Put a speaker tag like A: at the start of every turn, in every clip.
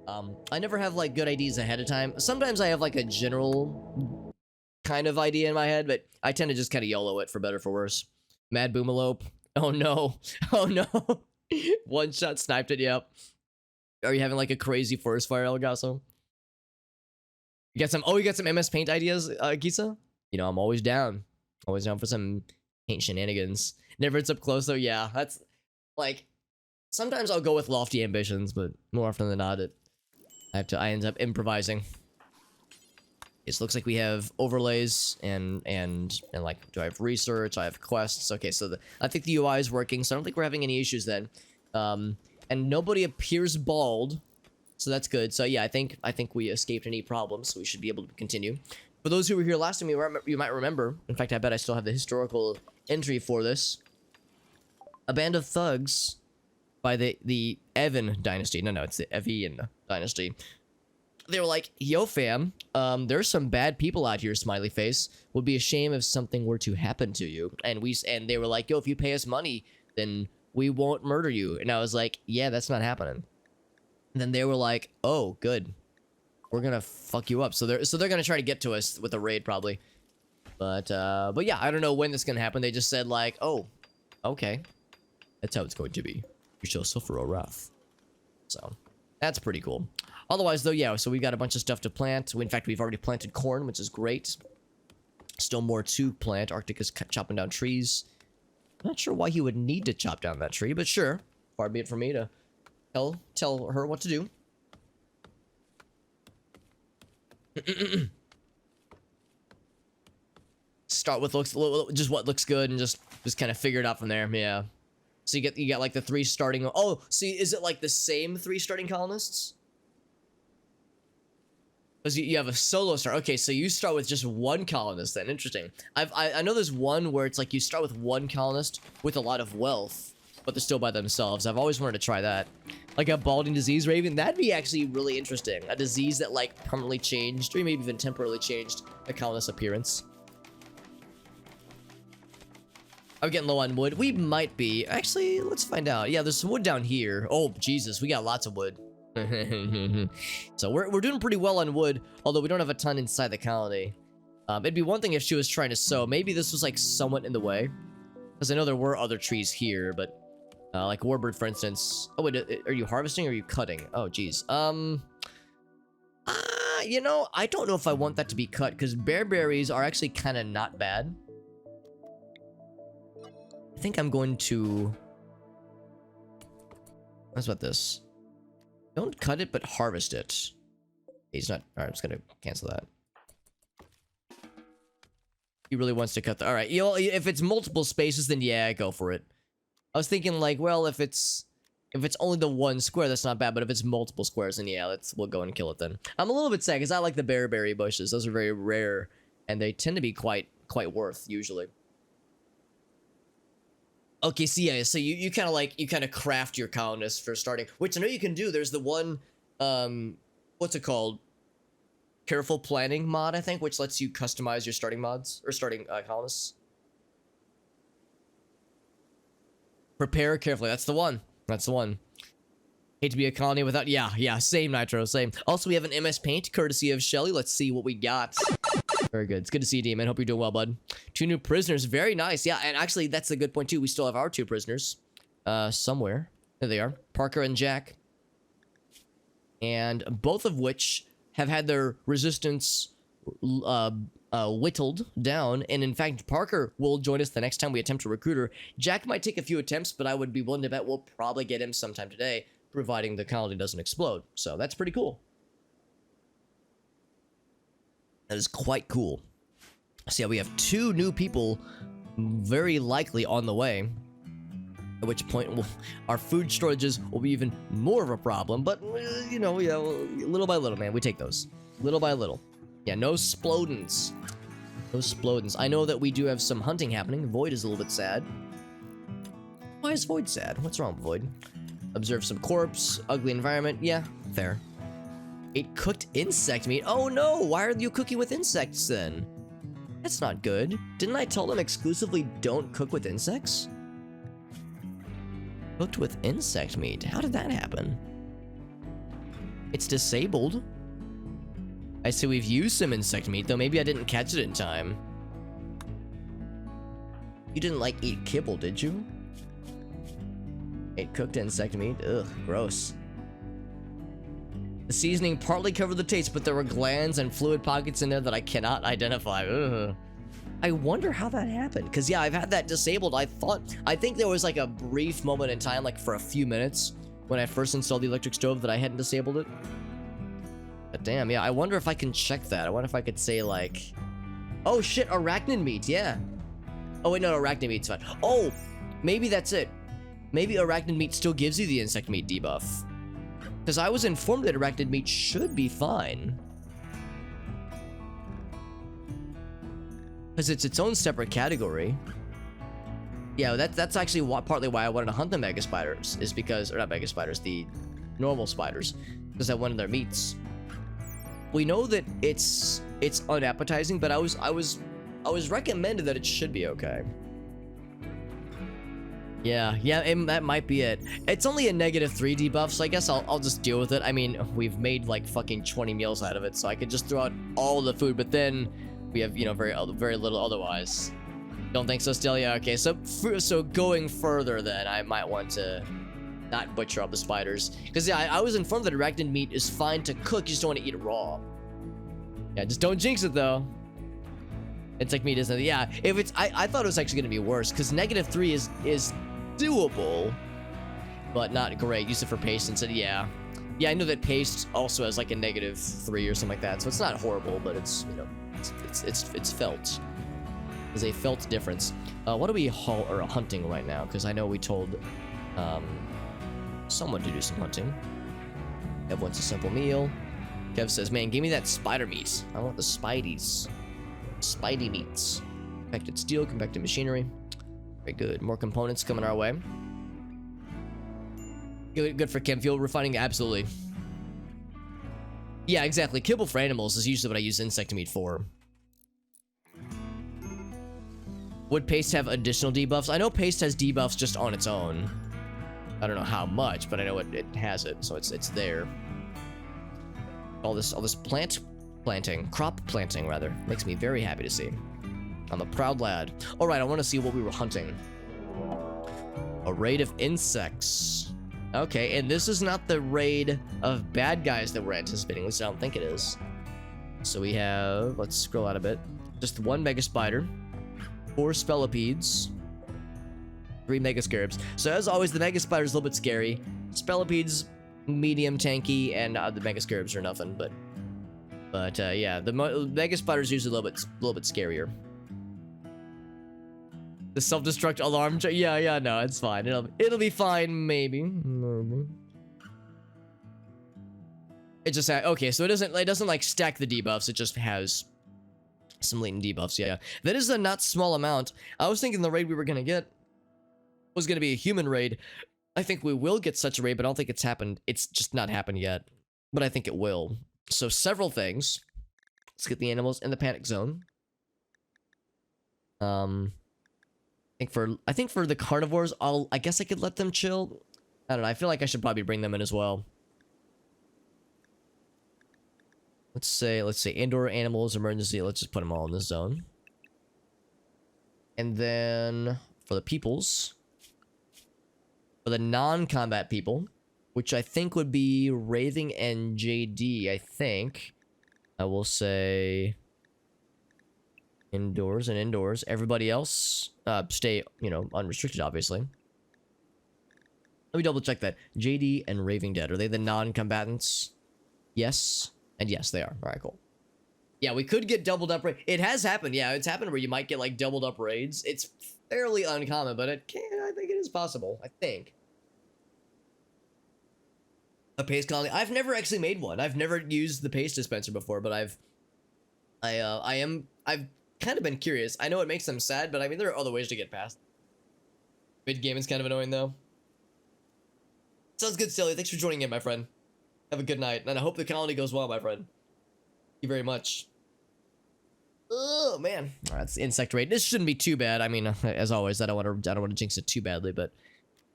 A: I never have like good ideas ahead of time. Sometimes I have like a general kind of idea in my head, but I tend to just kind of YOLO it for better or for worse. Mad Boomalope. Oh no. Oh no. One shot sniped it, yep. Are you having like a crazy forest fire, Elgaso? You got some, oh, you got some MS Paint ideas, Gisa? You know, I'm always down. Always down for some paint shenanigans. Never it's up close though, yeah. That's like, sometimes I'll go with lofty ambitions, but more often than not, I end up improvising. It looks like we have overlays and like, do I have research? I have quests. Okay, so I think the UI is working, so I don't think we're having any issues then. And nobody appears bald, so that's good. So yeah, I think we escaped any problems, so we should be able to continue. For those who were here last time, you might remember. In fact, I bet I still have the historical entry for this. A band of thugs by the Evan dynasty. No, it's the Evian dynasty. They were like, yo fam, there's some bad people out here, smiley face. Would be a shame if something were to happen to you. And they were like, yo, if you pay us money, then we won't murder you. And I was like, yeah, that's not happening. And then they were like, oh, good. We're gonna fuck you up. So they're gonna try to get to us with a raid probably. But yeah, I don't know when this is gonna happen. They just said like, oh, okay. That's how it's going to be. You shall suffer a wrath. So that's pretty cool. Otherwise though, yeah, so we got a bunch of stuff to plant. In fact, we've already planted corn, which is great. Still more to plant. Arctic is chopping down trees. I'm not sure why he would need to chop down that tree, but sure. Far be it from me to tell her what to do. Start with just what looks good and just kind of figure it out from there. Yeah. So you get like the 3 starting. Oh, see, is it like the same 3 starting colonists? Because you have a solo start. Okay, so you start with just 1 colonist then. Interesting. I know there's one where it's like you start with 1 colonist with a lot of wealth, but they're still by themselves. I've always wanted to try that. Like a balding disease raven. That'd be actually really interesting. A disease that like permanently changed, or maybe even temporarily changed the colonist's appearance. I'm getting low on wood. We might be. Actually, let's find out. Yeah, there's some wood down here. Oh, Jesus. We got lots of wood. So we're doing pretty well on wood, although we don't have a ton inside the colony. It'd be one thing if she was trying to sow. Maybe this was like somewhat in the way. Because I know there were other trees here, but like warbird, for instance. Oh, wait, are you harvesting or are you cutting? Oh, geez. You know, I don't know if I want that to be cut, because bearberries are actually kind of not bad. I think I'm going to... How's about this? Don't cut it, but harvest it. He's not... Alright, I'm just gonna cancel that. He really wants to cut the... Alright, you know, if it's multiple spaces, then yeah, go for it. I was thinking like, well, if it's only the 1 square, that's not bad, but if it's multiple squares, then yeah, we'll go and kill it then. I'm a little bit sad, because I like the bearberry bushes. Those are very rare, and they tend to be quite worth, usually. Okay, so yeah, so you kind of craft your colonists for starting, which I know you can do. There's the one, what's it called? Careful planning mod, I think, which lets you customize your starting mods, or starting colonists. Prepare carefully, that's the one. That's the one. Hate to be a colony without, yeah, same Nitro, same. Also, we have an MS Paint, courtesy of Shelly. Let's see what we got. Very good. It's good to see you, Demon. Hope you're doing well, bud. 2 new prisoners. Very nice. Yeah, and actually, that's a good point, too. We still have our 2 prisoners. Somewhere. There they are. Parker and Jack. And both of which have had their resistance whittled down. And in fact, Parker will join us the next time we attempt to recruit her. Jack might take a few attempts, but I would be willing to bet we'll probably get him sometime today, providing the colony doesn't explode. So that's pretty cool. That is quite cool. So yeah, we have 2 new people very likely on the way. At which point, our food shortages will be even more of a problem. But, you know, yeah, little by little, man. We take those. Little by little. Yeah, no splodens. No splodens. I know that we do have some hunting happening. Void is a little bit sad. Why is Void sad? What's wrong with Void? Observe some corpse. Ugly environment. Yeah, fair. Ate cooked insect meat. Oh no, why are you cooking with insects then? That's not good. Didn't I tell them exclusively don't cook with insects? Cooked with insect meat. How did that happen? It's disabled. I say we've used some insect meat, though maybe I didn't catch it in time. You didn't like eat kibble, did you? Ate cooked insect meat? Ugh, gross. The seasoning partly covered the taste, but there were glands and fluid pockets in there that I cannot identify. Ugh. I wonder how that happened, because yeah, I've had that disabled. I think there was like a brief moment in time, like for a few minutes, when I first installed the electric stove that I hadn't disabled it. But damn, yeah, I wonder if I can check that. I wonder if I could say like, oh shit, arachnid meat, yeah. Oh wait, no, arachnid meat's fine. Oh, maybe that's it. Maybe arachnid meat still gives you the insect meat debuff. Because I was informed that arachnid meat should be fine. Because it's its own separate category. Yeah, that's actually partly why I wanted to hunt the mega spiders, is because, or not mega spiders, the normal spiders, because I wanted their meats. We know that it's unappetizing, but I was recommended that it should be okay. Yeah, and that might be it. It's only a -3 debuff, so I guess I'll just deal with it. I mean, we've made like fucking 20 meals out of it, so I could just throw out all the food, but then we have, you know, very little otherwise. Don't think so still? Yeah, okay. So going further then, I might want to not butcher up the spiders. Because yeah, I was informed that arachnid meat is fine to cook, you just don't want to eat it raw. Yeah, just don't jinx it though. It's like meat, isn't it? Yeah, if it's, I thought it was actually going to be worse, because -3 is doable, but not great. Use it for paste instead. Yeah, I know that paste also has like a -3 or something like that, so it's not horrible, but it's, you know, it's felt. There's a felt difference. What are we hunting right now? Because I know we told someone to do some hunting. Kev wants a simple meal. Kev says, man, give me that spider meat. I want the spideys. Spidey meats. Compacted steel, compacted machinery. Very good. More components coming our way. Good for chem fuel refining, absolutely. Yeah, exactly. Kibble for animals is usually what I use insect meat for. Would paste have additional debuffs? I know paste has debuffs just on its own. I don't know how much, but I know it has it, so it's there. All this crop planting rather, makes me very happy to see. I'm a proud lad. All right, I want to see what we were hunting. A raid of insects. Okay, and this is not the raid of bad guys that we're anticipating. At least I don't think it is. So we have, let's scroll out a bit. Just 1 mega spider, 4 spellipedes, 3 mega scarabs. So as always, the mega spider's a little bit scary. Spellipedes, medium tanky, and the mega scarabs are nothing. But yeah, the mega spider's usually a little bit scarier. The self-destruct alarm. Yeah, no, it's fine. It'll be fine, maybe. It just okay, so it doesn't like stack the debuffs. It just has some latent debuffs. Yeah, that is a not small amount. I was thinking the raid we were gonna get was gonna be a human raid. I think we will get such a raid, but I don't think it's happened. It's just not happened yet, but I think it will. So several things. Let's get the animals in the panic zone. I think for the carnivores, I guess I could let them chill. I don't know. I feel like I should probably bring them in as well. Let's say indoor animals, emergency. Let's just put them all in this zone. And then for the peoples, for the non-combat people, which I think would be Raving and JD, I think I will say indoors and indoors. Everybody else, stay, you know, unrestricted, obviously. Let me double check that. JD and Raving Dead, are they the non-combatants? Yes. And yes, they are. All right, cool. Yeah, we could get doubled up raid. It has happened. Yeah, it's happened where you might get like doubled up raids. It's fairly uncommon, but I think it is possible. I think. A paste colony. I've never actually made one. I've never used the paste dispenser before, but I've kind of been curious. I know it makes them sad, but I mean there are other ways to get past. Mid game is kind of annoying though. Sounds good, Silly. Thanks for joining in, my friend. Have a good night, and I hope the colony goes well, my friend. Thank you very much. Oh man, all right, it's insect raid. This shouldn't be too bad. I mean, as always, I don't want to jinx it too badly, but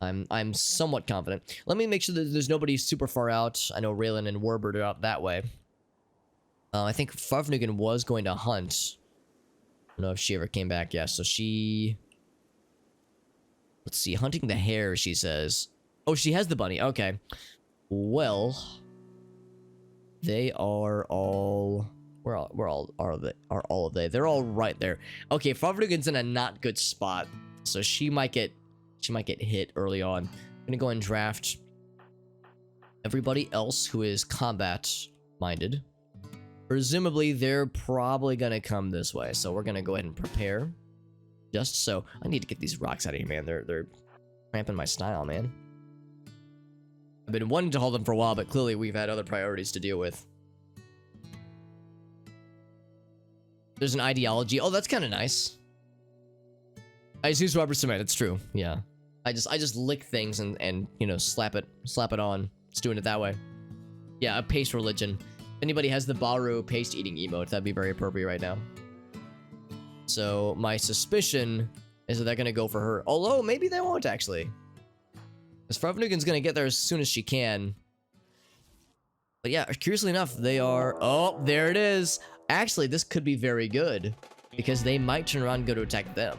A: I'm somewhat confident. Let me make sure that there's nobody super far out. I know Raylan and Warbird are out that way. I think Farfnugan was going to hunt. I don't know if she ever came back. Yeah, so she... Let's see, hunting the hare, she says. Oh, she has the bunny. Okay. Well, they are all... Where all are they? They're all right there. Okay, Farfnugan's in a not good spot, so she might get hit early on. I'm gonna go and draft everybody else who is combat minded. Presumably, they're probably gonna come this way, so we're gonna go ahead and prepare. Just so. I need to get these rocks out of here, man. They're cramping my style, man. I've been wanting to haul them for a while, but clearly we've had other priorities to deal with. There's an ideology. Oh, that's kind of nice. I just use rubber cement. It's true. Yeah. I just lick things and you know, slap it on. Just doing it that way. Yeah, a paste religion. If anybody has the Baru paste eating emote, that'd be very appropriate right now. So my suspicion is that they're gonna go for her. Although maybe they won't actually. Because Farfnugan's gonna get there as soon as she can. But yeah, curiously enough, they are... Oh, there it is. Actually, this could be very good. Because they might turn around and go to attack them.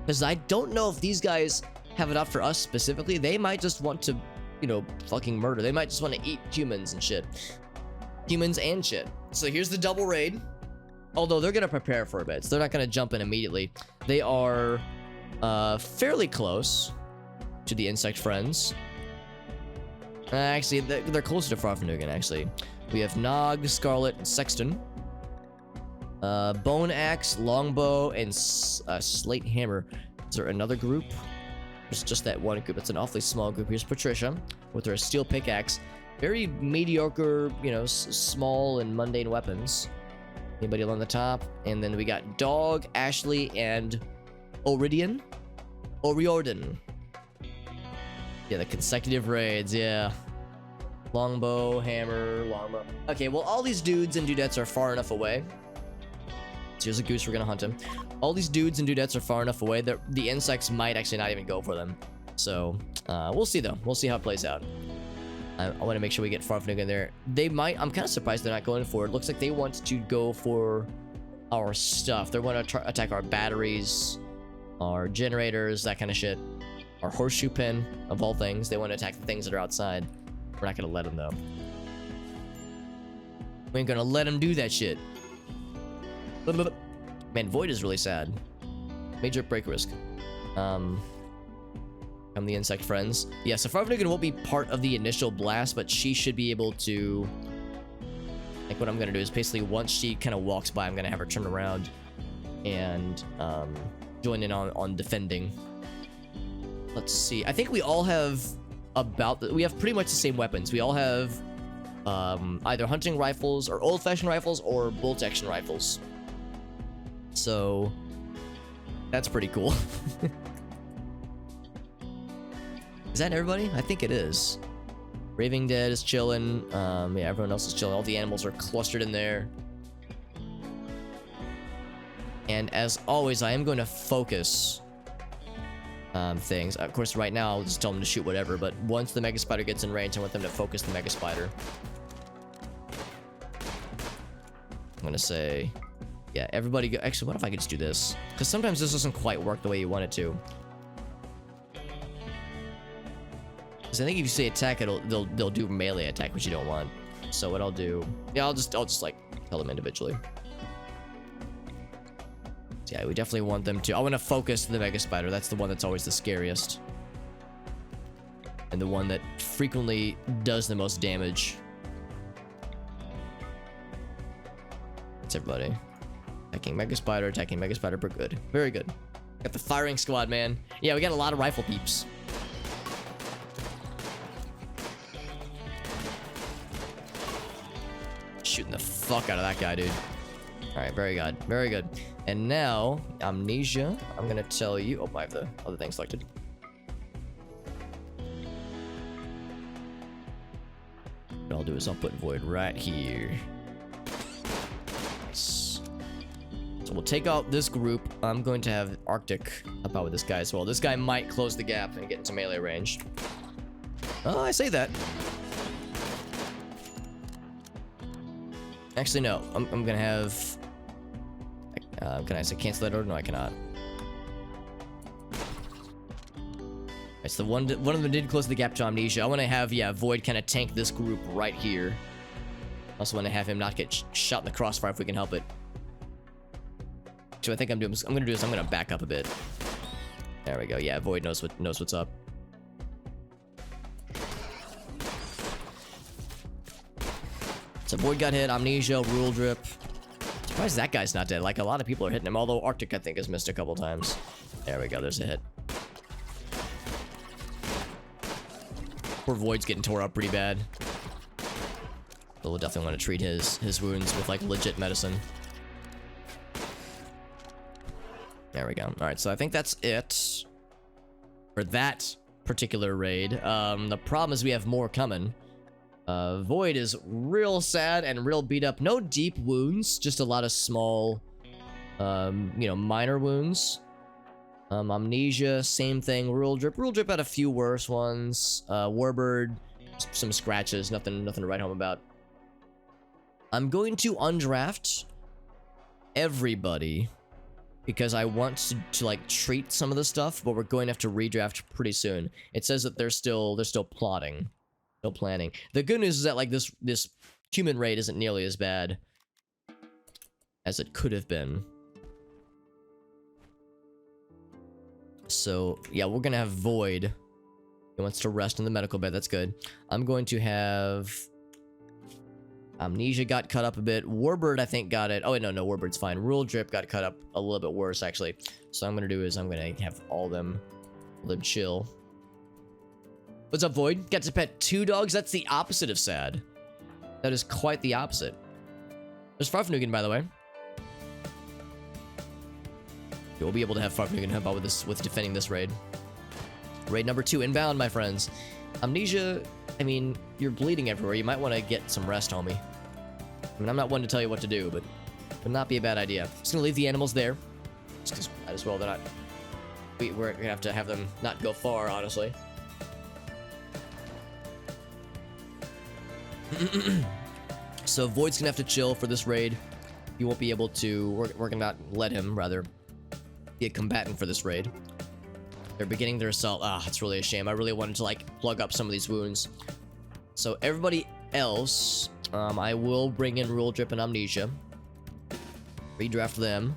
A: Because I don't know if these guys have it up for us specifically. They might just want to, you know, fucking murder. They might just want to eat humans and shit. Humans and shit. So here's the double raid. Although they're going to prepare for a bit. So they're not going to jump in immediately. They are fairly close to the insect friends. Actually, they're closer to Farfnugan, actually. We have Nog, Scarlet, and Sexton. Bone Axe, Longbow, and Slate Hammer. Is there another group? There's just that one group. It's an awfully small group. Here's Patricia with her steel pickaxe. Very mediocre, you know, small and mundane weapons. Anybody along the top? And then we got Dog, Ashley, and Oriordan. Yeah, the consecutive raids, yeah. Longbow, hammer, longbow. Okay, well, all these dudes and dudettes are far enough away. So here's a goose, we're gonna hunt him. All these dudes and dudettes are far enough away that the insects might actually not even go for them. So, we'll see though. We'll see how it plays out. I want to make sure we get Farfnugan there. They might... I'm kind of surprised they're not going for it. Looks like they want to go for our stuff. They want to attack our batteries, our generators, that kind of shit. Our horseshoe pin, of all things. They want to attack the things that are outside. We're not going to let them, though. We ain't going to let them do that shit. Man, Void is really sad. Major break risk. I'm the insect friends. Yeah, so Farfnugan won't be part of the initial blast, but she should be able to... Like, what I'm going to do is basically once she kind of walks by, I'm going to have her turn around and join in on defending. Let's see. I think we all have we have pretty much the same weapons. We all have either hunting rifles or old-fashioned rifles or bolt-action rifles. So that's pretty cool. Is that everybody? I think it is. Raving Dead is chilling. Yeah, everyone else is chilling. All the animals are clustered in there. And as always, I am going to focus things. Of course, right now, I'll just tell them to shoot whatever, but once the Mega Spider gets in range, I want them to focus the Mega Spider. I'm going to say, yeah, everybody go. Actually, what if I could just do this? Because sometimes this doesn't quite work the way you want it to. Because I think if you say attack, they'll do melee attack, which you don't want. So what I'll do, yeah, I'll just like tell them individually. So yeah, we definitely want them to. I want to focus the Mega Spider. That's the one that's always the scariest, and the one that frequently does the most damage. That's everybody. Attacking Mega Spider, attacking Mega Spider. We're good. Very good. Got the firing squad, man. Yeah, we got a lot of rifle peeps. Shooting the fuck out of that guy, dude. Alright, very good. Very good. And now, Amnesia. I'm gonna tell you... Oh, I have the other thing selected. What I'll do is I'll put Void right here. Nice. So So we'll take out this group. I'm going to have Arctic help out with this guy as well. This guy might close the gap and get into melee range. Oh, I say that. Actually, no. I'm gonna have... can I say cancel that order? No, I cannot. Alright, so one of them did close the gap to Amnesia. I want to have, yeah, Void kind of tank this group right here. Also want to have him not get shot in the crossfire if we can help it. So I think I'm gonna do is I'm gonna back up a bit. There we go. Yeah, Void knows what's up. So Void got hit, Amnesia, Rule Drip. Surprised that guy's not dead. Like, a lot of people are hitting him, although Arctic, I think, has missed a couple times. There we go, there's a hit. Poor Void's getting tore up pretty bad. But we'll definitely want to treat his wounds with, like, legit medicine. There we go. Alright, so I think that's it for that particular raid. The problem is we have more coming. Void is real sad and real beat up. No deep wounds, just a lot of small, you know, minor wounds. Amnesia, same thing. Rule Drip had a few worse ones. Warbird, some scratches, nothing to write home about. I'm going to undraft everybody because I want to like treat some of the stuff, but we're going to have to redraft pretty soon. It says that they're still plotting. Still planning. The good news is that like this human raid isn't nearly as bad as it could have been. So yeah, we're gonna have Void. He wants to rest in the medical bed. That's good. I'm going to have Amnesia got cut up a bit. Warbird I think got it. Oh wait, no, Warbird's fine. Rule Drip got cut up a little bit worse actually. So I'm gonna do is I'm gonna have all them chill. What's up, Void? Got to pet 2 dogs? That's the opposite of sad. That is quite the opposite. There's Farfnugan, by the way. We'll be able to have Farfnugan help out with defending this raid. Raid number 2 inbound, my friends. Amnesia, I mean, you're bleeding everywhere. You might want to get some rest, homie. I mean, I'm not one to tell you what to do, but it would not be a bad idea. Just gonna leave the animals there. Just because might as well they're not... We're gonna have them not go far, honestly. So Void's gonna have to chill for this raid. He won't be able to... We're gonna not let him, rather, be a combatant for this raid. They're beginning their assault. Ah, it's really a shame. I really wanted to, like, plug up some of these wounds. So everybody else, I will bring in Rule Drip and Amnesia. Redraft them.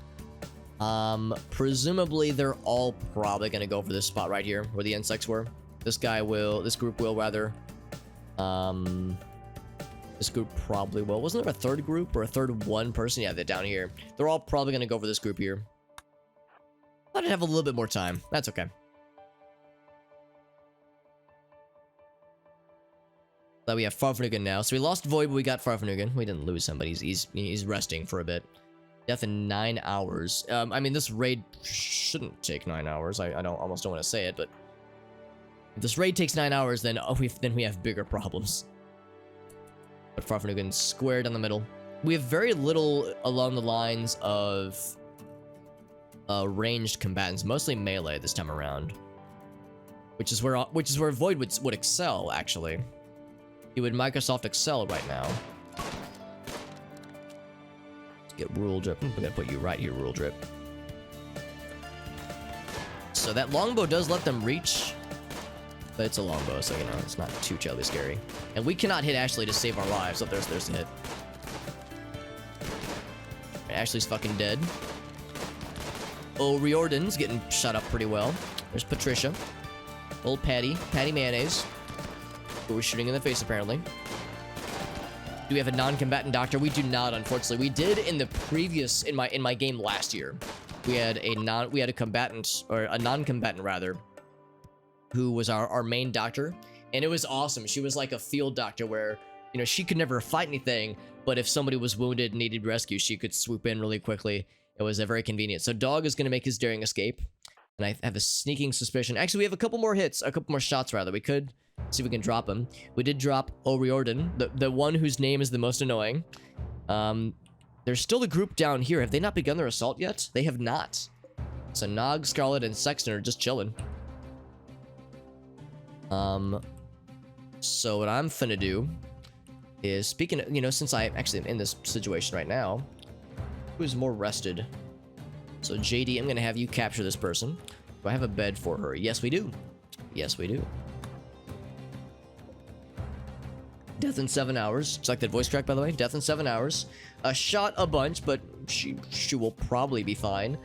A: Presumably they're all probably gonna go for this spot right here, where the insects were. This group will, rather. This group probably will. Wasn't there a third group or a third one person? Yeah, they're down here. They're all probably going to go for this group here. Thought I'd have a little bit more time. That's okay. That we have Farfnugan now. So we lost Void, but we got Farfnugan. We didn't lose him, but he's resting for a bit. Death in 9 hours. I mean, this raid shouldn't take 9 hours. I almost don't want to say it, but if this raid takes 9 hours, then we have bigger problems. But Farfnugan square down the middle. We have very little along the lines of ranged combatants, mostly melee this time around. Which is where Void would excel, actually. He would Microsoft Excel right now. Let's get Rule Drip. I'm gonna put you right here, Rule Drip. So that longbow does let them reach. But it's a longbow, so, you know, it's not too terribly scary. And we cannot hit Ashley to save our lives. Oh, there's the hit. Ashley's fucking dead. Oh, Riordan's getting shot up pretty well. There's Patricia. Old Patty Mayonnaise, who we're shooting in the face, apparently. Do we have a non-combatant doctor? We do not, unfortunately. We did in the previous, in my game last year. We had a combatant, or a non-combatant, rather, who was our main doctor, and it was awesome. She was like a field doctor where, you know, she could never fight anything, but if somebody was wounded and needed rescue, she could swoop in really quickly. It was very convenient. So Dog is going to make his daring escape, and I have a sneaking suspicion. Actually, we have a couple more hits, a couple more shots, rather. We could see if we can drop him. We did drop O'Riordan, the one whose name is the most annoying. There's still the group down here. Have they not begun their assault yet? They have not. So Nog, Scarlet, and Sexton are just chilling. So what I'm finna do is, speaking of, you know, since I actually am in this situation right now, who's more rested? So JD, I'm gonna have you capture this person. Do I have a bed for her? Yes, we do. Yes, we do. Death in 7 hours. It's like that voice crack, by the way. Death in 7 hours. Shot a bunch, but she will probably be fine.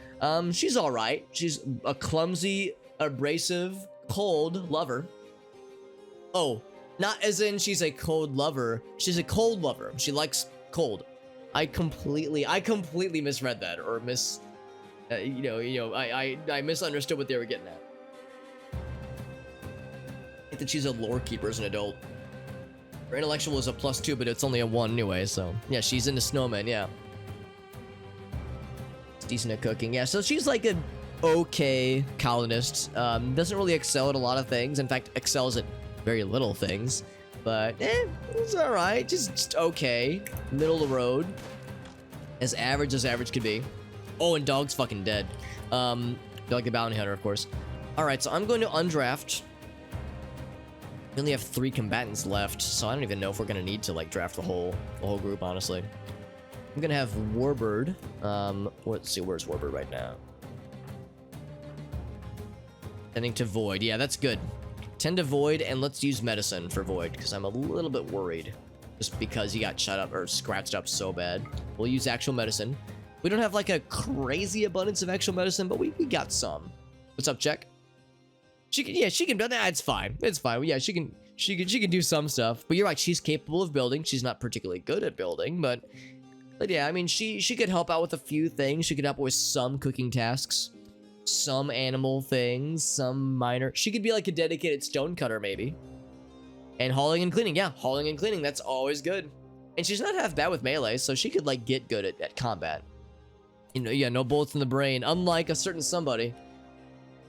A: She's all right. She's a clumsy, abrasive, cold lover. Oh, not as in she's a cold lover. She's a cold lover. She likes cold. I completely misread that, or I misunderstood what they were getting at. I think that she's a lore keeper as an adult. Her intellectual is a +2, but it's only a 1 anyway, so... Yeah, she's into snowmen, yeah. It's decent at cooking, yeah. So she's like an okay colonist. Doesn't really excel at a lot of things. In fact, excels at very little things. But, it's alright. Just okay. Middle of the road. As average could be. Oh, and Dog's fucking dead. Dog the Bounty Hunter, of course. Alright, so I'm going to undraft... We only have 3 combatants left, so I don't even know if we're gonna need to like draft the whole group, honestly. I'm gonna have Warbird. Let's see, where's Warbird right now? Tending to Void. Yeah, that's good. Tend to Void, and let's use Medicine for Void, because I'm a little bit worried. Just because he got shot up or scratched up so bad. We'll use actual medicine. We don't have like a crazy abundance of actual medicine, but we got some. What's up, Check? She can, it's fine. It's fine. Yeah, she can do some stuff. But you're right, she's capable of building. She's not particularly good at building, but yeah, I mean, she could help out with a few things. She could help with some cooking tasks, some animal things, some minor. She could be like a dedicated stonecutter, maybe. And hauling and cleaning, yeah, hauling and cleaning, that's always good. And she's not half bad with melee, so she could like get good at combat. You know, yeah, no bullets in the brain, unlike a certain somebody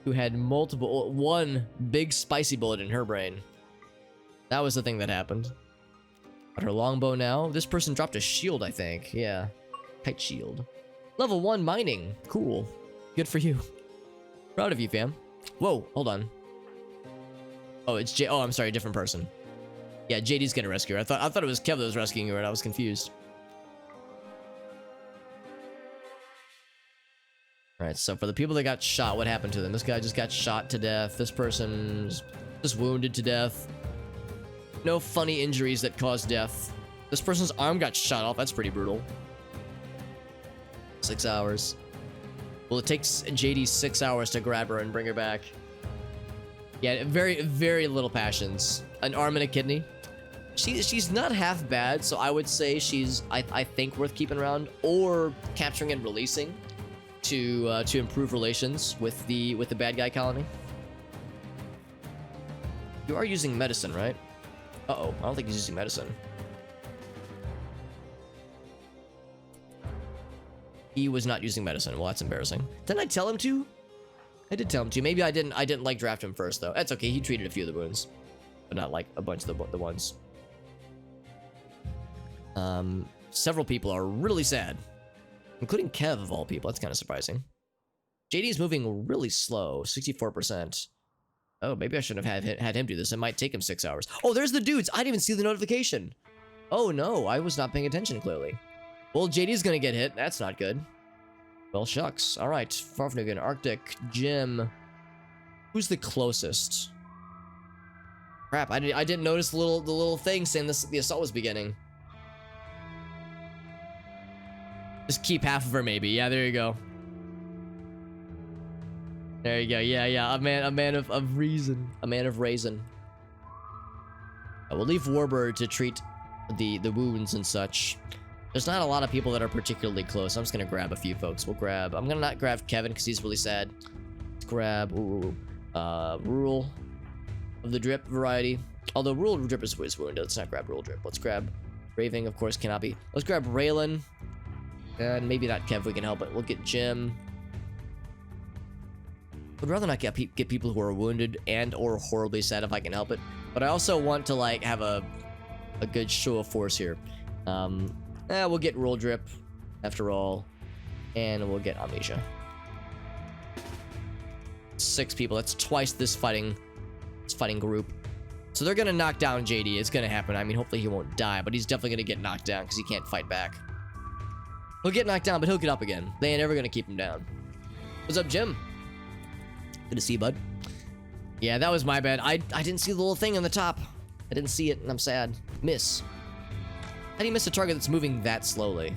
A: who had one big spicy bullet in her brain. That was the thing that happened. Got her longbow now. This person dropped a shield, I think. Yeah. Kite shield. Level 1 mining. Cool. Good for you. Proud of you, fam. Whoa, hold on. Oh, it's J. Oh, I'm sorry, different person. Yeah, JD's gonna rescue her. I thought it was Kev that was rescuing her, and I was confused. Alright, so for the people that got shot, what happened to them? This guy just got shot to death. This person's just wounded to death. No funny injuries that caused death. This person's arm got shot off. That's pretty brutal. 6 hours. Well, it takes JD 6 hours to grab her and bring her back. Yeah, very, very little passions. An arm and a kidney. She's not half bad, so I would say she's, I think, worth keeping around. Or capturing and releasing. To improve relations with the bad guy colony. You are using medicine, right? Uh-oh, I don't think he's using medicine. He was not using medicine. Well, that's embarrassing. Didn't I tell him to? I did tell him to. Maybe I didn't like draft him first though. That's okay. He treated a few of the wounds, but not like a bunch of the ones. Several people are really sad. Including Kev, of all people. That's kind of surprising. JD's moving really slow. 64%. Oh, maybe I shouldn't have had him do this. It might take him 6 hours. Oh, there's the dudes. I didn't even see the notification. Oh, no. I was not paying attention, clearly. Well, JD's gonna get hit. That's not good. Well, shucks. All right. Farfnugan, Arctic, Jim. Who's the closest? Crap. I didn't notice the little thing saying the assault was beginning. Just keep half of her, maybe. Yeah, there you go. There you go. Yeah. A man of reason. A man of raisin. We'll leave Warbird to treat the wounds and such. There's not a lot of people that are particularly close. I'm just gonna grab a few folks. I'm gonna not grab Kevin because he's really sad. Let's grab Rural of the Drip variety. Although Rural Drip is wounded. Let's not grab Rural Drip. Let's grab Raving, of course, cannot be. Let's grab Raylan. And maybe not Kev, we can help it. We'll get Jim. I'd rather not get people who are wounded and or horribly sad if I can help it. But I also want to like have a good show of force here. We'll get Roll Drip. after all. And we'll get amnesia. 6 people. That's twice this fighting group. So they're gonna knock down JD. It's gonna happen. I mean, hopefully he won't die, but he's definitely gonna get knocked down because he can't fight back. He'll get knocked down, but he'll get up again. They ain't never gonna keep him down. What's up, Jim? Good to see you, bud. Yeah, that was my bad. I didn't see the little thing on the top. I didn't see it, and I'm sad. Miss. How do you miss a target that's moving that slowly?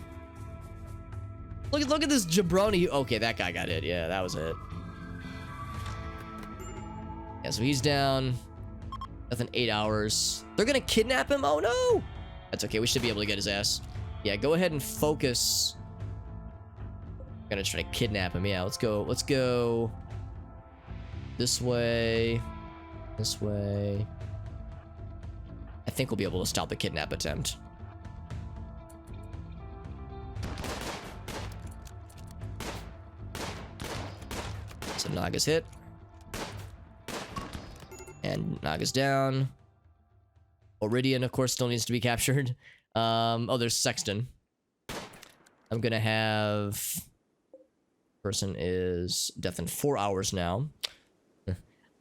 A: Look at this jabroni. Okay, that guy got hit. Yeah, that was it. Yeah, so he's down. Within 8 hours. They're gonna kidnap him? Oh no! That's okay, we should be able to get his ass. Yeah, go ahead and focus. I'm gonna try to kidnap him. Yeah, let's go this way. This way. I think we'll be able to stop the kidnap attempt. So Naga's hit. And Naga's down. Iridian, of course, still needs to be captured. Oh, there's Sexton. I'm gonna have... Person is death in 4 hours now.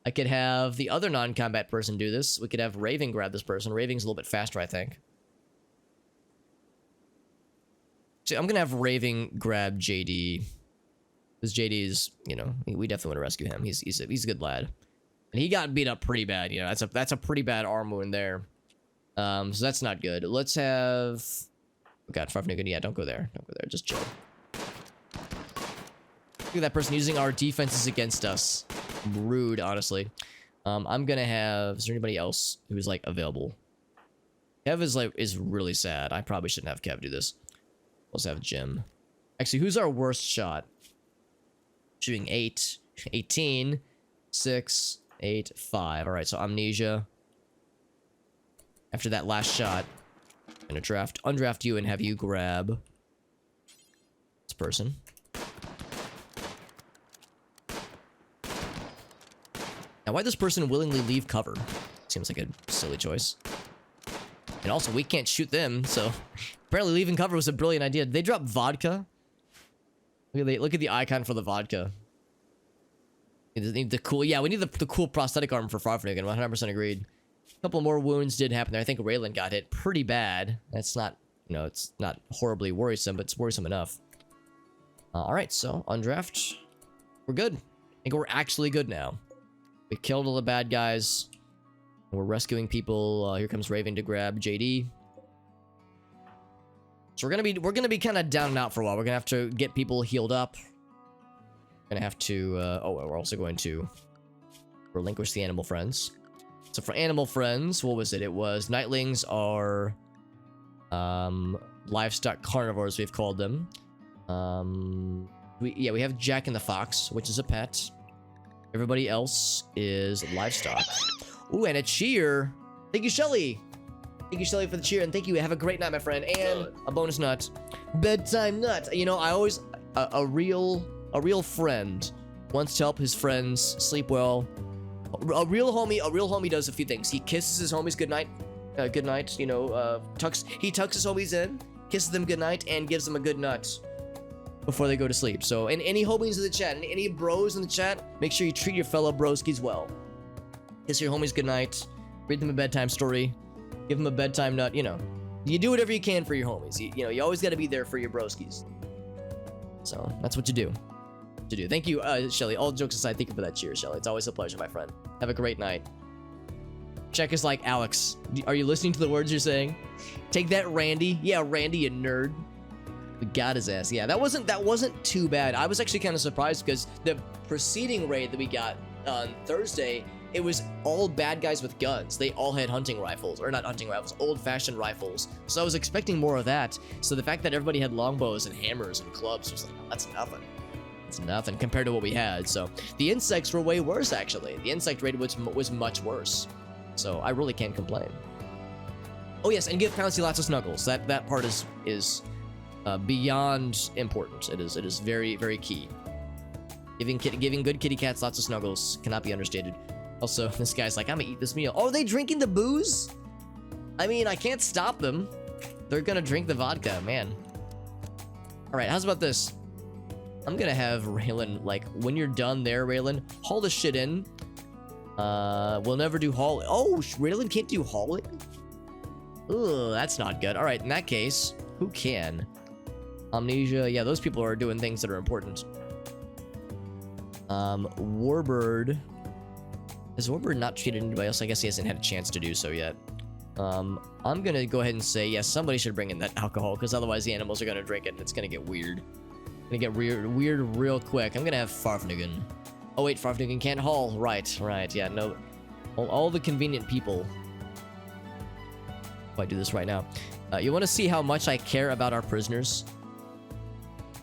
A: I could have the other non-combat person do this. We could have Raving grab this person. Raving's a little bit faster, I think. So I'm gonna have Raving grab JD. Because JD's, you know, we definitely want to rescue him. He's a good lad. And he got beat up pretty bad, you know. That's a pretty bad arm wound there. So that's not good. Let's have... Oh god, Farfnugan, yeah, don't go there. Don't go there, just chill. Look at that person using our defenses against us. Rude, honestly. I'm gonna have... Is there anybody else who's, like, available? Kev is really sad. I probably shouldn't have Kev do this. Let's have Jim. Actually, who's our worst shot? Shooting 8, 18, 6, 8, 5. Alright, so amnesia. After that last shot, I'm gonna undraft you and have you grab this person. Now, why'd this person willingly leave cover? Seems like a silly choice. And also, we can't shoot them, so apparently leaving cover was a brilliant idea. Did they drop vodka? Look at the icon for the vodka. We need the cool... Yeah, we need the cool prosthetic arm for Farfnugan. 100% agreed. A couple more wounds did happen there. I think Raylan got hit pretty bad. That's not... You know, it's not horribly worrisome, but it's worrisome enough. Alright, so, undraft. We're good. I think we're actually good now. We killed all the bad guys. We're rescuing people. Here comes Raven to grab JD. So we're gonna be kind of down and out for a while. We're gonna have to get people healed up. We're gonna have to. We're also going to relinquish the animal friends. So for animal friends, what was it? It was nightlings are livestock carnivores. We've called them. We have Jack and the Fox, which is a pet. Everybody else is livestock. Ooh, and a cheer. Thank you, Shelly. Thank you, Shelly, for the cheer, and thank you. Have a great night, my friend. And a bonus nut. Bedtime nut. You know, I always... A real friend wants to help his friends sleep well. A real homie does a few things. He kisses his homies goodnight. Goodnight, you know, he tucks his homies in, kisses them goodnight, and gives them a good nut before they go to sleep. So, and any homies in the chat, and any bros in the chat, make sure you treat your fellow broskies well. Kiss your homies goodnight, read them a bedtime story, give them a bedtime nut, you know. You do whatever you can for your homies. You know, you always got to be there for your broskies. So, that's what you do. Thank you, Shelly. All jokes aside, thank you for that cheer, Shelly. It's always a pleasure, my friend. Have a great night. Check is like, Alex, are you listening to the words you're saying? Take that, Randy. Yeah, Randy, you nerd. We got his ass. Yeah, that wasn't too bad. I was actually kind of surprised because the preceding raid that we got on Thursday, it was all bad guys with guns. They all had hunting rifles, or not hunting rifles, old-fashioned rifles. So I was expecting more of that. So the fact that everybody had longbows and hammers and clubs was like, oh, that's nothing. It's nothing compared to what we had. So the insects were way worse, actually. The insect raid was much worse. So I really can't complain. Oh yes, and give Pouncy lots of snuggles. That part is beyond important. It is very, very key. Giving good kitty cats lots of snuggles cannot be understated. Also, this guy's like, I'm gonna eat this meal. Oh, are they drinking the booze? I mean, I can't stop them. They're gonna drink the vodka, man. All right, how's about this? I'm gonna have Raylan, like, when you're done there, Raylan, haul the shit in. We'll never do hauling. Oh, Raylan can't do hauling? Ugh, that's not good. All right, in that case, who can? Amnesia, yeah, those people are doing things that are important. Warbird. Has Warbird not treated anybody else? I guess he hasn't had a chance to do so yet. I'm gonna go ahead and say, yes, somebody should bring in that alcohol, because otherwise the animals are gonna drink it and it's gonna get weird. Gonna get weird real quick. I'm gonna have Farfnugan. Oh wait, Farfnugan can't haul. Right, yeah, no. All the convenient people. If I do this right now. You wanna see how much I care about our prisoners?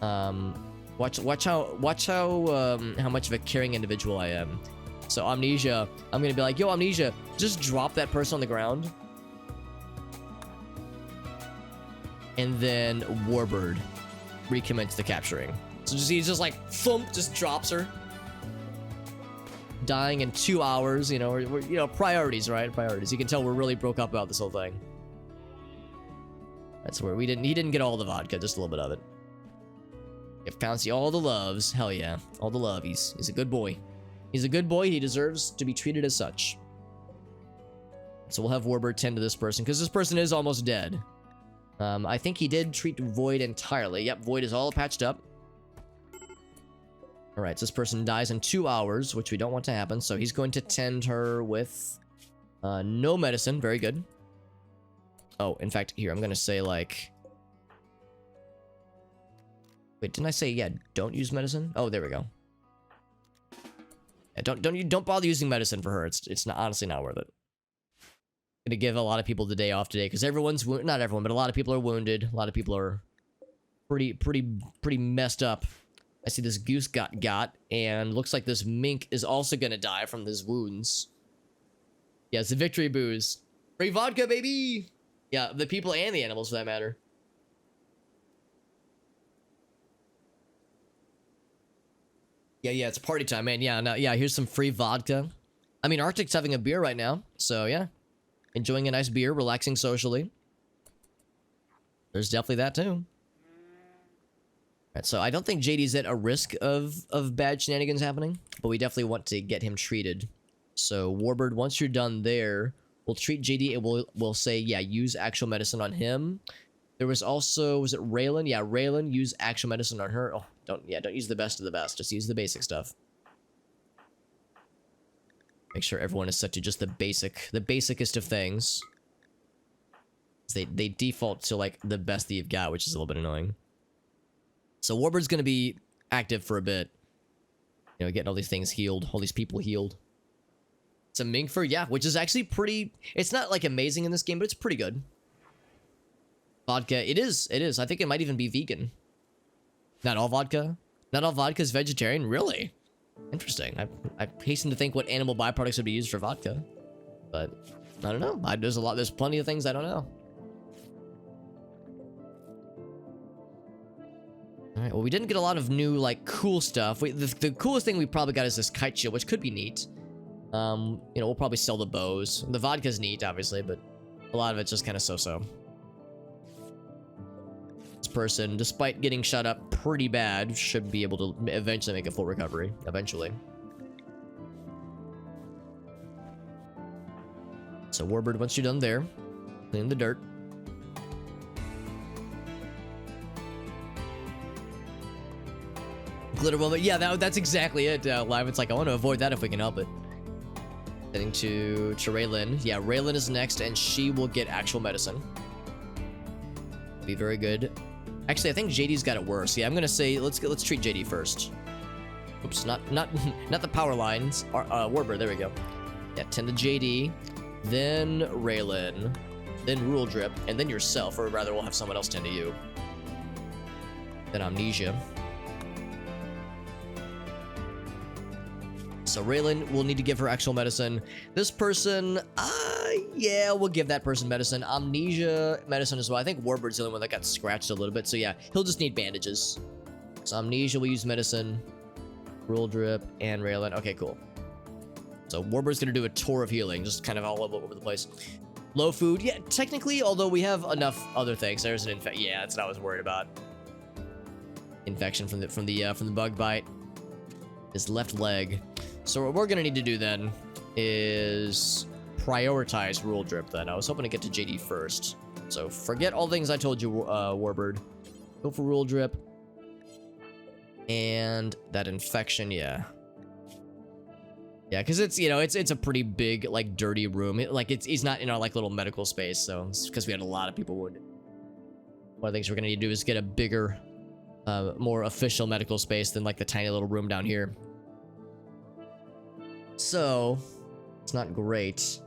A: Watch how much of a caring individual I am. So Amnesia, I'm gonna be like, yo, Amnesia, just drop that person on the ground. And then Warbird, recommence the capturing. So he's just like, thump, just drops her. Dying in 2 hours, you know, priorities, right? Priorities. You can tell we're really broke up about this whole thing. That's where he didn't get all the vodka, just a little bit of it. If Pouncy all the loves, hell yeah, all the love. He's a good boy. He's a good boy. He deserves to be treated as such. So we'll have Warbird tend to this person, because this person is almost dead. I think he did treat Void entirely. Yep, Void is all patched up. Alright, so this person dies in 2 hours, which we don't want to happen, so he's going to tend her with no medicine. Very good. Oh, in fact, here, I'm going to say, like... Wait, didn't I say, yeah, don't use medicine? Oh, there we go. Yeah, don't bother using medicine for her. It's not, honestly not worth it. Gonna give a lot of people the day off today because everyone's not everyone, but a lot of people are wounded. A lot of people are pretty messed up. I see this goose got, and looks like this mink is also gonna die from his wounds. Yeah, it's a victory booze. Free vodka, baby! Yeah, the people and the animals for that matter. Yeah, it's party time, man. Yeah, here's some free vodka. I mean, Arctic's having a beer right now, so yeah. Enjoying a nice beer, relaxing socially. There's definitely that too. Alright, so I don't think JD's at a risk of bad shenanigans happening, but we definitely want to get him treated. So Warbird, once you're done there, we'll treat JD and we'll say, yeah, use actual medicine on him. There was also, was it Raylan? Yeah, Raylan, use actual medicine on her. Oh, don't use the best of the best. Just use the basic stuff. Make sure everyone is set to just the basicest of things. They default to, like, the best that you've got, which is a little bit annoying. So Warbird's gonna be active for a bit. You know, getting all these things healed, all these people healed. It's a Minkford, yeah, which is actually pretty... It's not, like, amazing in this game, but it's pretty good. Vodka, it is. I think it might even be vegan. Not all vodka? Not all vodka is vegetarian? Really? Interesting. I hasten to think what animal byproducts would be used for vodka. But, I don't know. There's plenty of things I don't know. Alright, well, we didn't get a lot of new, like, cool stuff. The coolest thing we probably got is this kite shield, which could be neat. You know, we'll probably sell the bows. The vodka's neat, obviously, but a lot of it's just kind of so-so. This person, despite getting shot up pretty bad, should be able to eventually make a full recovery. Eventually. So, Warbird, once you're done there, clean the dirt. Glitter Woman, yeah, that's exactly it, Live. It's like, I want to avoid that if we can help it. Heading to Raylan. Yeah, Raylan is next, and she will get actual medicine. Be very good. Actually, I think JD's got it worse. Yeah, I'm gonna say let's treat JD first. Oops, not the power lines. Warbird, there we go. Yeah, tend to JD, then Raylan, then Rule Drip, and then yourself, or rather, we'll have someone else tend to you. Then Amnesia. So Raylan will need to give her actual medicine. This person, yeah, we'll give that person medicine. Amnesia medicine as well. I think Warbird's the only one that got scratched a little bit. So yeah, he'll just need bandages. So Amnesia will use medicine. Rule Drip and Raylan. Okay, cool. So Warbird's gonna do a tour of healing, just kind of all over the place. Low food, yeah, technically, although we have enough other things. There's an infect. Yeah, that's what I was worried about. infection from the bug bite. His left leg. So what we're gonna need to do then is prioritize Rule Drip then. I was hoping to get to JD first. So forget all the things I told you, Warbird. Go for Rule Drip. And that infection, yeah. Yeah, because it's, you know, it's a pretty big, like, dirty room. He's not in our, like, little medical space, so it's because we had a lot of people wounded. One of the things we're gonna need to do is get a bigger, more official medical space than, like, the tiny little room down here. So, it's not great.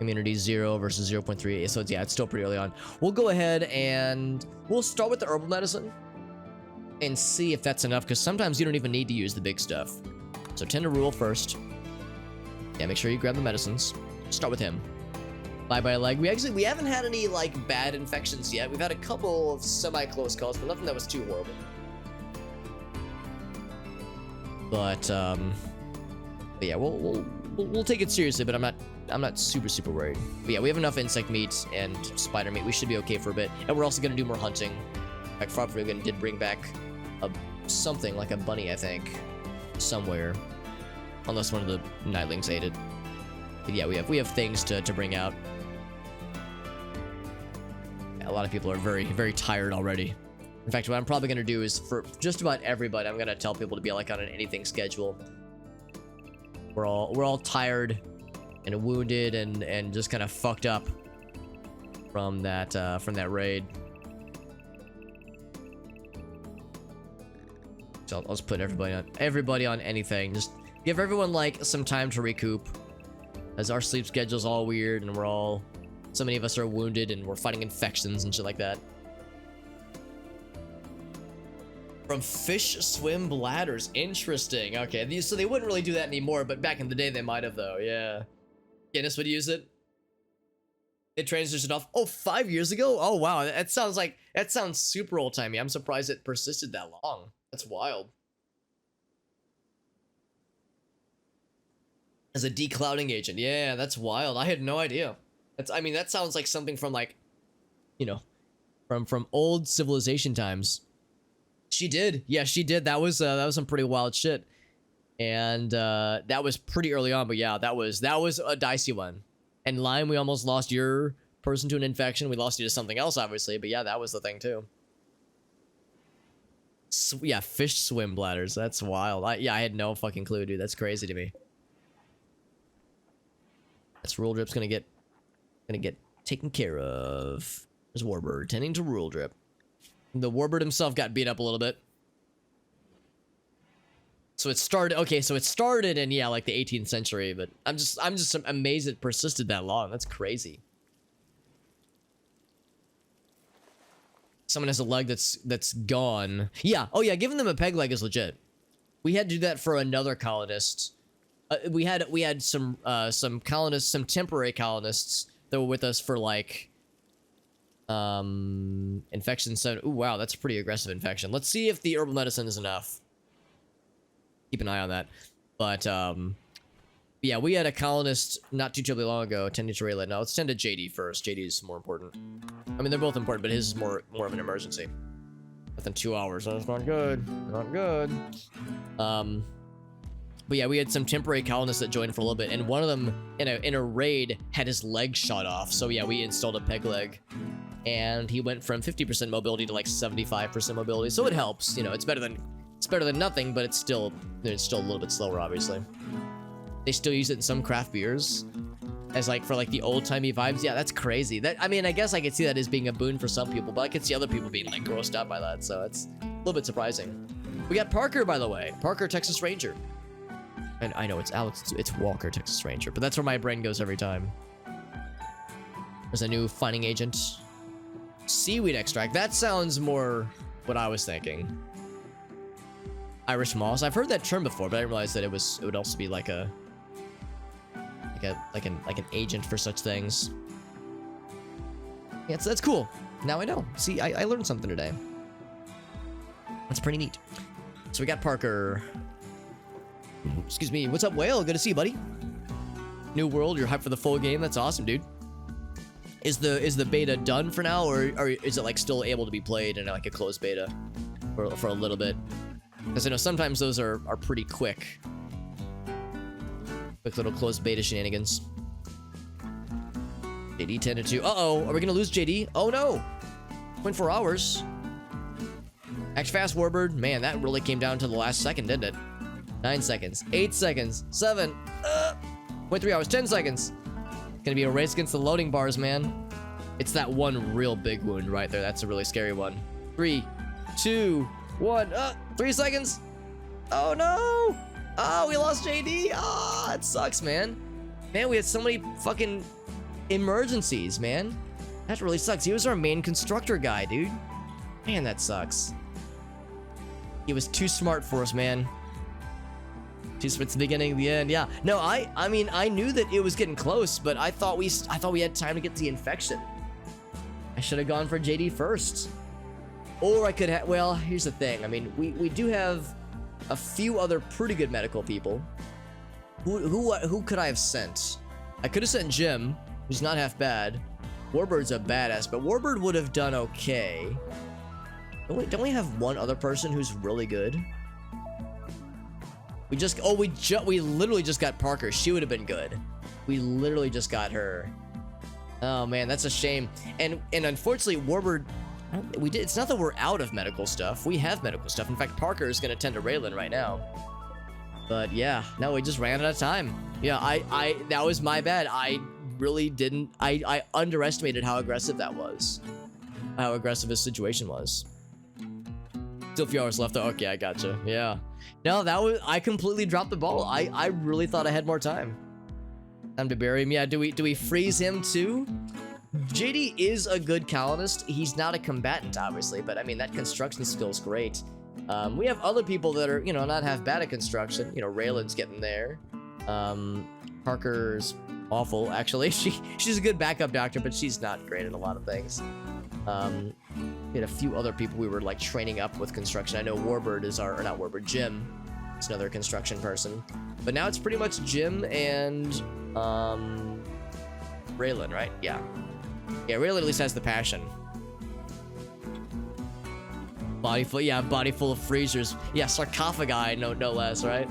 A: Immunity 0 versus 0.38, so it's still pretty early on. We'll go ahead and we'll start with the herbal medicine and see if that's enough, because sometimes you don't even need to use the big stuff. So tend to rule first. Yeah, make sure you grab the medicines. Start with him. Bye-bye leg. We haven't had any, like, bad infections yet. We've had a couple of semi-close calls, but nothing that was too horrible. But yeah, we'll take it seriously, but I'm not super worried. But yeah, we have enough insect meat and spider meat. We should be okay for a bit. And we're also gonna do more hunting. In fact, Frogfrigan did bring back something like a bunny, I think, somewhere. Unless one of the nightlings ate it. But yeah, we have things to bring out. Yeah, a lot of people are very tired already. In fact, what I'm probably gonna do is, for just about everybody, I'm gonna tell people to be like on an anything schedule. We're all tired and wounded and just kind of fucked up from that raid. So I'll just put everybody on anything. Just give everyone like some time to recoup, as our sleep schedule's all weird and so many of us are wounded and we're fighting infections and shit like that. From fish swim bladders. Interesting. Okay, so they wouldn't really do that anymore, but back in the day they might have, though. Yeah. Guinness would use it. It transitioned off. Oh, 5 years ago? Oh, wow. That sounds super old-timey. I'm surprised it persisted that long. That's wild. As a declouding agent. Yeah, that's wild. I had no idea. That sounds like something from, like, you know, from old civilization times. She did. Yeah, she did. That was some pretty wild shit. And that was pretty early on, but yeah, that was a dicey one. And Lime, we almost lost your person to an infection. We lost you to something else, obviously, but yeah, that was the thing too. Yeah, fish swim bladders. That's wild. I had no fucking clue, dude. That's crazy to me. This Rule Drip's gonna get taken care of. There's Warbird tending to Rule Drip. The Warbird himself got beat up a little bit. So it started in, yeah, like the 18th century, but I'm just amazed it persisted that long. That's crazy. Someone has a leg that's gone. Yeah. Oh yeah, giving them a peg leg is legit. We had to do that for another colonist. We had some colonists, some temporary colonists that were with us for like infection 7. Ooh, wow, that's a pretty aggressive infection. Let's see if the herbal medicine is enough. Keep an eye on that. But yeah, we had a colonist not too terribly long ago tending to Raylan. Now let's tend to JD first. JD is more important. I mean, they're both important, but his is more of an emergency. Within 2 hours. That's not good. Not good. But yeah, we had some temporary colonists that joined for a little bit, and one of them in a raid had his leg shot off. So yeah, we installed a peg leg, and he went from 50% mobility to like 75% mobility. So it helps. You know, it's better than nothing, but it's still a little bit slower, obviously. They still use it in some craft beers as like for like the old-timey vibes. Yeah, that's crazy. I mean, I guess I could see that as being a boon for some people, but I could see other people being like grossed out by that. So it's a little bit surprising. We got Parker, by the way. Parker, Texas Ranger. And I know it's Alex, it's Walker, Texas Ranger, but that's where my brain goes every time. There's a new finding agent. Seaweed extract. That sounds more what I was thinking. Irish moss. I've heard that term before, but I didn't realize that it would also be like an agent for such things. Yeah, that's cool. Now I know. See, I learned something today. That's pretty neat. So we got Parker. Excuse me. What's up, Whale? Good to see you, buddy. New world. You're hyped for the full game. That's awesome, dude. Is the beta done for now, or is it like still able to be played in like a closed beta for a little bit? Because I know sometimes those are pretty quick. Quick little closed beta shenanigans. JD 10 to 2. Uh-oh, are we gonna lose JD? Oh no! 0.4 hours. Act fast, Warbird. Man, that really came down to the last second, didn't it? 9 seconds, 8 seconds, 7, 0.3 hours, 10 seconds. Gonna be a race against the loading bars, man. It's that one real big wound right there. That's a really scary one. 3, 2, 1. 3 seconds. Oh no! Oh, we lost JD. Ah, it sucks, man. Man, we had so many fucking emergencies, man. That really sucks. He was our main constructor guy, dude. Man, that sucks. He was too smart for us, man. Too smart at the beginning, the end. Yeah. No, I mean, I knew that it was getting close, but I thought we had time to get the infection. I should have gone for JD first. Or I could have, well, here's the thing. I mean, we do have a few other pretty good medical people. Who could I have sent? I could have sent Jim, who's not half bad. Warbird's a badass, but Warbird would have done okay. Don't we have one other person who's really good? We literally just got Parker. She would have been good. We literally just got her. Oh man, that's a shame. And unfortunately, Warbird, it's not that we're out of medical stuff. We have medical stuff. In fact, Parker is gonna tend to Raylan right now. But yeah, no, we just ran out of time. Yeah, that was my bad. I really didn't, I underestimated how aggressive that was. How aggressive his situation was. Still a few hours left though. Okay, I gotcha. Yeah. No, I completely dropped the ball. I really thought I had more time. Time to bury him. Yeah, do we freeze him too? JD is a good colonist. He's not a combatant, obviously, but I mean, that construction skill is great. We have other people that are, not half bad at construction. Raylan's getting there. Parker's awful, actually. She's a good backup doctor, but she's not great at a lot of things. We had a few other people we were like training up with construction. I know Warbird is or not Warbird, Jim is another construction person. But now it's pretty much Jim and Raylan, right? Yeah. Yeah, Raylan at least has the passion. Body full of freezers. Yeah, sarcophagi, no less, right?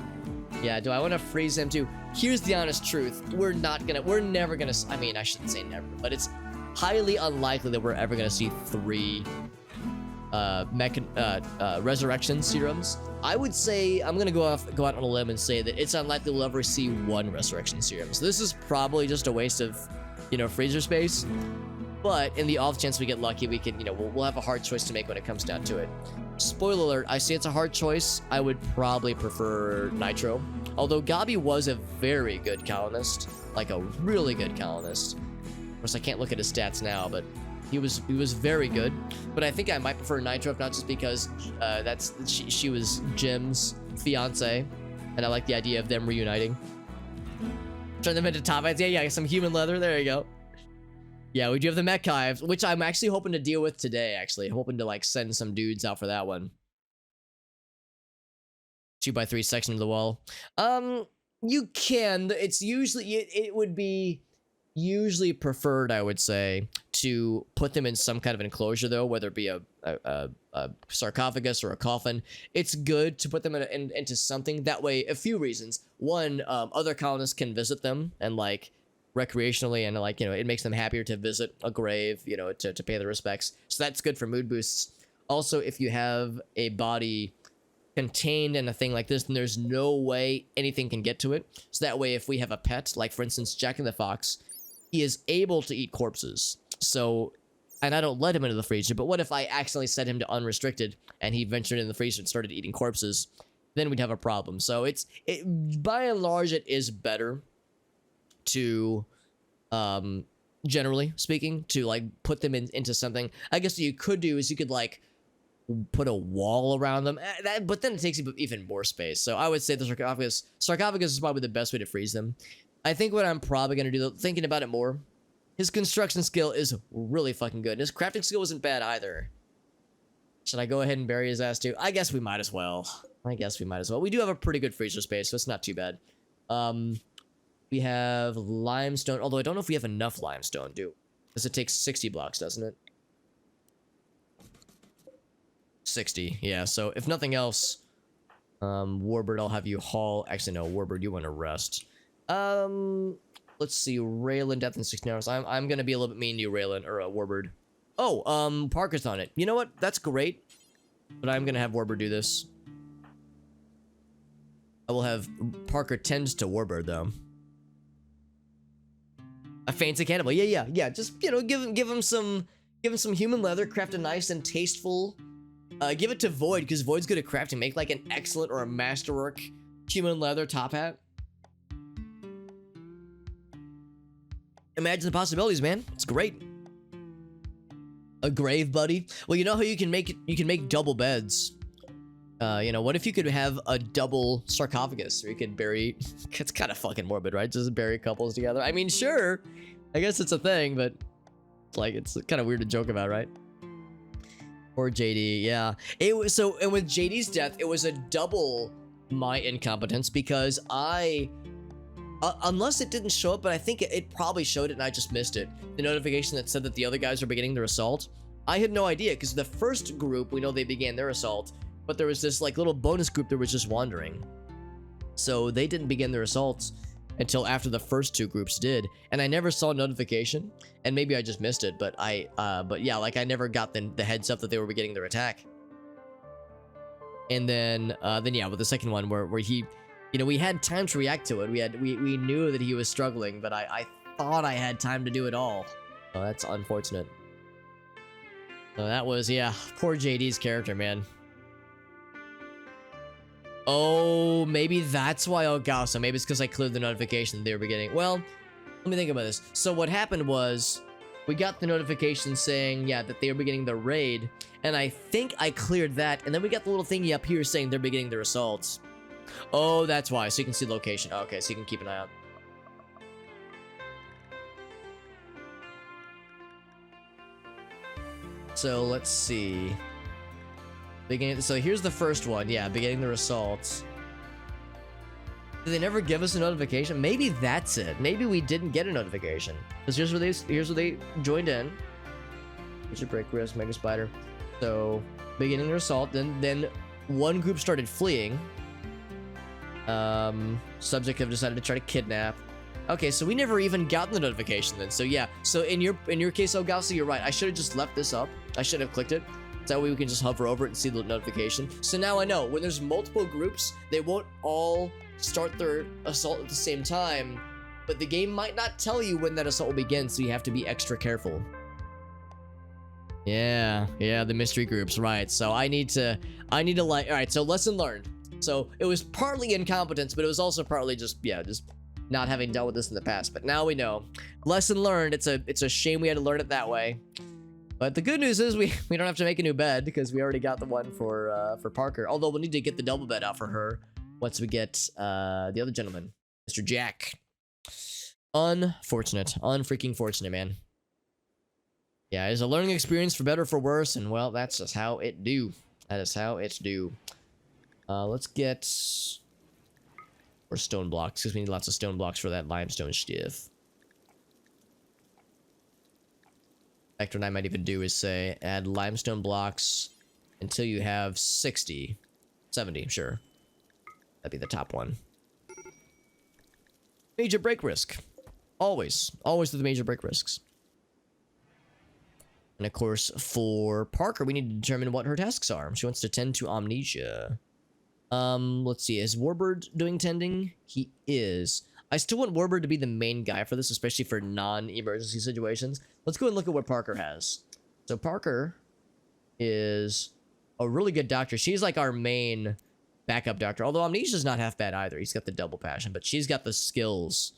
A: Yeah, do I want to freeze him too? Here's the honest truth. We're never gonna, I mean, I shouldn't say never, but it's highly unlikely that we're ever gonna see 3 resurrection serums. I would say, I'm gonna go out on a limb and say that it's unlikely we'll ever see 1 resurrection serum. So this is probably just a waste of, freezer space. But in the off chance we get lucky, we can, we'll have a hard choice to make when it comes down to it. Spoiler alert, I say it's a hard choice. I would probably prefer Nitro. Although Gabi was a very good colonist, like a really good colonist. Of course, I can't look at his stats now, but he was very good. But I think I might prefer Nitro, if not just because she was Jim's fiance, and I like the idea of them reuniting. Turn them into top hats. Yeah, some human leather. There you go. Yeah, we do have the mech hives, which I'm actually hoping to deal with today, actually. I'm hoping to, like, send some dudes out for that one. 2x3 section of the wall. You can. It's usually, it would be usually preferred, I would say, to put them in some kind of enclosure, though, whether it be a sarcophagus or a coffin. It's good to put them into something. That way, a few reasons. One, other colonists can visit them and, like, recreationally, and like, it makes them happier to visit a grave, to pay their respects. So that's good for mood boosts. Also, if you have a body contained in a thing like this, then there's no way anything can get to it. So that way, if we have a pet, like for instance, Jack in the Fox, he is able to eat corpses. So, and I don't let him into the freezer, but what if I accidentally set him to unrestricted and he ventured in the freezer and started eating corpses? Then we'd have a problem. So by and large, it is better to, generally speaking, to like put them into something. I guess what you could do is you could like put a wall around them, but then it takes even more space. So I would say the sarcophagus is probably the best way to freeze them. I think what I'm probably gonna do, thinking about it more, his construction skill is really fucking good. His crafting skill wasn't bad either. Should I go ahead and bury his ass too? I guess we might as well. We do have a pretty good freezer space, so it's not too bad. We have limestone, although I don't know if we have enough limestone, Because it takes 60 blocks, doesn't it? 60, yeah. So if nothing else, Warbird, I'll have you haul. Actually, no, Warbird, you want to rest. Let's see, Raylan, death in 16 hours. I'm gonna be a little bit mean to you, Raylan, or Warbird. Oh, Parker's on it. You know what? That's great. But I'm gonna have Warbird do this. I will have Parker tend to Warbird though. A fancy cannibal. Yeah. Just, you know, give him some human leather, craft a nice and tasteful. Give it to Void, because Void's good at crafting. Make like an excellent or a masterwork human leather top hat. Imagine the possibilities, man. It's great. A grave buddy. Well, you know how you can make double beds. You know, what if you could have a double sarcophagus where you could bury... It's kind of fucking morbid, right? Just bury couples together. I mean, sure. I guess it's a thing, but... Like, it's kind of weird to joke about, right? Or JD, yeah. It was so... And with JD's death, it was a double my incompetence because I... unless it didn't show up, but I think it probably showed it and I just missed it. The notification that said that the other guys were beginning their assault. I had no idea, because the first group, we know they began their assault, but there was this like little bonus group that was just wandering. So they didn't begin their assaults until after the first two groups did, and I never saw a notification, and maybe I just missed it, but but yeah, like I never got the heads up that they were beginning their attack. And then yeah, with the second one where he, you know, we had time to react to it. We knew that he was struggling, but I thought I had time to do it all. Oh, that's unfortunate. So that was, yeah, poor JD's character, man. Oh, maybe that's why. Oh gosh, so maybe it's because I cleared the notification that they were beginning. Well, let me think about this. So what happened was, we got the notification saying, yeah, that they were beginning the raid, and I think I cleared that, and then we got the little thingy up here saying they're beginning their assaults. Oh, that's why. So you can see location. Okay, so you can keep an eye out. So let's see. So here's the first one. Yeah, beginning their assaults. Did they never give us a notification? Maybe that's it. Maybe we didn't get a notification. Because here's where they joined in. Here's your break risk, Mega Spider. So beginning their assault. Then one group started fleeing. Subject have decided to try to kidnap. Okay, so we never even got the notification then. So yeah, so in your case, Ogasa, you're right. I should have just left this up. I should have clicked it. That way we can just hover over it and see the notification. So now I know when there's multiple groups, they won't all start their assault at the same time, but the game might not tell you when that assault will begin, so you have to be extra careful. Yeah, the mystery groups, right? So I need to like, all right. So lesson learned. So it was partly incompetence, but it was also partly just not having dealt with this in the past. But now we know. Lesson learned. It's a shame we had to learn it that way. But the good news is we don't have to make a new bed because we already got the one for Parker. Although we'll need to get the double bed out for her once we get the other gentleman, Mr. Jack. Unfortunate, unfreaking fortunate, man. Yeah, it's a learning experience for better or for worse, and well, that's just how it do. That is how it's do. Let's get more stone blocks because we need lots of stone blocks for that limestone stuff. In fact, what I might even do is say add limestone blocks until you have 60, 70, sure. That'd be the top one. Major break risk. Always do the major break risks. And of course, for Parker, we need to determine what her tasks are. She wants to tend to amnesia. Let's see, is Warbird doing tending? He is. I still want Warbird to be the main guy for this, especially for non-emergency situations. Let's go and look at what Parker has. So Parker is a really good doctor. She's like our main backup doctor, although amnesia's not half bad either. He's got the double passion, but she's got the skills,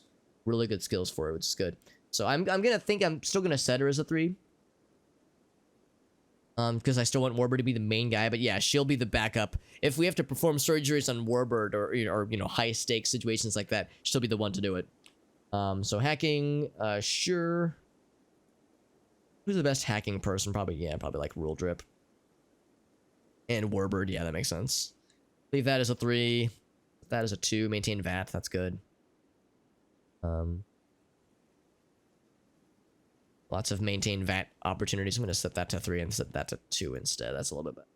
A: really good skills for it, which is good. So I'm still gonna set her as a 3. Because I still want Warbird to be the main guy, but yeah, she'll be the backup. If we have to perform surgeries on Warbird or you know, high stakes situations like that, she'll be the one to do it. So hacking, sure. Who's the best hacking person? Probably like Rule Drip. And Warbird, yeah, that makes sense. Leave that as a 3. That as a 2. Maintain VAT, that's good. Lots of maintain VAT opportunities. I'm going to set that to 3 and set that to 2 instead. That's a little bit better.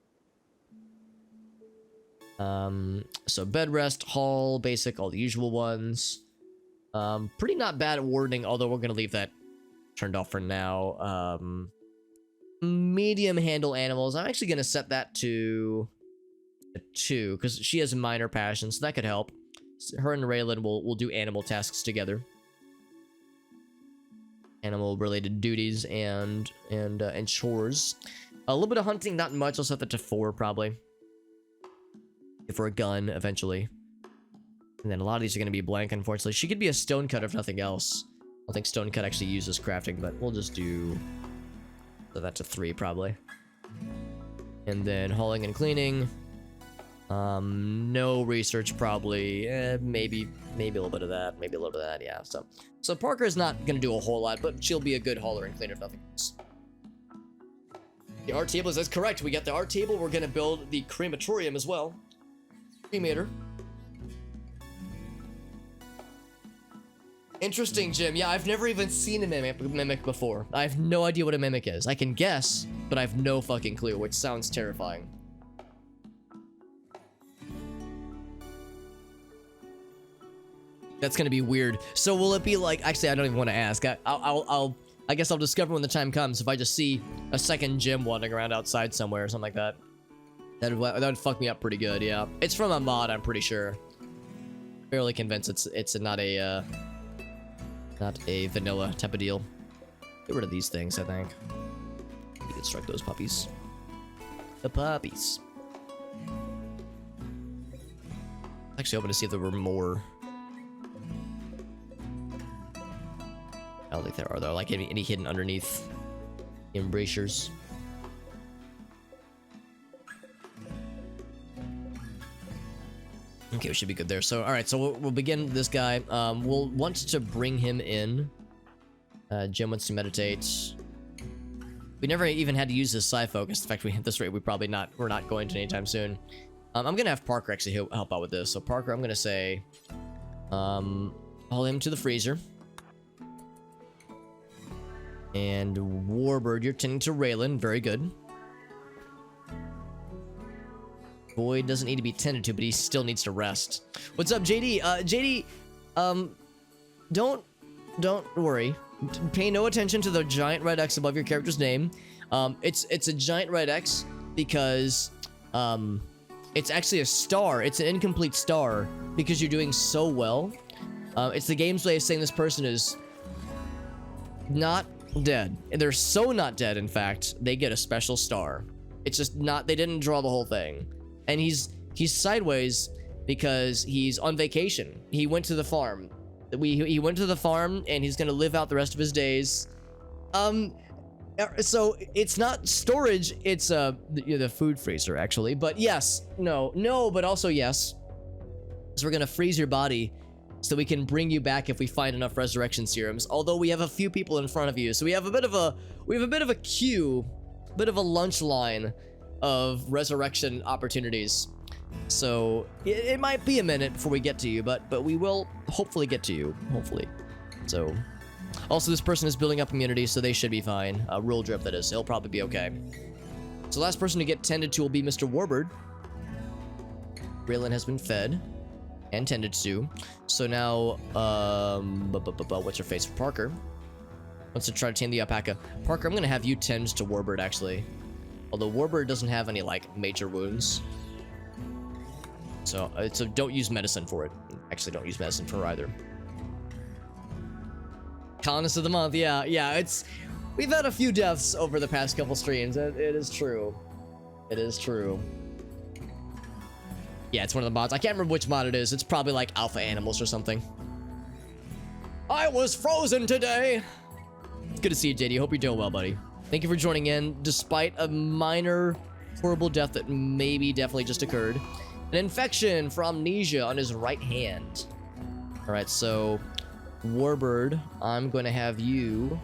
A: So bed rest, hall, basic, all the usual ones. Pretty not bad at warding, although we're going to leave that turned off for now. Medium handle animals. I'm actually going to set that to a 2 because she has a minor passion, so that could help. Her and Raylan will do animal tasks together. Animal related duties and chores. A little bit of hunting, not much. I'll set that to 4 probably. For a gun eventually. And then a lot of these are going to be blank, unfortunately. She could be a stonecut if nothing else. I don't think stonecut actually uses crafting, but we'll just do that to 3 probably. And then hauling and cleaning. No research probably. Maybe a little bit of that. Maybe a little bit of that, yeah. So Parker's not going to do a whole lot, but she'll be a good hauler and cleaner if nothing else. The art table is correct. We got the art table. We're going to build the crematorium as well. Cremator. Interesting, Jim. Yeah, I've never even seen a mimic before. I have no idea what a mimic is. I can guess, but I have no fucking clue, which sounds terrifying. That's gonna be weird. So will it be like... Actually, I don't even want to ask. I guess I'll discover when the time comes if I just see a second Jim wandering around outside somewhere or something like that. That would fuck me up pretty good, yeah. It's from a mod, I'm pretty sure. Fairly convinced it's not a vanilla type of deal. Get rid of these things, I think. Deconstruct those puppies. The puppies. Actually, hoping to see if there were more. I don't think there are, though. Like any hidden underneath embrasures. Okay, we should be good there. So, all right. So we'll begin this guy. We'll want to bring him in. Jim wants to meditate. We never even had to use his psi focus. In fact, at this rate, we're not going to anytime soon. I'm gonna have Parker actually help out with this. So Parker, I'm gonna say, haul him to the freezer. And Warbird, you're tending to Raylan. Very good. Boyd doesn't need to be tended to, but he still needs to rest. What's up, JD? JD, don't worry. Pay no attention to the giant red X above your character's name. It's a giant red X because it's actually a star. It's an incomplete star because you're doing so well. It's the game's way of saying this person is not dead. And they're so not dead, in fact, they get a special star. It's just not, they didn't draw the whole thing. And he's sideways because he's on vacation. He went to the farm. He went to the farm and he's gonna live out the rest of his days. So it's not storage, it's the food freezer actually. But yes, no, but also yes. So we're gonna freeze your body so we can bring you back if we find enough resurrection serums. Although we have a few people in front of you, so we have a bit of a queue, bit of a lunch line of resurrection opportunities. So it might be a minute before we get to you, but we will hopefully get to you, hopefully. So also this person is building up immunity, so they should be fine. Rule drip, that is. He'll probably be okay. So the last person to get tended to will be Mr. Warbird. Raylan has been fed and tended to. So now, what's her face? Parker wants to try to tame the alpaca. Parker, I'm gonna have you tend to Warbird actually. Although Warbird doesn't have any like major wounds. So don't use medicine for it. Actually, don't use medicine for either. Colonist of the month, yeah. We've had a few deaths over the past couple streams. It is true. It is true. Yeah, it's one of the mods. I can't remember which mod it is. It's probably like Alpha Animals or something. I was frozen today. It's good to see you, JD. Hope you're doing well, buddy. Thank you for joining in, despite a minor horrible death that definitely just occurred. An infection for amnesia on his right hand. All right, so Warbird, I'm going to have you...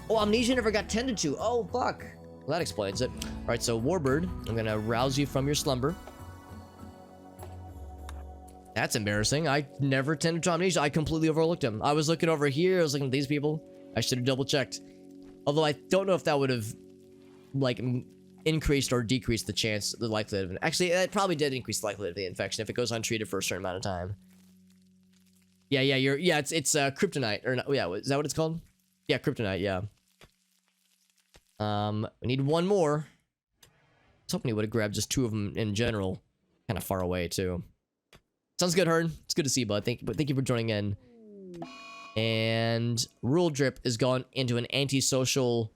A: Oh, amnesia never got tended to. Oh, fuck. Well, that explains it. All right, so Warbird, I'm going to rouse you from your slumber. That's embarrassing. I never tended to amnesia. I completely overlooked him. I was looking over here. I was looking at these people. I should have double checked. Although I don't know if that would have like increased or decreased the chance, the likelihood of it. Actually, it probably did increase the likelihood of the infection if it goes untreated for a certain amount of time. Yeah, it's kryptonite, or not, yeah, is that what it's called? Yeah, kryptonite, yeah. We need one more. I was hoping he would have grabbed just 2 of them in general. Kind of far away, too. Sounds good, Hearn. It's good to see you, bud. Thank you for joining in. And Rule Drip is gone into an antisocial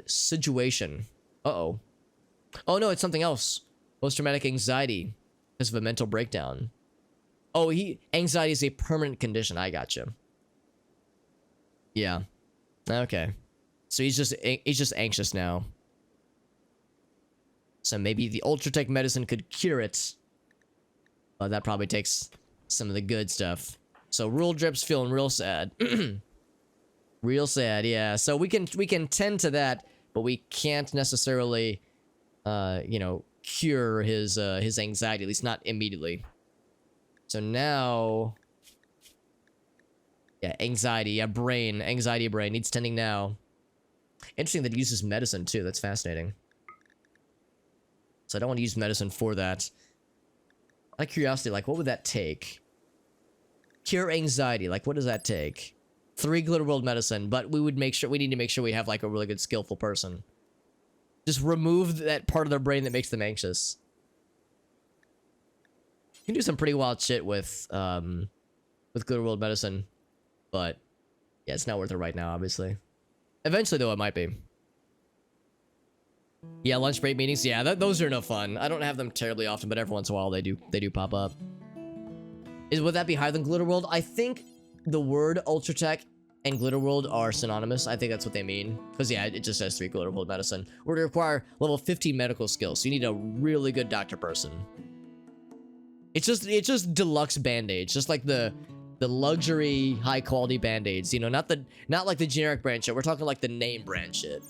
A: situation. Uh-oh. Oh, no, it's something else. Post-traumatic anxiety because of a mental breakdown. Oh, anxiety is a permanent condition. I gotcha. Yeah. Okay. So he's just anxious now. So maybe the Ultratech medicine could cure it. But that probably takes some of the good stuff. So Rule Drip's feeling real sad. Real sad, yeah. So we can tend to that, but we can't necessarily you know, cure his anxiety, at least not immediately. So now, yeah, anxiety brain needs tending now. Interesting that he uses medicine too. That's fascinating. So I don't want to use medicine for that. Out of curiosity, like, what would that take? Cure anxiety, like, what does that take? 3 Glitter World medicine, but we need to make sure we have like a really good skillful person. Just remove that part of their brain that makes them anxious. You can do some pretty wild shit with Glitter World medicine, but yeah, it's not worth it right now, obviously. Eventually, though, it might be. Yeah, lunch break meetings. Yeah, those are no fun. I don't have them terribly often, but every once in a while they do pop up. Would that be higher than Glitter World? I think the word Ultratech and Glitter World are synonymous. I think that's what they mean. Because yeah, it just says 3 Glitter World medicine. We're to require level 50 medical skills. So you need a really good doctor person. It's just deluxe band-aids, just like the luxury high quality band-aids. You know, not like the generic brand shit. We're talking like the name brand shit.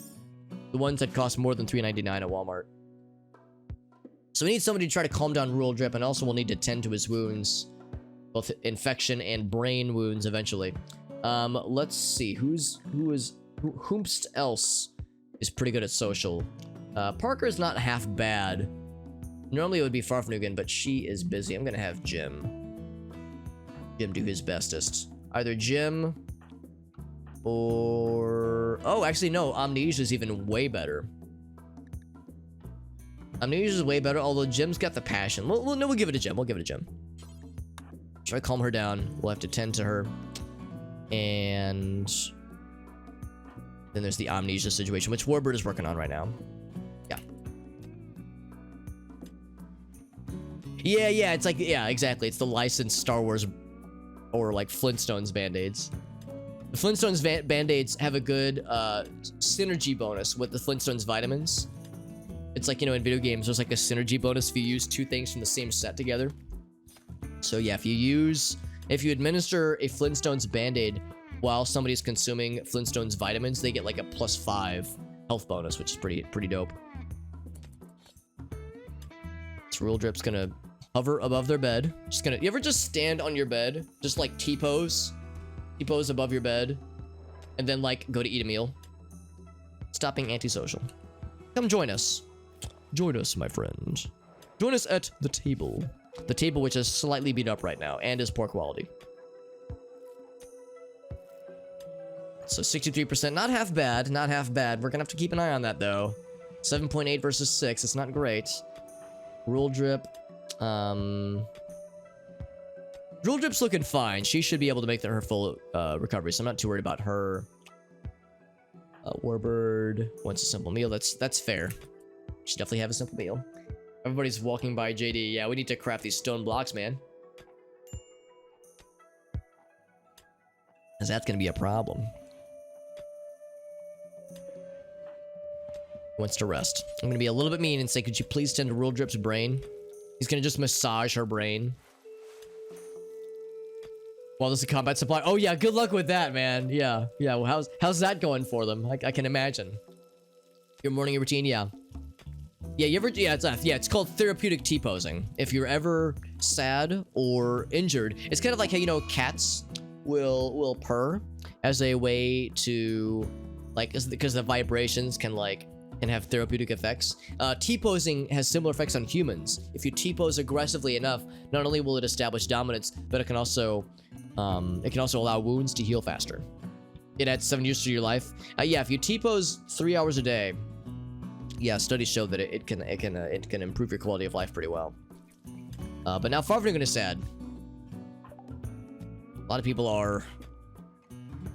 A: The ones that cost more than $3.99 at Walmart. So we need somebody to try to calm down Rule Drip, and also we'll need to tend to his wounds. Both infection and brain wounds eventually. Let's see. Whomst else is pretty good at social? Parker is not half bad. Normally it would be Farfnugan, but she is busy. I'm gonna have Jim do his bestest. Either Jim or... Oh, actually, no. Amnesia is even way better. Amnesia is way better, although Jim's got the passion. No, we'll give it to Jim. We'll give it to Jim. Try to calm her down. We'll have to tend to her. And then there's the Amnesia situation, which Warbird is working on right now. Yeah, it's like, yeah, exactly. It's the licensed Star Wars or like Flintstones Band-Aids. The Flintstones Band-Aids have a good synergy bonus with the Flintstones vitamins. It's like, you know, in video games, there's like a synergy bonus if you use 2 things from the same set together. So yeah, if you administer a Flintstones Band-Aid while somebody's consuming Flintstones vitamins, they get like a +5 health bonus, which is pretty dope. So Rule Drip's gonna hover above their bed. You ever just stand on your bed, just like T-pose above your bed, and then like go to eat a meal? Stop being antisocial. Come join us. Join us, my friend. Join us at the table. The table which is slightly beat up right now and is poor quality. So 63%, not half bad, not half bad. We're gonna have to keep an eye on that though. 7.8 versus 6, it's not great. Rule Drip. Rule Drip's looking fine. She should be able to make her full recovery, so I'm not too worried about her. Warbird wants a simple meal. That's fair. Should definitely have a simple meal. Everybody's walking by JD. Yeah, we need to craft these stone blocks, man. Because that's going to be a problem. Wants to rest. I'm going to be a little bit mean and say, could you please tend to Rule Drip's brain? He's going to just massage her brain. While there's a combat supply. Oh yeah, good luck with that, man. Yeah. Well, how's that going for them? I can imagine. Your morning routine, yeah. Yeah, it's called therapeutic T-posing. If you're ever sad or injured, it's kind of like how, you know, cats will purr. as a way to, like, because the vibrations can have therapeutic effects. T-posing has similar effects on humans. If you T-pose aggressively enough, not only will it establish dominance, but it can also allow wounds to heal faster. It adds 7 years to your life. Yeah, if you T-pose 3 hours a day, yeah, studies show that it can improve your quality of life pretty well. But now farting is sad. A lot of people are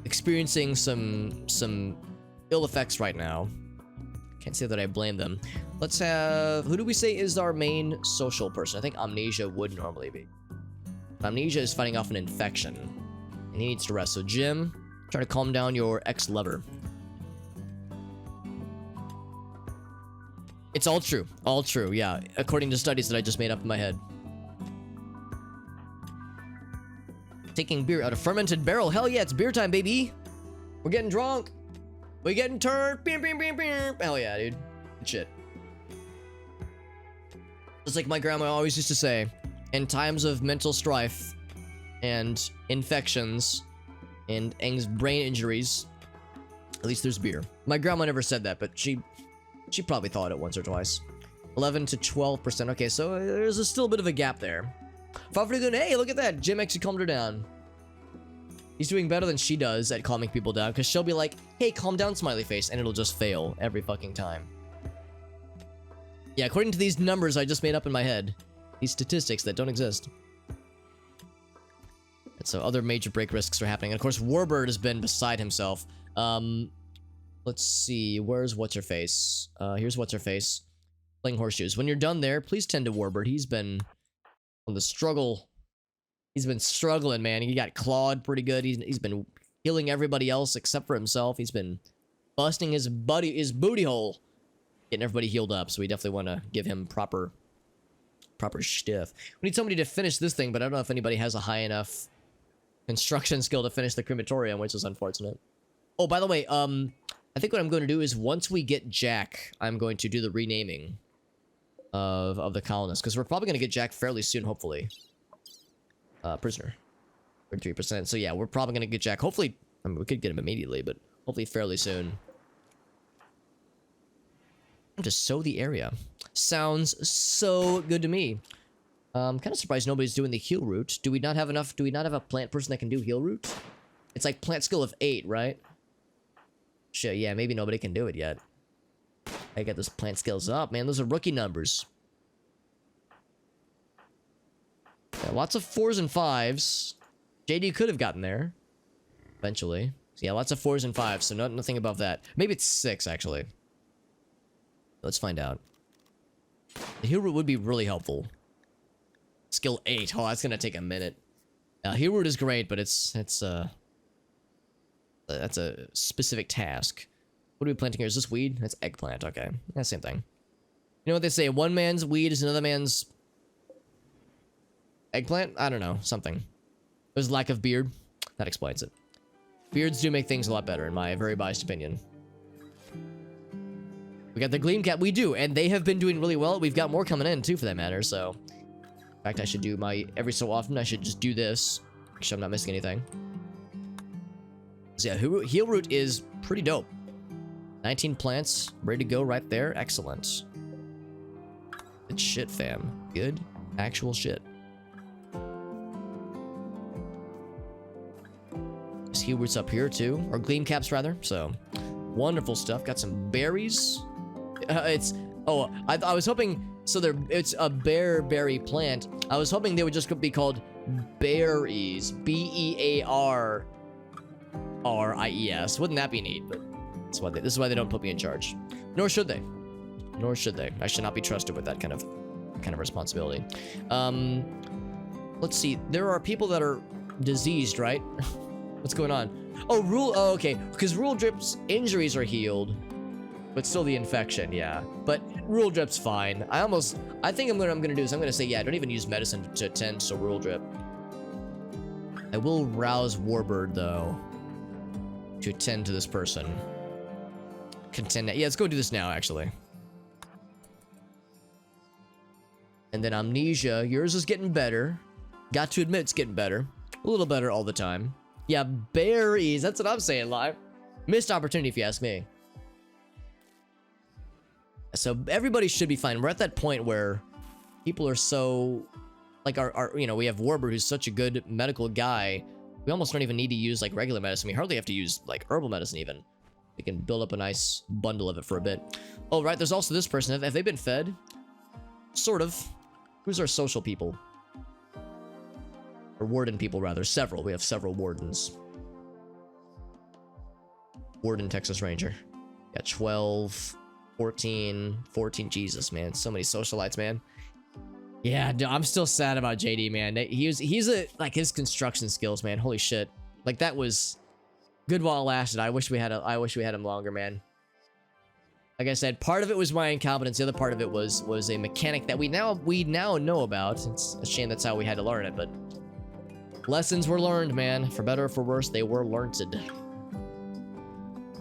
A: experiencing some ill effects right now. Can't say that I blame them. Let's have... Who do we say is our main social person? I think Amnesia would normally be. Amnesia is fighting off an infection, and he needs to rest. So Jim, try to calm down your ex-lover. It's all true. All true, yeah. According to studies that I just made up in my head. Taking beer out of fermented barrel. Hell yeah, it's beer time, baby. We're getting drunk. We're getting turned. Hell yeah, dude. Good shit. Just like my grandma always used to say, in times of mental strife and infections and brain injuries, at least there's beer. My grandma never said that, but she probably thought it once or twice. 11 to 12%. Okay, so there's still a bit of a gap there. Hey, look at that. Jim actually calmed her down. He's doing better than she does at calming people down, because she'll be like, hey, calm down, smiley face, and it'll just fail every fucking time. Yeah, according to these numbers I just made up in my head, these statistics that don't exist. And so other major break risks are happening. And of course, Warbird has been beside himself. Let's see, where's What's-Her-Face? Here's What's-Her-Face. Playing horseshoes. When you're done there, please tend to Warbird. He's been on the struggle. He's been struggling, man. He got clawed pretty good. He's been healing everybody else except for himself. He's been busting his booty hole, getting everybody healed up. So we definitely want to give him proper stiff. We need somebody to finish this thing, but I don't know if anybody has a high enough construction skill to finish the crematorium, which is unfortunate. Oh, by the way, I think what I'm going to do is once we get Jack, I'm going to do the renaming of the colonists, because we're probably going to get Jack fairly soon, hopefully. Prisoner. 33%. So yeah, we're probably going to get Jack. Hopefully, I mean, we could get him immediately, but hopefully fairly soon. Just sow the area. Sounds so good to me. I'm kind of surprised nobody's doing the heal route. Do we not have enough? Do we not have a plant person that can do heal route? It's like plant skill of 8, right? Shit, yeah, maybe nobody can do it yet. I got those plant skills up, man. Those are rookie numbers. Yeah, lots of 4s and 5s. JD could have gotten there. Eventually. So yeah, lots of 4s and 5s, so nothing above that. Maybe it's 6, actually. Let's find out. The heal route would be really helpful. Skill 8. Oh, that's gonna take a minute. Heal route is great, but that's a specific task. What are we planting here? Is this weed? That's eggplant. Okay, yeah, same thing. You know what they say? One man's weed is another man's eggplant? I don't know. Something. There's lack of beard. That explains it. Beards do make things a lot better, in my very biased opinion. We got the Gleam Cap. We do, and they have been doing really well. We've got more coming in, too, for that matter, so... In fact, I should do my... Every so often, I should just do this. Make sure I'm not missing anything. So yeah, heal route is pretty dope. 19 plants, ready to go right there. Excellent. Good shit, fam. Good actual shit. There's heal roots up here, too. Or Gleam Caps, rather. So, wonderful stuff. Got some berries. Oh, I was hoping... So it's a bearberry plant. I was hoping they would just be called berries. B-E-A-R-R-I-E-S. Wouldn't that be neat? But this is why they don't put me in charge. Nor should they. Nor should they. I should not be trusted with that kind of responsibility. Let's see. There are people that are diseased, right? What's going on? Oh, okay. Because Rule Drip's injuries are healed. But still the infection, yeah. But Rule Drip's fine. I think what I'm gonna do is I'm gonna say, yeah, don't even use medicine to attend to Rule Drip. I will rouse Warbird, though, to attend to this person. Contend. Yeah, let's go do this now, actually. And then Amnesia. Yours is getting better. Got to admit it's getting better. A little better all the time. Yeah, berries. That's what I'm saying, live. Missed opportunity if you ask me. So everybody should be fine. We're at that point where people are so, like, you know, we have Warber, who's such a good medical guy. We almost don't even need to use, like, regular medicine. We hardly have to use, like, herbal medicine even. We can build up a nice bundle of it for a bit. Oh, right, there's also this person. Have they been fed? Sort of. Who's our social people? Or warden people, rather. Several. We have several wardens. Warden Texas Ranger. Got 12, 14. Jesus, man. So many socialites, man. Yeah, I'm still sad about JD, man. He's like, his construction skills, man. Holy shit. Like, that was good while it lasted. I wish we had him longer, man. Like I said, part of it was my incompetence. The other part of it was a mechanic that we now know about. It's a shame that's how we had to learn it, but lessons were learned, man. For better or for worse, they were learned.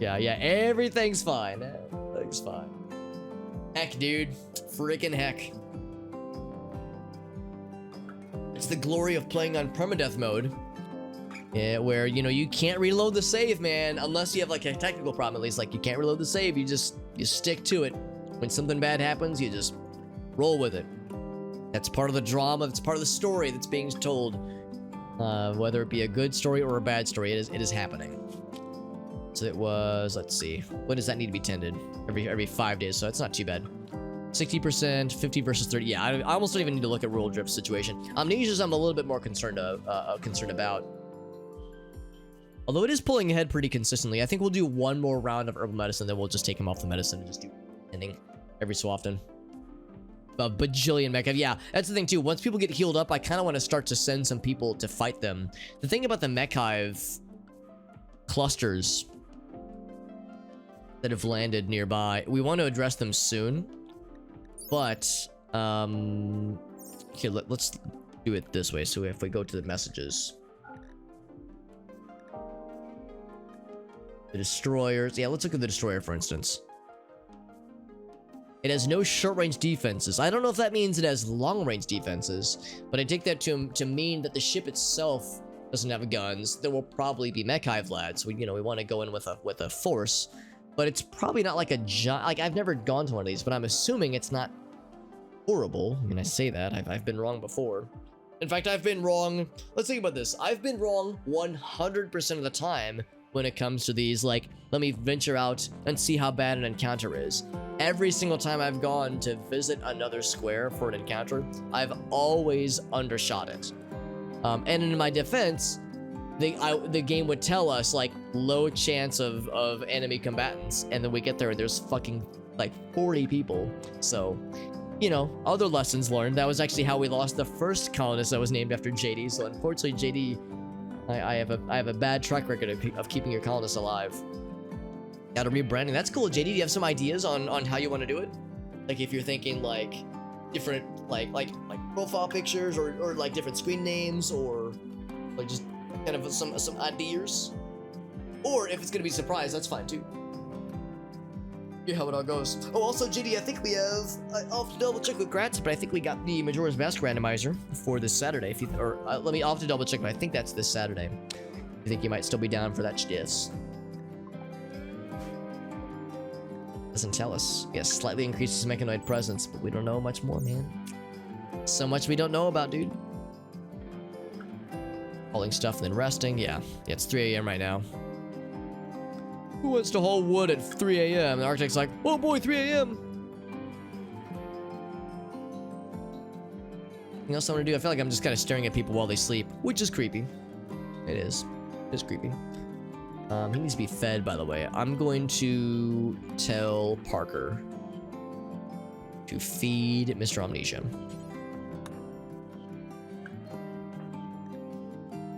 A: Yeah, everything's fine. Everything's fine. Heck, dude. Freaking heck. It's the glory of playing on permadeath mode. Yeah, where, you know, you can't reload the save, man, unless you have, like, a technical problem. At least, like, you can't reload the save. You stick to it. When something bad happens, you just roll with it. That's part of the drama. That's part of the story that's being told. Whether it be a good story or a bad story, it is happening. So it was, let's see, when does that need to be tended? Every 5 days, so it's not too bad. 60%, 50 versus 30. Yeah, I almost don't even need to look at Rural Drift situation. Amnesia's I'm a little bit more concerned about. Although it is pulling ahead pretty consistently. I think we'll do one more round of herbal medicine, then we'll just take him off the medicine and just do ending every so often. A bajillion mech hive. Yeah, that's the thing too. Once people get healed up, I kind of want to start to send some people to fight them. The thing about the mech hive clusters that have landed nearby, we want to address them soon. But here, let's do it this way. So if we go to the messages, the destroyers. Yeah, let's look at the destroyer, for instance. It has no short-range defenses. I don't know if that means it has long-range defenses, but I take that to mean that the ship itself doesn't have guns. There will probably be mech hive lads. We want to go in with a force, but it's probably not like a giant. Like, I've never gone to one of these, but I'm assuming it's not horrible. I mean, I say that I've been wrong before. In fact, I've been wrong. Let's think about this. I've been wrong 100% of the time when it comes to these. Like, let me venture out and see how bad an encounter is. Every single time I've gone to visit another square for an encounter, I've always undershot it. And in my defense, the game would tell us, like, low chance of enemy combatants, and then we get there and there's fucking like 40 people. So, you know, other lessons learned. That was actually how we lost the first colonist that was named after JD. So unfortunately, JD, I have a bad track record of keeping your colonists alive. Got a rebranding. That's cool. JD, do you have some ideas on how you want to do it? Like, if you're thinking like different like profile pictures or like different screen names, or like just kind of some ideas, or if it's gonna be a surprise, that's fine too. Yeah, how it all goes. Oh, also, JD, I think we have, I'll have to double check with Gratz, but I think we got the Majora's Mask randomizer for this Saturday. I'll have to double check, but I think that's this Saturday. I think you might still be down for that. Yes. Doesn't tell us. Yes, slightly increases mechanoid presence, but we don't know much more, man. So much we don't know about, dude. Hauling stuff and then resting. Yeah, it's 3 a.m. right now. Who wants to haul wood at 3 a.m.? The architect's like, oh boy, 3 a.m. Anything else I want to do? I feel like I'm just kind of staring at people while they sleep, which is creepy. It is. It's creepy. He needs to be fed, by the way. I'm going to tell Parker to feed Mr. Amnesia.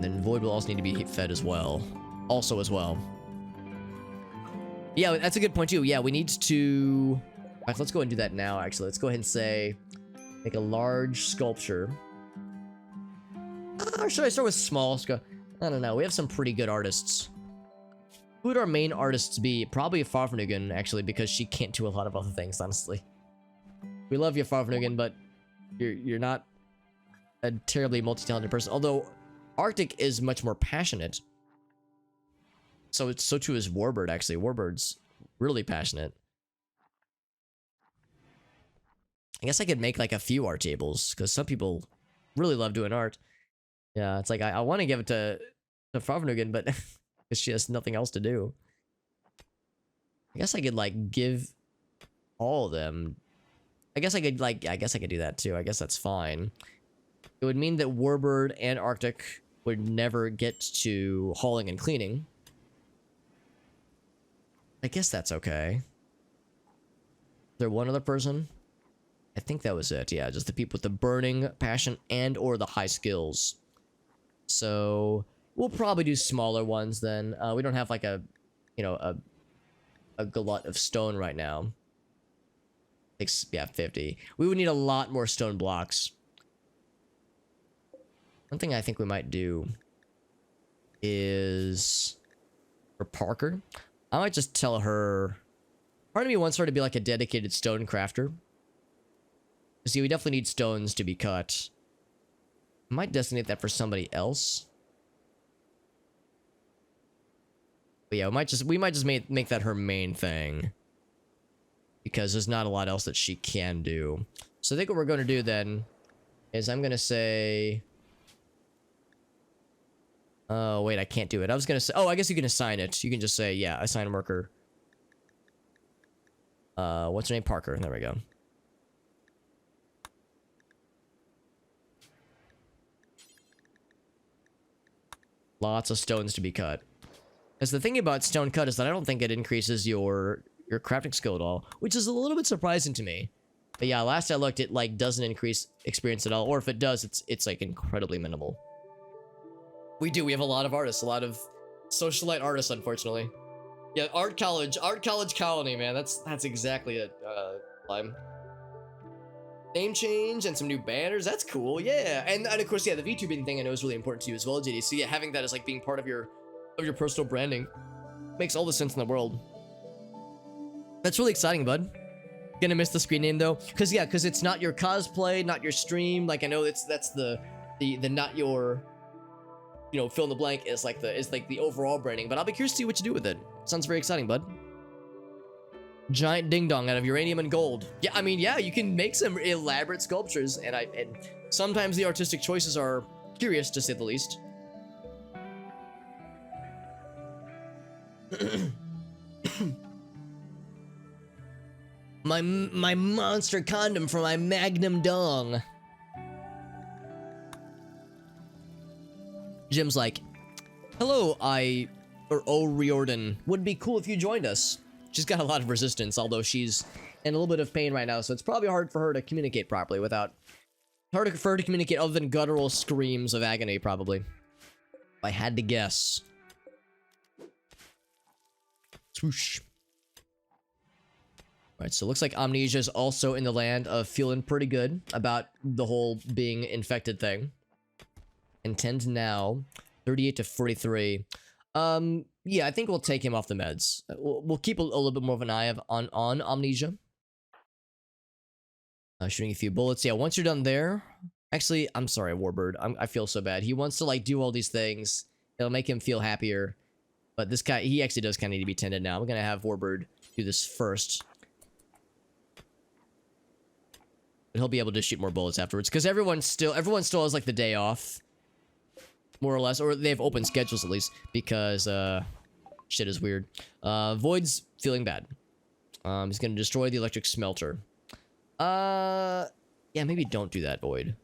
A: Then Void will also need to be fed as well. Yeah, that's a good point too. Yeah, we need to... In fact, let's go and do that now, actually. Let's go ahead and say... Make a large sculpture. Or should I start with small? I don't know. We have some pretty good artists. Who would our main artists be? Probably Farfnugan, actually, because she can't do a lot of other things, honestly. We love you, Farfnugan, but you're not a terribly multi-talented person. Although, Arctic is much more passionate So it's so too is Warbird, actually. Warbird's really passionate. I guess I could make like a few art tables, because some people really love doing art. Yeah, it's like I want to give it to Favnugan, but because she has nothing else to do. I guess I could like give all of them. I guess I could do that too. I guess that's fine. It would mean that Warbird and Arctic would never get to hauling and cleaning. I guess that's okay. Is there one other person? I think that was it. Yeah, just the people with the burning passion and or the high skills. So we'll probably do smaller ones then. We don't have like a, you know, a glut of stone right now. Yeah, 50. We would need a lot more stone blocks. One thing I think we might do is for Parker, I might just tell her. Part of me wants her to be like a dedicated stone crafter. See, we definitely need stones to be cut. I might designate that for somebody else. But yeah, we might just make that her main thing. Because there's not a lot else that she can do. So I think what we're going to do then is I'm going to say... Oh, wait, I can't do it. I was going to say... Oh, I guess you can assign it. You can just say, yeah, assign a worker. What's her name? Parker. There we go. Lots of stones to be cut. Because the thing about stone cut is that I don't think it increases your crafting skill at all, which is a little bit surprising to me. But yeah, last I looked, it like doesn't increase experience at all, or if it does, it's like incredibly minimal. We have a lot of artists, a lot of socialite artists, unfortunately. Yeah, art college colony, man. That's exactly it. Lime. Name change and some new banners. That's cool. Yeah, and of course, yeah, the VTubing thing I know is really important to you as well, JD. So yeah, having that as like being part of your personal branding makes all the sense in the world. That's really exciting, bud. Gonna miss the screen name though, because it's not your cosplay, not your stream. Like I know that's the not your, you know, fill in the blank is like the overall branding. But I'll be curious to see what you do with it. Sounds very exciting, bud. Giant ding dong out of uranium and gold. Yeah, I mean, yeah, you can make some elaborate sculptures, and sometimes the artistic choices are curious to say the least. my monster condom for my magnum dong. Jim's like, hello, Riordan. Would be cool if you joined us. She's got a lot of resistance, although she's in a little bit of pain right now, so it's probably hard for her to communicate properly without... Hard for her to communicate other than guttural screams of agony, probably. If I had to guess. Swoosh. Alright, so it looks like Amnesia's also in the land of feeling pretty good about the whole being infected thing. Intend now. 38 to 43. Yeah, I think we'll take him off the meds. We'll keep a little bit more of an eye on Amnesia. Shooting a few bullets. Yeah, once you're done there... Actually, I'm sorry, Warbird. I feel so bad. He wants to, like, do all these things. It'll make him feel happier. But this guy, he actually does kind of need to be tended now. I'm gonna have Warbird do this first. But he'll be able to shoot more bullets afterwards. Because everyone still has, like, the day off. More or less. Or they have open schedules, at least. Because, shit is weird. Void's feeling bad. He's gonna destroy the electric smelter. Yeah, maybe don't do that, Void.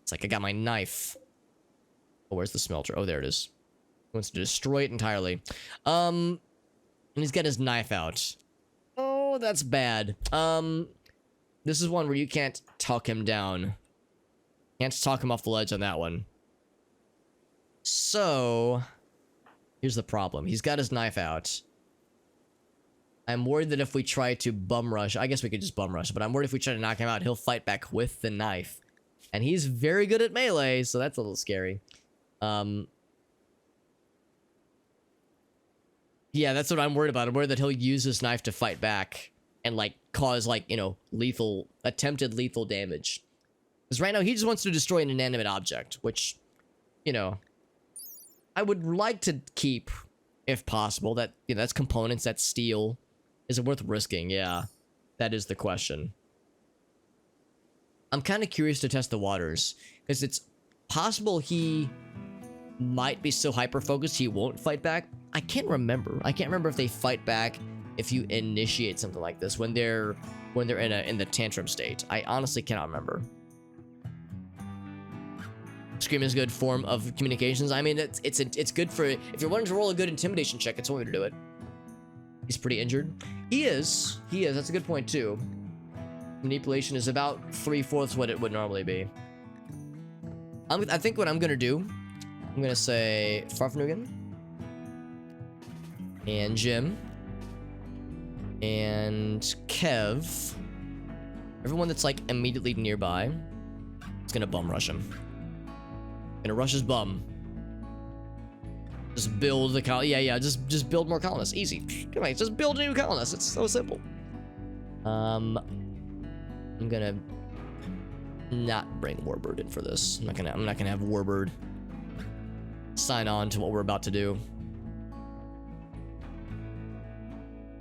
A: It's like I got my knife. Oh, where's the smelter? Oh, there it is. He wants to destroy it entirely. And he's got his knife out. Oh, that's bad. This is one where you can't talk him down. Can't talk him off the ledge on that one. So, here's the problem. He's got his knife out. I'm worried that if we try to bum rush... I guess we could just bum rush, but I'm worried if we try to knock him out, he'll fight back with the knife. And he's very good at melee, so that's a little scary. Yeah, that's what I'm worried about. I'm worried that he'll use his knife to fight back and, like, cause, like, you know, attempted lethal damage. Because right now, he just wants to destroy an inanimate object, which, you know... I would like to keep, if possible, that, you know, that's components, that's steel. Is it worth risking? Yeah, that is the question. I'm kind of curious to test the waters, because it's possible he might be so hyper-focused he won't fight back. I can't remember. I can't remember if they fight back if you initiate something like this when they're in the tantrum state. I honestly cannot remember. Screaming is a good form of communications. I mean, it's good for, if you're wanting to roll a good intimidation check, it's one way to do it. He's pretty injured. He is. That's a good point too. Manipulation is about 3/4 what it would normally be. I think what I'm gonna do, I'm gonna say Farfnugan and Jim and Kev. Everyone that's like immediately nearby is gonna bum rush him. Gonna rush his bum. Just build the yeah, just build more colonists. Easy. Come on, just build a new colonist. It's so simple. I'm gonna not bring Warbird in for this. I'm not gonna have Warbird sign on to what we're about to do.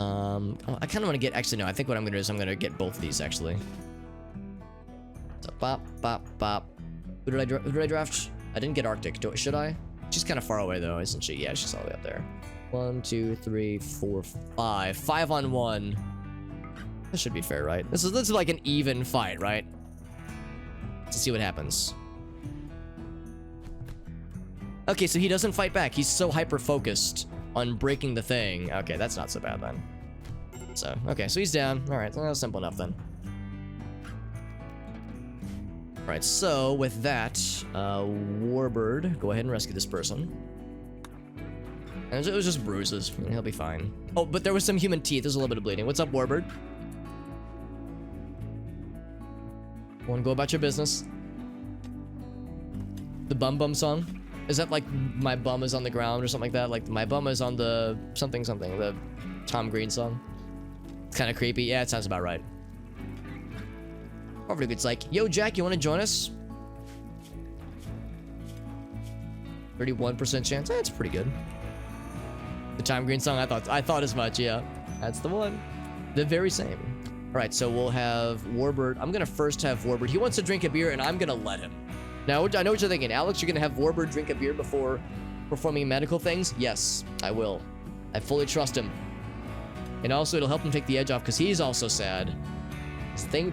A: I kind of want to get, actually no, I think what I'm gonna do is I'm gonna get both of these actually. So bop bop bop. Who did I draft? I didn't get Arctic. Should I? She's kind of far away though, isn't she? Yeah, she's all the way up there. 1, 2, 3, 4, 5. 5 on 1. That should be fair, right? This is like an even fight, right? Let's see what happens. Okay, so he doesn't fight back. He's so hyper-focused on breaking the thing. Okay, that's not so bad then. So, okay, so he's down. All right, well, simple enough then. All right, so with that, Warbird, go ahead and rescue this person. And it was just bruises. He'll be fine. Oh, but there was some human teeth. There's a little bit of bleeding. What's up, Warbird? Want to go about your business? The Bum Bum song? Is that like my bum is on the ground or something like that? Like my bum is on the something, the Tom Green song? It's kind of creepy. Yeah, it sounds about right. It's like, yo, Jack, you want to join us? 31% chance. That's pretty good. The Tom Green song, I thought as much. Yeah, that's the one. The very same. All right, so we'll have Warbird. I'm gonna first have Warbird. He wants to drink a beer, and I'm gonna let him. Now, I know what you're thinking, Alex. You're gonna have Warbird drink a beer before performing medical things? Yes, I will. I fully trust him. And also, it'll help him take the edge off because he's also sad.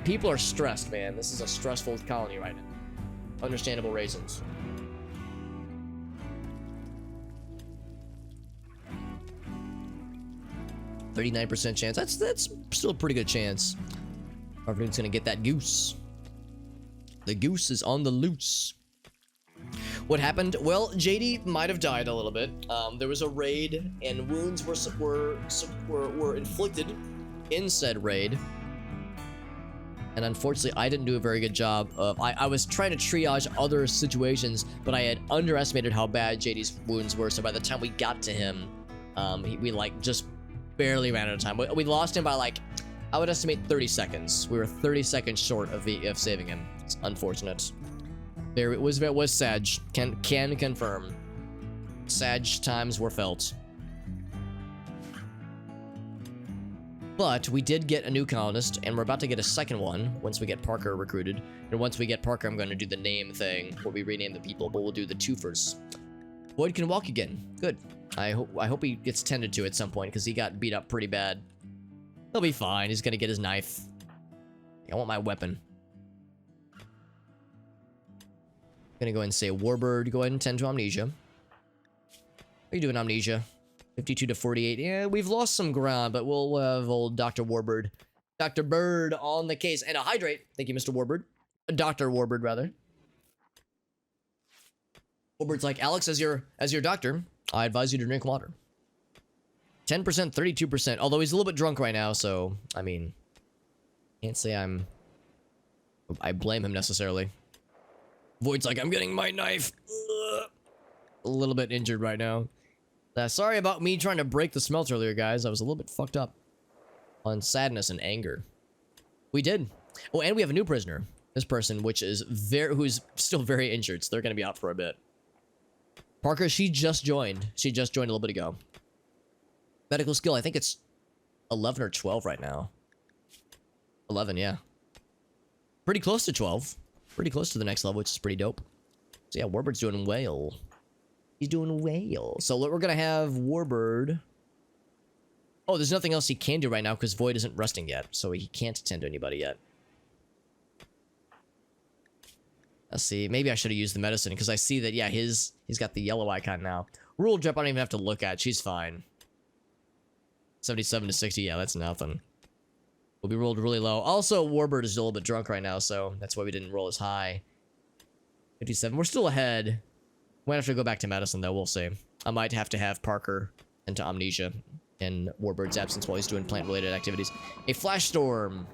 A: People are stressed, man. This is a stressful colony right now. Understandable reasons. %39% chance. That's still a pretty good chance. Everyone's gonna get that goose. The goose is on the loose. What happened? Well, JD might have died a little bit. There was a raid, and wounds were inflicted in said raid. And unfortunately, I didn't do a very good job of... I was trying to triage other situations, but I had underestimated how bad JD's wounds were. So by the time we got to him, we like just barely ran out of time. We lost him by like, I would estimate 30 seconds. We were 30 seconds short of saving him. It's unfortunate. It was Sag. Can confirm. Sag times were felt. But we did get a new colonist, and we're about to get a second one once we get Parker recruited. And once we get Parker, I'm going to do the name thing where we rename the people, but we'll do the twofers. Boyd can walk again. Good. I hope he gets tended to at some point because he got beat up pretty bad. He'll be fine. He's going to get his knife. I want my weapon. I'm going to go ahead and say, Warbird, go ahead and tend to Amnesia. How are you doing, Amnesia? 52 to 48. Yeah, we've lost some ground, but we'll have old Dr. Warbird. Dr. Bird on the case. And a hydrate. Thank you, Mr. Warbird. Dr. Warbird, rather. Warbird's like, Alex, as your doctor, I advise you to drink water. 10%, 32%. Although he's a little bit drunk right now, so, I mean, can't say I blame him necessarily. Void's like, I'm getting my knife. Ugh. A little bit injured right now. Sorry about me trying to break the smelt earlier, guys. I was a little bit fucked up on sadness and anger. We did. Oh, and we have a new prisoner. This person, who's still very injured, so they're going to be out for a bit. Parker, she just joined. She just joined a little bit ago. Medical skill, I think it's 11 or 12 right now. 11, yeah. Pretty close to 12. Pretty close to the next level, which is pretty dope. So yeah, Warbird's doing well. He's doing well. So we're gonna have Warbird. Oh, there's nothing else he can do right now because Void isn't resting yet, so he can't attend to anybody yet. Let's see. Maybe I should have used the medicine because I see that, yeah, he's got the yellow icon now. Rule drip, I don't even have to look at. She's fine. 77 to 60, yeah, that's nothing. We'll be rolled really low. Also, Warbird is a little bit drunk right now, so that's why we didn't roll as high. 57. We're still ahead. Might have to go back to medicine, though. We'll see. I might have to have Parker into amnesia in Warbird's absence while he's doing plant-related activities. A flash storm.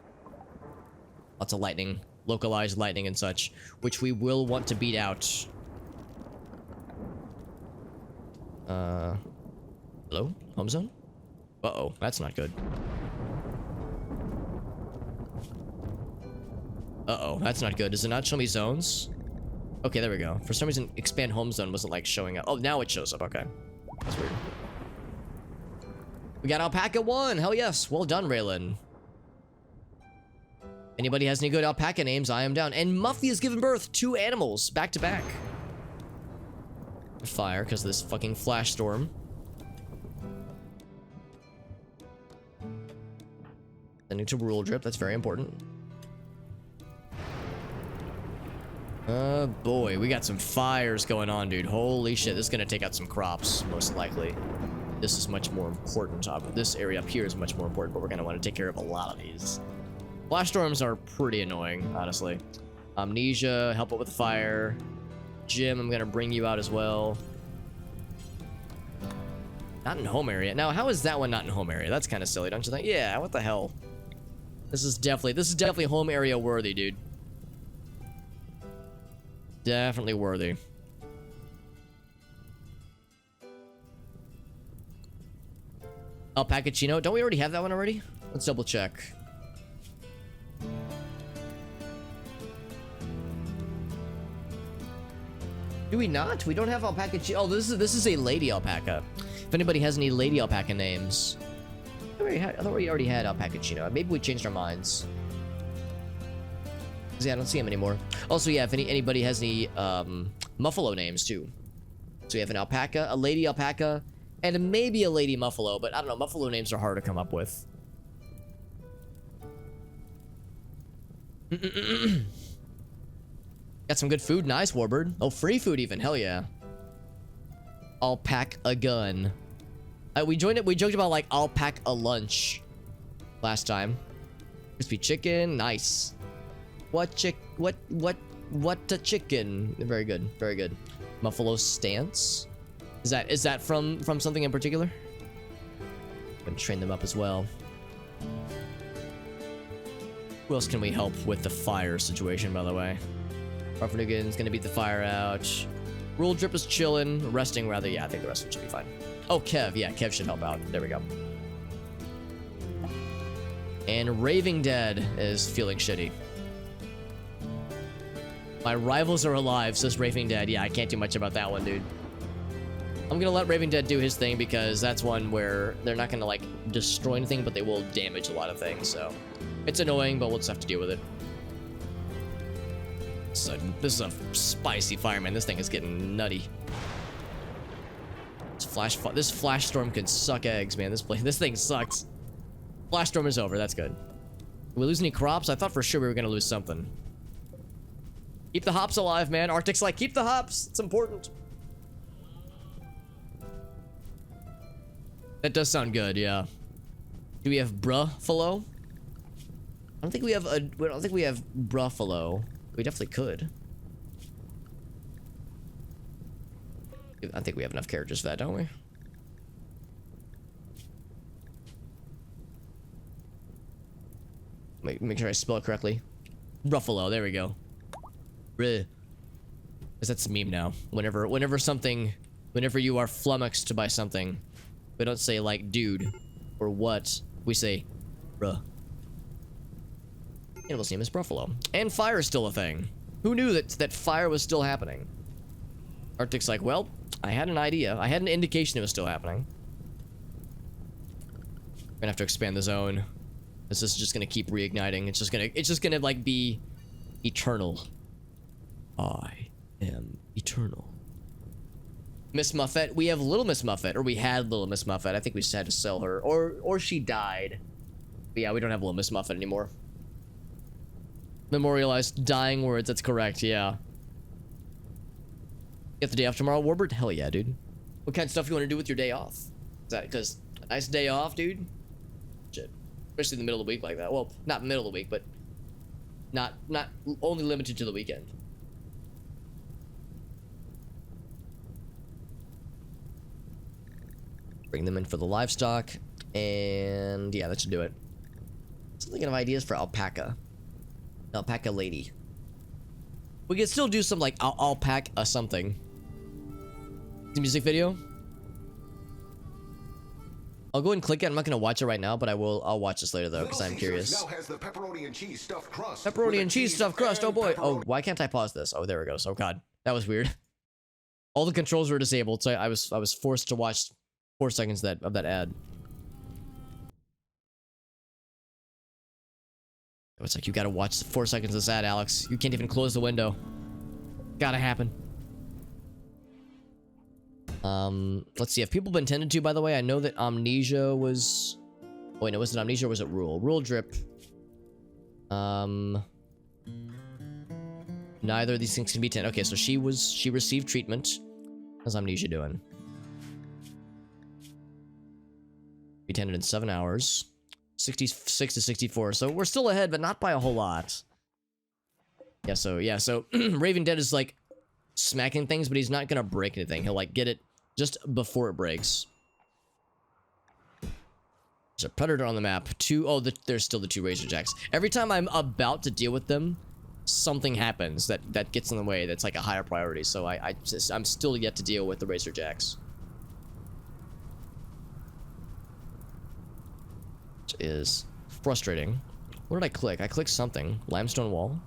A: Lots of lightning. Localized lightning and such, which we will want to beat out. Hello? Home zone? Uh-oh, that's not good. Uh-oh, that's not good. Does it not show me zones? Okay, there we go. For some reason, expand home zone wasn't, like, showing up. Oh, now it shows up. Okay. That's weird. We got Alpaca 1! Hell yes! Well done, Raylan. Anybody has any good alpaca names, I am down. And Muffy has given birth 2 animals, back to back. Fire, because of this fucking flash storm. Sending to rule drip, that's very important. Boy, we got some fires going on, dude. Holy shit, this is gonna take out some crops, most likely. This is much more important. This area up here is much more important, but we're gonna want to take care of a lot of these. Flash storms are pretty annoying, honestly. Amnesia, help out with the fire. Jim, I'm gonna bring you out as well. Not in home area. Now, how is that one not in home area? That's kind of silly, don't you think? Yeah, what the hell? This is definitely home area worthy, dude. Definitely worthy. Alpaca Chino. Don't we already have that one already? Let's double check. Do we not? We don't have Alpaca Chino. Oh, this is a lady alpaca. If anybody has any lady alpaca names. I thought we already had Alpaca Chino. Maybe we changed our minds. Yeah, I don't see him anymore. Also, yeah, if anybody has any Muffalo names too. So we have an alpaca, a lady alpaca, and maybe a lady Muffalo, but I don't know, Muffalo names are hard to come up with. Got some good food, nice Warbird. Oh, free food even, hell yeah. I'll pack a gun. We joked about like, I'll pack a lunch last time. Crispy chicken, nice. What a chicken. Very good, very good. Muffalo stance. Is that from something in particular? I'm gonna train them up as well. Who else can we help with the fire situation, by the way? Ruffinigan's gonna beat the fire out. Rule drip is chilling, resting rather. Yeah, I think the rest of it should be fine. Oh, Kev, yeah, Kev should help out. There we go. And Raving Dead is feeling shitty. My rivals are alive, says Raving Dead. Yeah, I can't do much about that one, dude. I'm gonna let Raving Dead do his thing because that's one where they're not gonna, like, destroy anything, but they will damage a lot of things, so... It's annoying, but we'll just have to deal with it. So, this is a spicy fire, man. This thing is getting nutty. This flash storm can suck eggs, man. This thing sucks. Flash storm is over. That's good. Did we lose any crops? I thought for sure we were gonna lose something. Keep the hops alive, man. Arctic's like, keep the hops. It's important. That does sound good, yeah. Do we have Bruffalo? I don't think we have Bruffalo. We definitely could. I think we have enough characters for that, don't we? Make sure I spell it correctly. Ruffalo, there we go. Because that's a meme now. Whenever you are flummoxed by something, we don't say like dude or what. We say bruh. Animal's name is Bruffalo. And fire is still a thing. Who knew that fire was still happening? Arctic's like, well, I had an idea. I had an indication it was still happening. We're gonna have to expand the zone. This is just gonna keep reigniting. It's just gonna like be eternal. I am eternal. Miss Muffet. We have Little Miss Muffet, or we had Little Miss Muffet. I think we just had to sell her, or she died. But yeah, we don't have Little Miss Muffet anymore. Memorialized dying words. That's correct. Yeah. Get the day off tomorrow, Warbird? Hell yeah, dude. What kind of stuff you want to do with your day off? Is that because a nice day off, dude? Shit. Especially in the middle of the week like that. Well, not middle of the week, but not only limited to the weekend. Bring them in for the livestock, and yeah, that should do it. Still thinking of ideas for alpaca. Alpaca lady. We can still do some like alpaca something. The music video. I'll go and click it. I'm not gonna watch it right now, but I'll watch this later though, because I'm curious.
B: Now has the pepperoni and cheese stuffed crust.
A: Pepperoni and cheese stuffed crust. Oh boy. Oh, why can't I pause this? Oh, there it goes. Oh god, that was weird. All the controls were disabled, so I was forced to watch 4 seconds of that ad. It's like, you gotta watch 4 seconds of this ad, Alex. You can't even close the window. Gotta happen. Let's see. Have people been tended to, by the way? I know that Amnesia was... Oh, wait, no, was it Amnesia or was it Rule? Rule Drip. Neither of these things can be tended. Okay, so she received treatment. How's Amnesia doing? Be tended in 7 hours. 66 to 64. So we're still ahead, but not by a whole lot. Yeah, so Raven Dead is like smacking things, but he's not gonna break anything. He'll like get it just before it breaks. There's a predator on the map. There's still the 2 Razor Jacks. Every time I'm about to deal with them, something happens that gets in the way. That's like a higher priority. So I'm still yet to deal with the Razor Jacks. Which is frustrating. What did I click? I clicked something. Limestone wall.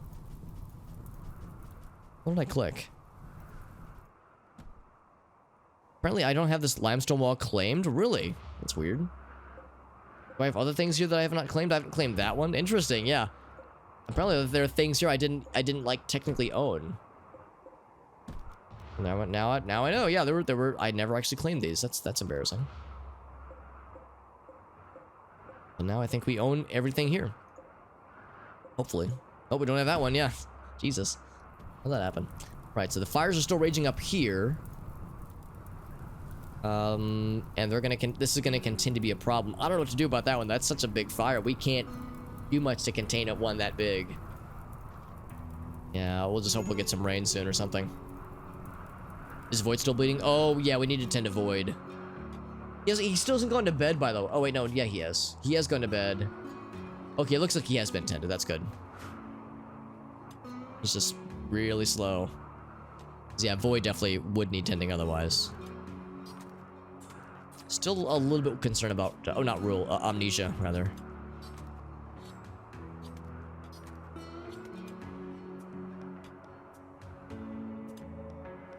A: What did I click? Apparently I don't have this limestone wall claimed. Really? That's weird. Do I have other things here that I have not claimed? I haven't claimed that one. Interesting, yeah. Apparently there are things here I didn't like technically own. Now I know. Yeah, there were I never actually claimed these. That's embarrassing. And now I think we own everything here. Hopefully. Oh, we don't have that one. Yeah. Jesus. How'd that happen? Right, so the fires are still raging up here. And this is gonna continue to be a problem. I don't know what to do about that one. That's such a big fire. We can't do much to contain one that big. Yeah, we'll just hope we'll get some rain soon or something. Is Void still bleeding? Oh, yeah, we need to tend to Void. He still hasn't gone to bed, by the way. Oh, wait, no, yeah, he has. He has gone to bed. Okay, it looks like he has been tended. That's good. He's just really slow. Yeah, Void definitely would need tending otherwise. Still a little bit concerned about... oh, not Rule. Amnesia, rather.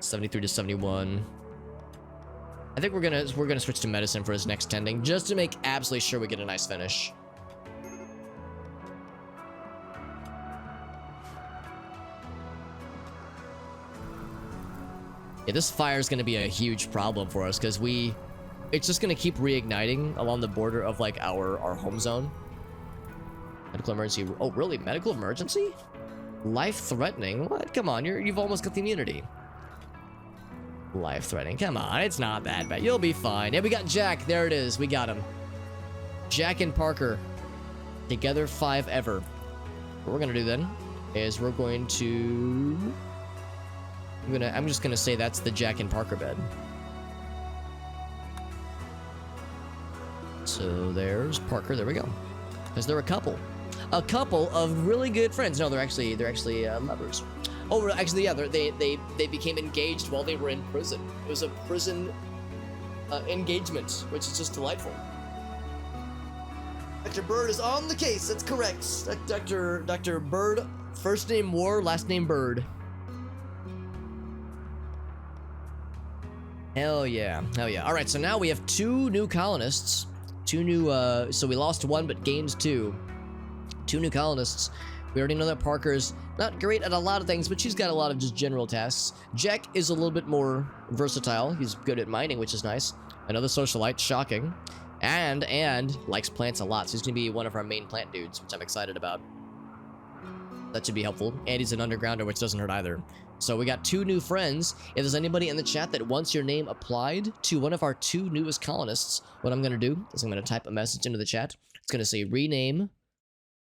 A: $73 to $71. I think we're gonna switch to medicine for his next tending, just to make absolutely sure we get a nice finish. Yeah, this fire is gonna be a huge problem for us because it's just gonna keep reigniting along the border of like our home zone. Medical emergency. Oh, really? Medical emergency? Life-threatening? What? Come on, you've almost got the immunity. Life-threatening. Come on, it's not that bad. You'll be fine. Yeah, we got Jack. There it is. We got him. Jack and Parker. Together 5 ever. What we're gonna do then is we're going to... I'm just gonna say that's the Jack and Parker bed. So there's Parker. There we go. Because they're a couple of really good friends. No, they're actually lovers. Oh, actually, yeah, they became engaged while they were in prison. It was a prison engagement, which is just delightful. Dr. Bird is on the case. That's correct. Dr. Bird, first name War, last name Bird. Hell yeah. Hell yeah. All right, so now we have 2 new colonists. 2 new, so we lost 1 but gained 2. 2 new colonists. We already know that Parker's not great at a lot of things, but she's got a lot of just general tasks. Jack is a little bit more versatile. He's good at mining, which is nice. Another socialite, shocking. And likes plants a lot, so he's gonna be one of our main plant dudes, which I'm excited about. That should be helpful. And he's an undergrounder, which doesn't hurt either. So we got 2 new friends. If there's anybody in the chat that wants your name applied to one of our 2 newest colonists, what I'm gonna do is I'm gonna type a message into the chat. It's gonna say rename.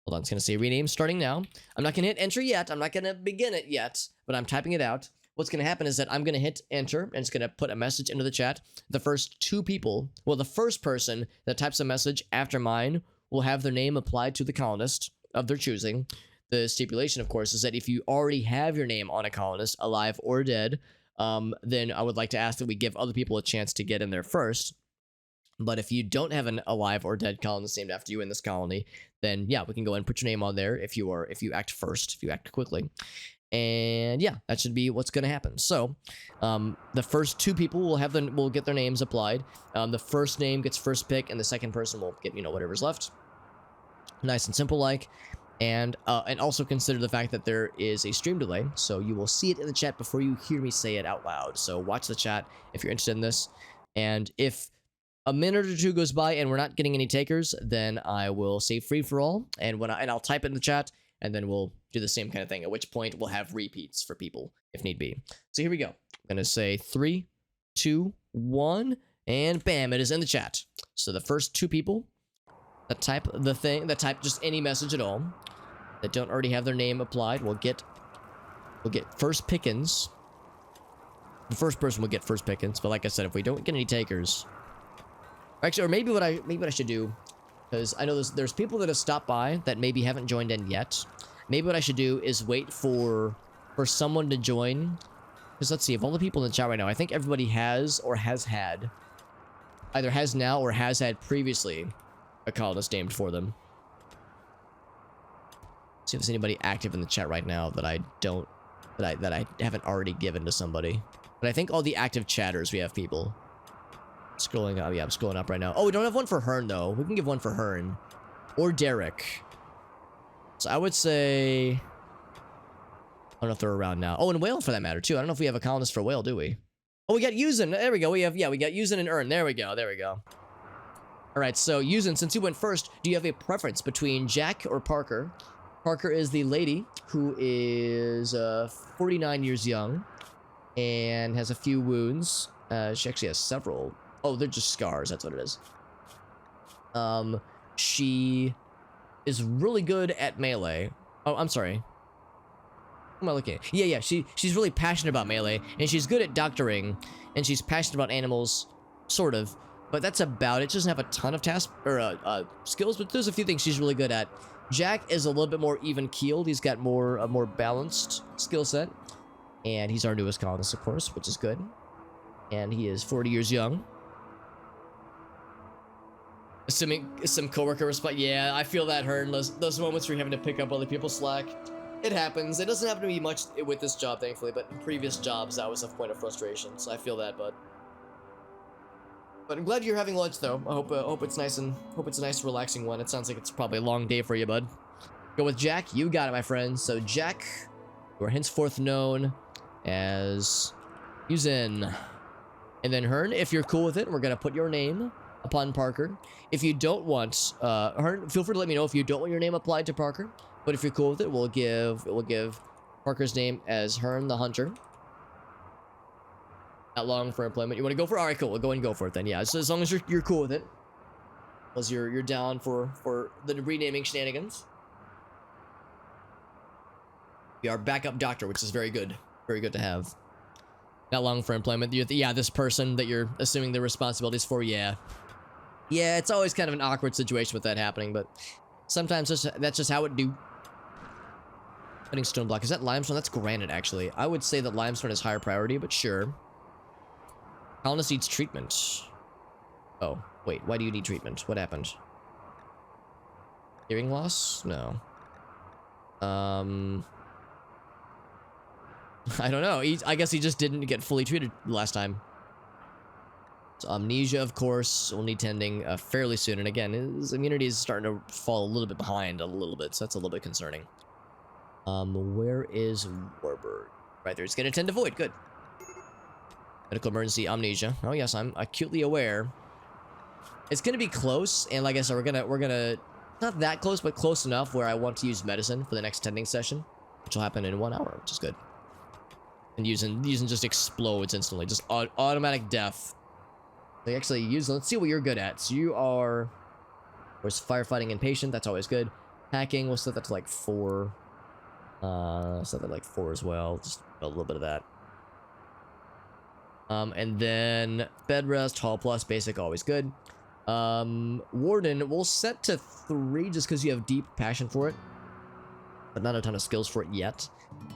A: Hold on, it's gonna say rename starting now. I'm not gonna hit enter yet. I'm not gonna begin it yet, but I'm typing it out. What's gonna happen is that I'm gonna hit enter, and it's gonna put a message into the chat. The first 2 people, well, the first person that types a message after mine will have their name applied to the colonist of their choosing. The stipulation, of course, is that if you already have your name on a colonist, alive or dead, then I would like to ask that we give other people a chance to get in there first. But if you don't have an alive or dead colonist named after you in this colony, then yeah, we can go ahead and put your name on there if you act first, if you act quickly. And yeah, that should be what's going to happen. So, the first 2 people will get their names applied. The first name gets first pick, and the second person will get, whatever's left. Nice and simple like. And also consider the fact that there is a stream delay, so you will see it in the chat before you hear me say it out loud. So watch the chat if you're interested in this. And if a minute or 2 goes by and we're not getting any takers, then I will say free for all, and I'll type it in the chat, and then we'll do the same kind of thing. At which point we'll have repeats for people if need be. So here we go. I'm gonna say 3, 2, 1, and bam! It is in the chat. So the first 2 people that type just any message at all, that don't already have their name applied, will get first pickings. The first person will get first pickings, but like I said, if we don't get any takers, actually, or maybe what I should do, because I know there's people that have stopped by that maybe haven't joined in yet. Maybe what I should do is wait for someone to join. Because let's see, of all the people in the chat right now, I think everybody has or has had, either has now or has had previously, a colonist named for them. See if there's anybody active in the chat right now that I haven't already given to somebody. But I think all the active chatters, we have people. Scrolling up, yeah, I'm scrolling up right now. Oh, we don't have one for Hearn though. We can give one for Hearn or Derek. So I would say, I don't know if they're around now. Oh, and Whale for that matter too. I don't know if we have a colonist for Whale, do we? Oh, we got Yuzen. There we go. We got Yuzen and Ern. There we go. All right, so Yuzen, since you went first, do you have a preference between Jack or Parker? Parker is the lady who is 49 years young and has a few wounds. She actually has several. Oh, they're just scars. That's what it is. She is really good at melee. Oh, I'm sorry. What am I looking at? Yeah. She's really passionate about melee, and she's good at doctoring, and she's passionate about animals, sort of. But that's about it. She doesn't have a ton of tasks or skills, but there's a few things she's really good at. Jack is a little bit more even-keeled. He's got a more balanced skill set, and he's our newest colonist, of course, which is good. And he is 40 years young. Assuming some coworker response. Yeah, I feel that hurt. Those moments where you're having to pick up other people's slack. It happens. It doesn't happen to me much with this job, thankfully, but in previous jobs, that was a point of frustration. So I feel that, bud. But I'm glad you're having lunch, though. I hope it's nice and hope it's a nice, relaxing one. It sounds like it's probably a long day for you, bud. Go with Jack. You got it, my friend. So Jack, you are henceforth known as Yuzen. And then Hearn, if you're cool with it, we're gonna put your name upon Parker. If you don't want, Hearn, feel free to let me know if you don't want your name applied to Parker. But if you're cool with it, we'll give Parker's name as Hearn the Hunter. Not long for employment. You want to go for? All right, cool. We'll go and go for it then. Yeah, so as long as you're cool with it, as you're down for the renaming shenanigans. Be our backup doctor, which is very good to have. Not long for employment. Yeah, this person that you're assuming the responsibilities for. Yeah, it's always kind of an awkward situation with that happening, but sometimes that's just how it do. Putting stone block. Is that limestone? That's granite, actually. I would say that limestone is higher priority, but sure. Colonist needs treatment. Oh, wait. Why do you need treatment? What happened? Hearing loss? No. I don't know. I guess he just didn't get fully treated last time. So amnesia, of course, will need tending fairly soon. And again, his immunity is starting to fall a little bit behind a little bit, so that's a little bit concerning. Where is Warburg? Right there. It's going to tend to void. Good. Medical emergency, amnesia. Oh yes, I'm acutely aware. It's going to be close, and like I said, we're gonna not that close, but close enough where I want to use medicine for the next tending session, which will happen in 1 hour, which is good. And using just explodes instantly, just automatic death. They actually use. Let's see what you're good at. So you are, where's firefighting and patient? That's always good. Hacking, we'll set that to like 4. Set that like 4 as well. Just a little bit of that. And then bed rest, hall plus, basic, always good. Warden, we'll set to 3 just because you have deep passion for it, but not a ton of skills for it yet.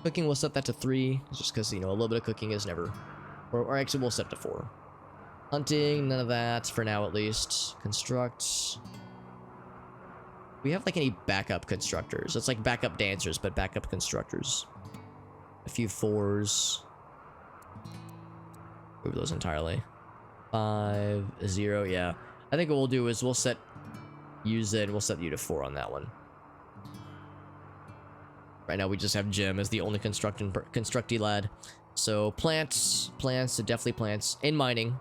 A: Cooking, we'll set that to 3 just because, you know, a little bit of cooking is never, or actually we'll set it to 4. Hunting, none of that for now at least. Construct. We have like any backup constructors? It's like backup dancers, but backup constructors. A few 4s. Move those entirely. 5, 0, yeah. I think what we'll do is we'll set use it. We'll set you to 4 on that one. Right now we just have Jim as the only constructy lad. So plants, definitely plants, and mining,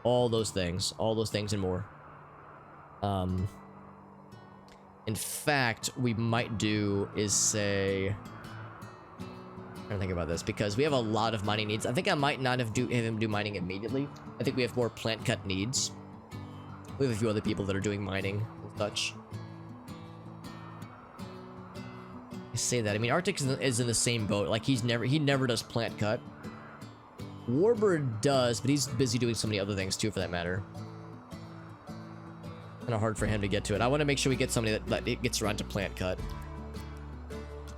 A: all those things and more. In fact, we might do is say. I'm trying to think about this because we have a lot of mining needs. I think I might not have him do mining immediately. I think we have more plant cut needs. We have a few other people that are doing mining and such. I say that. I mean, Arctic is in the same boat. Like he never does plant cut. Warbird does, but he's busy doing so many other things too, for that matter. Kind of hard for him to get to it. I want to make sure we get somebody that it gets around to plant cut.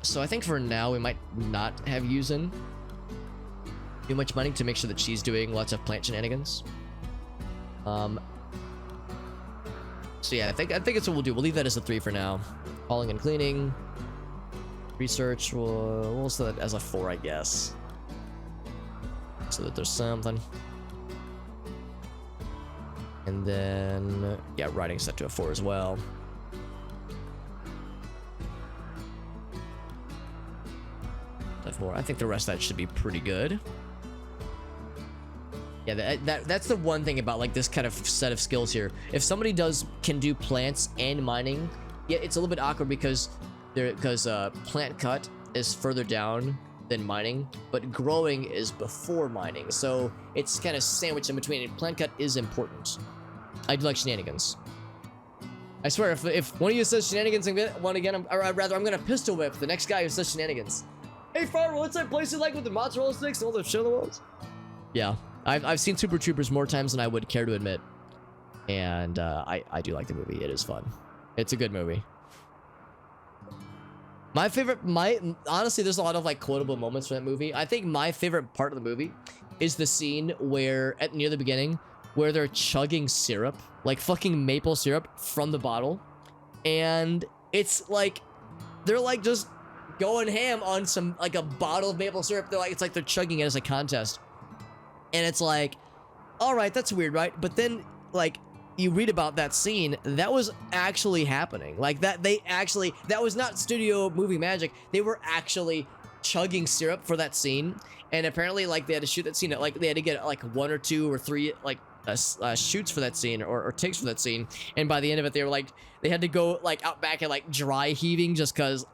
A: So I think for now we might not have Yuzin do much mining to make sure that she's doing lots of plant shenanigans. So yeah, I think it's what we'll do. We'll leave that as a 3 for now. Hauling and cleaning. Research, we'll set that as a 4, I guess. So that there's something. And then, yeah, writing set to a 4 as well. I think the rest of that should be pretty good. Yeah, that's the one thing about like this kind of set of skills here. If somebody can do plants and mining, yeah, it's a little bit awkward because plant cut is further down than mining, but growing is before mining, so it's kind of sandwiched in between. And plant cut is important. I do like shenanigans. I swear, if one of you says shenanigans one again, or rather, I'm gonna pistol whip the next guy who says shenanigans. Hey, Farmer, what's that place you like with the mozzarella sticks and all the shit on the walls? Yeah, I've seen Super Troopers more times than I would care to admit, and I do like the movie. It is fun. It's a good movie. Honestly, there's a lot of like quotable moments from that movie. I think my favorite part of the movie is the scene where near the beginning where they're chugging syrup, like fucking maple syrup from the bottle, and it's like they're like just going ham on some like a bottle of maple syrup. It's like they're chugging it as a contest, and it's like, all right, that's weird, right? But then like you read about that scene, that was actually happening. Like that was not studio movie magic. They were actually chugging syrup for that scene, and apparently like they had to shoot that scene. Like they had to get like 1 or 2 or 3 like shoots for that scene or takes for that scene, and by the end of it they had to go like out back and like dry heaving just cause.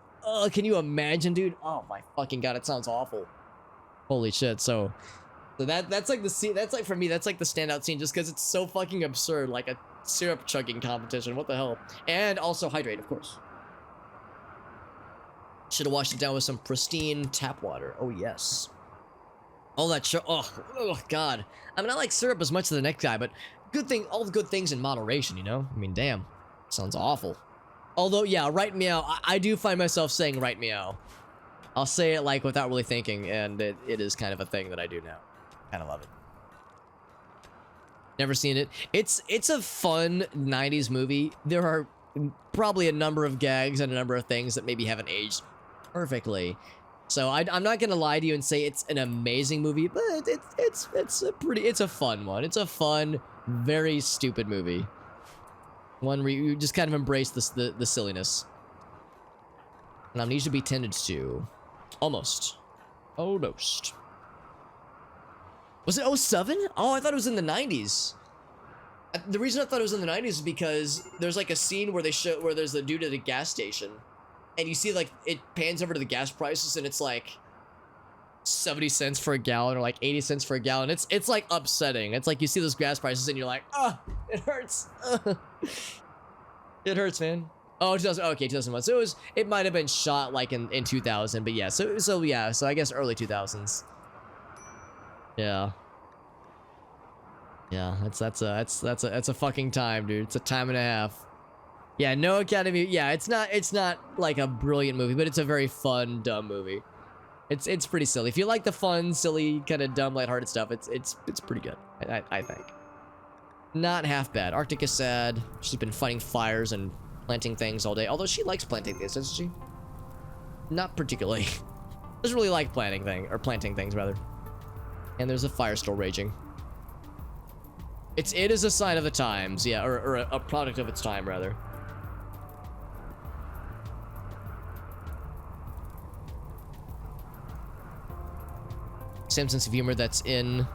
A: Can you imagine, dude? Oh my fucking god, it sounds awful. Holy shit. So that's like the scene. That's like, for me, that's like the standout scene just because it's so fucking absurd, like a syrup chugging competition. What the hell? And also hydrate, of course. Should have washed it down with some pristine tap water. Oh yes. All that oh god. I mean, I like syrup as much as the next guy, but all the good things in moderation, you know? I mean, damn. Sounds awful. Although, yeah, right meow. I do find myself saying right meow. I'll say it like without really thinking, and it is kind of a thing that I do now. Kind of love it. Never seen it. It's a fun 90s movie. There are probably a number of gags and a number of things that maybe haven't aged perfectly. So I'm not gonna lie to you and say it's an amazing movie, but it's a fun one. It's a fun, Very stupid movie. One where you just kind of embrace the silliness. And Amnesia to be tended to. Almost. Almost. Was it 07? Oh, I thought it was in the 90s. The reason I thought it was in the 90s is because there's like a scene where they show where there's a dude at a gas station, and you see like it pans over to the gas prices, and it's like 70 cents for a gallon or like 80 cents for a gallon. It's like upsetting. It's like you see those gas prices and you're like, it hurts. It hurts, man. Oh, 2000. Okay, 2001. So it might have been shot like in 2000, but yeah. So yeah. So I guess early 2000s. Yeah. Yeah, that's a fucking time, dude. It's a time and a half. Yeah, no Academy. Yeah, it's not like a brilliant movie, but it's a very fun, dumb movie. It's pretty silly. If you like the fun, silly, kind of dumb, lighthearted stuff, it's pretty good. I think. Not half bad. Arctic is sad. She's been fighting fires and planting things all day. Although she likes planting things, doesn't she? Not particularly. Doesn't really like planting things rather. And there's a fire still raging. It is a sign of the times, yeah, or a product of its time, rather. Same sense of humor that's in...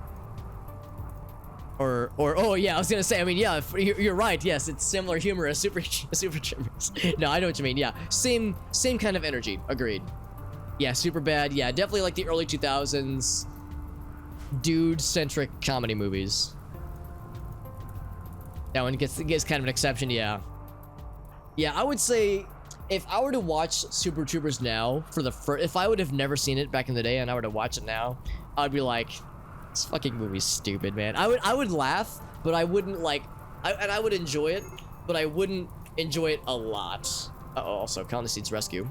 A: Or oh yeah, I was gonna say, I mean, yeah, you're right, yes, it's similar humor as Super Trimmers. No, I know what you mean, yeah. Same kind of energy, agreed. Yeah, super bad, yeah, definitely like the early 2000s dude-centric comedy movies. That one gets kind of an exception, yeah. Yeah, I would say if I were to watch Super Troopers now for the first, if I would have never seen it back in the day and I were to watch it now, I'd be like, this fucking movie's stupid, man. I would laugh, but I wouldn't like, and I would enjoy it, but I wouldn't enjoy it a lot. Uh-oh, also, Colony needs rescue.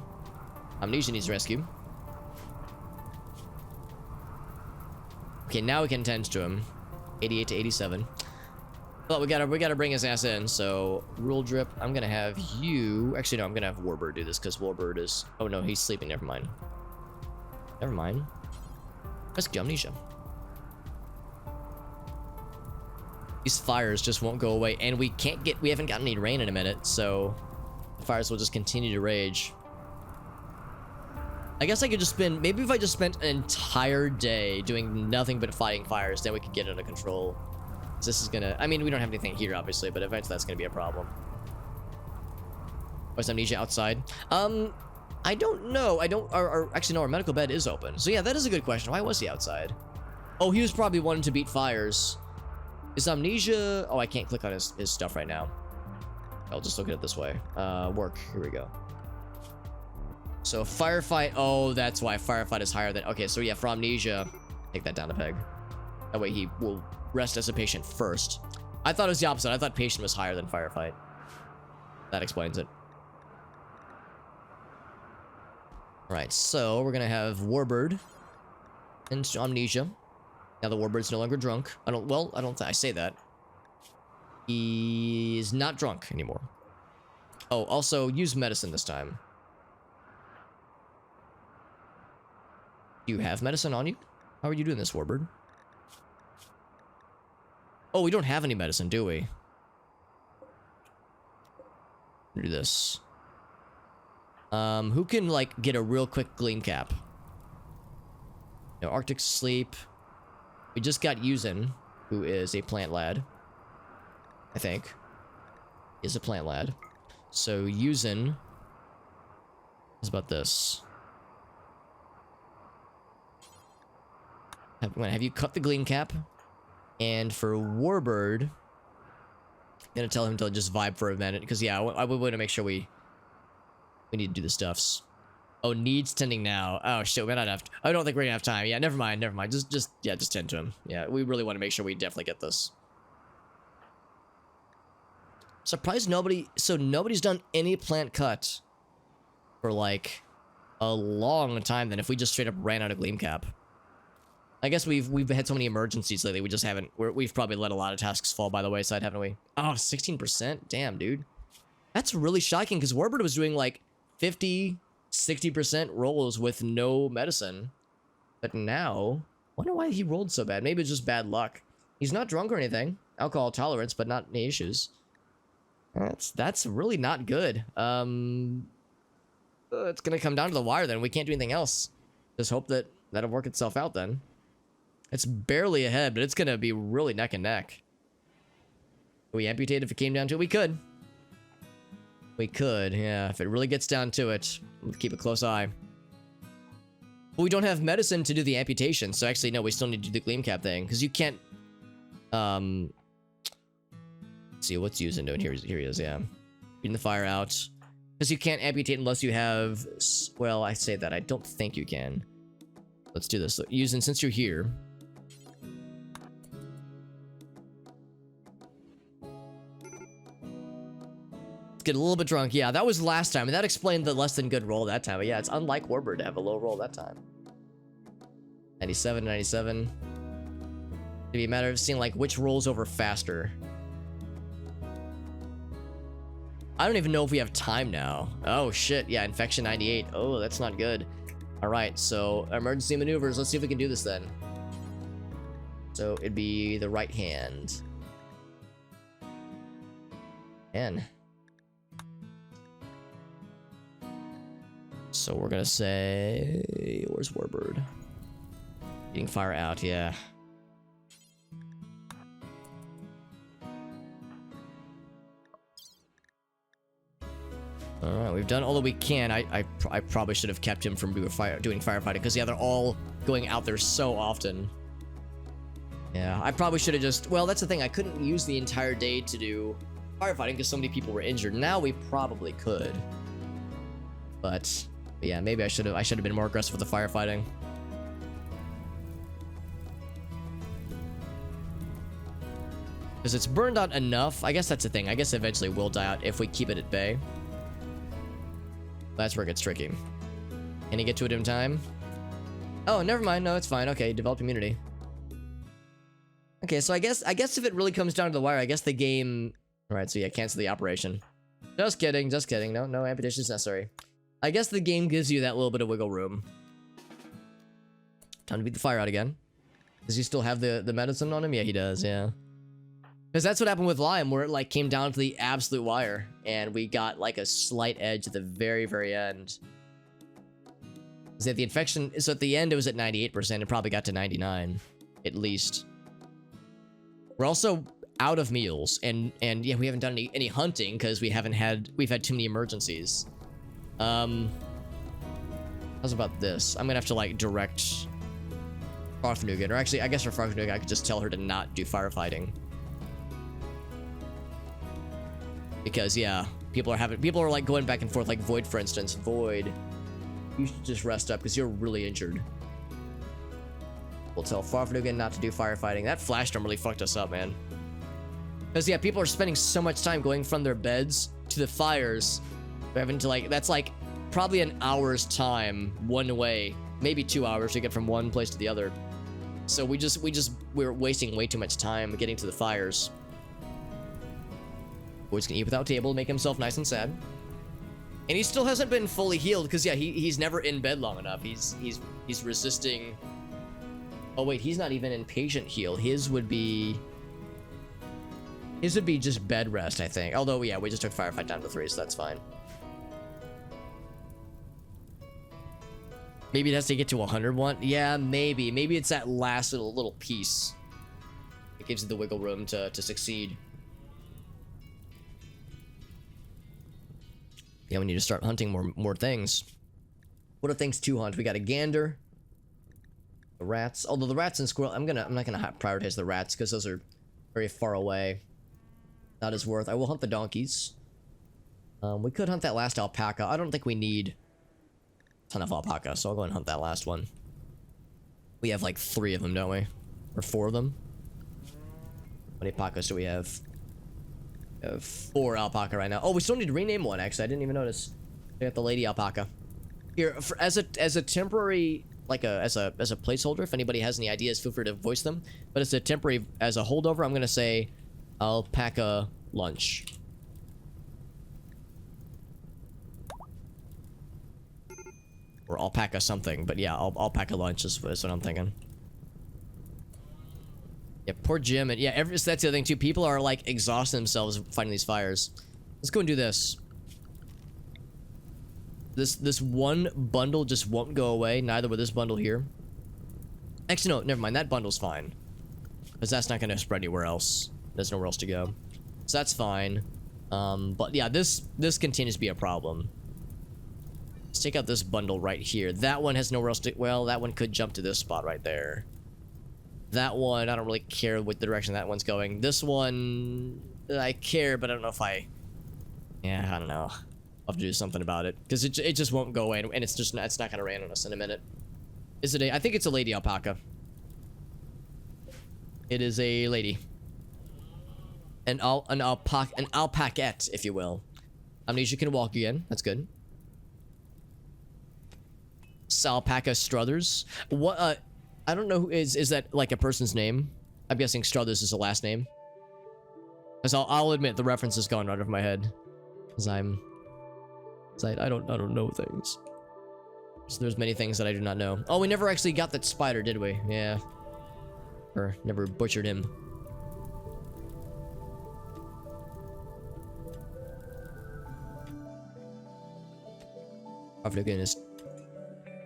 A: Amnesia needs rescue. Okay, now we can tend to him. 88 to 87. But we gotta bring his ass in, so rule drip, I'm gonna have you, actually no, I'm gonna have Warbird do this, because Warbird is, oh no, he's sleeping, never mind. Never mind. Rescue Amnesia. These fires just won't go away, and we haven't gotten any rain in a minute, so the fires will just continue to rage. I guess I could just spend, maybe if I just spent an entire day doing nothing but fighting fires, then we could get it under control. This is gonna, I mean, we don't have anything here, obviously, but eventually that's gonna be a problem. Was Amnesia outside? I don't know. Actually, no, our medical bed is open. So yeah, that is a good question. Why was he outside? Oh, he was probably wanting to beat fires. Is Amnesia, oh, I can't click on his stuff right now. I'll just look at it this way. Work, here we go. So firefight, oh, that's why firefight is higher than, okay, so yeah, for Amnesia, take that down a peg. That way he will rest as a patient first. I thought it was the opposite. I thought patient was higher than firefight. That explains it. Right, so we're gonna have Warbird and Amnesia. Now the Warbird's no longer drunk. I say that. He's not drunk anymore. Oh, also use medicine this time. Do you have medicine on you? How are you doing this, Warbird? Oh, we don't have any medicine, do we? Do this. Who can, like, get a real quick gleam cap? No, Arctic sleep. We just got Yuzin, who is a plant lad. I think. Is a plant lad. So, Yuzin is about this. Have you cut the gleam cap? And for Warbird, I'm gonna tell him to just vibe for a minute, because yeah, I would want to make sure we need to do the stuffs. Oh, needs tending now. Oh shit, we don't have. I don't think we're gonna have time. Yeah, never mind. Just tend to him. Yeah, we really want to make sure we definitely get this. Surprised nobody's done any plant cut for like a long time. Then if we just straight up ran out of gleam cap. I guess we've had so many emergencies lately, we just haven't, we've probably let a lot of tasks fall by the wayside, haven't we? Oh, 16%? Damn, dude. That's really shocking, because Warbird was doing like 50, 60% rolls with no medicine. But now, I wonder why he rolled so bad. Maybe it's just bad luck. He's not drunk or anything. alcohol tolerance, but not any issues. That's really not good. It's gonna come down to the wire then. We can't do anything else. Just hope that that'll work itself out then. It's barely ahead, but it's gonna be really neck and neck. Can we amputate if it came down to it? We could. We could, yeah. If it really gets down to it, we'll keep a close eye. But we don't have medicine to do the amputation, so actually, no, we still need to do the gleam cap thing, because you can't, let's see, what's using doing? Here he is, yeah. Beating the fire out. Because you can't amputate unless you have, well, I say that, I don't think you can. Let's do this. Using, since you're here. Get a little bit drunk. Yeah, that was last time, and that explained the less than good roll that time. But yeah, it's unlike Warbird to have a low roll that time. 97, 97. It'd be a matter of seeing like which rolls over faster. I don't even know if we have time now. Oh shit, yeah, infection 98. Oh, that's not good. All right, so emergency maneuvers. Let's see if we can do this then. So it'd be the right hand. Man. So we're gonna say, where's Warbird? Getting fire out, yeah. All right, we've done all that we can. I probably should have kept him from doing firefighting because yeah, they're all going out there so often. Yeah, I probably should have just. Well, that's the thing. I couldn't use the entire day to do firefighting because so many people were injured. Now we probably could, but yeah, maybe I should have been more aggressive with the firefighting. Because it's burned out enough. I guess that's the thing. I guess eventually we'll die out if we keep it at bay. That's where it gets tricky. Can you get to it in time? Oh, never mind. No, it's fine. Okay, develop immunity. Okay, so I guess if it really comes down to the wire, I guess the game. All right, so yeah, cancel the operation. Just kidding. Just kidding. No amputation is necessary. I guess the game gives you that little bit of wiggle room. Time to beat the fire out again. Does he still have the medicine on him? Yeah, he does. Yeah. Because that's what happened with Lime, where it like came down to the absolute wire, and we got like a slight edge at the very, very end. Is that the infection? So at the end it was at 98%. It probably got to 99, at least. We're also out of meals, and yeah, we haven't done any hunting because we've had too many emergencies. How's about this? I'm gonna have to like direct Farfnugan, or actually, I guess for Farfnugan, I could just tell her to not do firefighting. Because yeah, people are like going back and forth, like Void, for instance. Void, you should just rest up because you're really injured. We'll tell Farfnugan not to do firefighting. That flash storm really fucked us up, man. Because yeah, people are spending so much time going from their beds to the fires. They're having to like, that's like probably an hour's time one way, maybe 2 hours to get from one place to the other. So we're wasting way too much time getting to the fires. Boyd's gonna eat without table, make himself nice and sad. And he still hasn't been fully healed because yeah, he's never in bed long enough. He's resisting. Oh wait, he's not even in patient heal. His would be just bed rest, I think. Although yeah, we just took firefight down to 3, so that's fine. Maybe it has to get to 101. Yeah, maybe it's that last little piece. It gives you the wiggle room to succeed. Yeah, we need to start hunting more things. What are things to hunt? We got a gander, the rats. Although the rats and squirrel, I'm not gonna prioritize the rats because those are very far away. Not as worth. I will hunt the donkeys. We could hunt that last alpaca. I don't think we need a ton of alpaca, so I'll go and hunt that last one. We have like 3 of them, don't we? Or 4 of them? How many alpacas do we have? We have 4 alpaca right now. Oh, we still need to rename one, actually. I didn't even notice. We got the lady alpaca. Here, as a temporary, like as a placeholder, if anybody has any ideas, feel free to voice them. But as a temporary, as a holdover, I'm gonna say alpaca lunch. Or alpaca something, but yeah, alpaca lunch is what I'm thinking. Yeah, poor Jim. And yeah, so that's the other thing too. People are like exhausting themselves fighting these fires. Let's go and do this. This one bundle just won't go away. Neither will this bundle here. Actually, no, never mind. That bundle's fine. Because that's not going to spread anywhere else. There's nowhere else to go. So that's fine. But yeah, this continues to be a problem. Let's take out this bundle right here. That one has nowhere else to... Well, that one could jump to this spot right there. That one, I don't really care what direction that one's going. This one, I care, but I don't know if I... Yeah, I don't know. I'll have to do something about it. Because it just won't go away, and it's not going to rain on us in a minute. Is it a... I think it's a lady alpaca. It is a lady. An alpaquette, if you will. Amnesia can walk again. That's good. Salpaca Struthers. What, I don't know who is that like a person's name? I'm guessing Struthers is a last name. Because I'll admit the reference is gone right over my head. Because I don't know things. So there's many things that I do not know. Oh, we never actually got that spider, did we? Yeah. Or never butchered him. Again is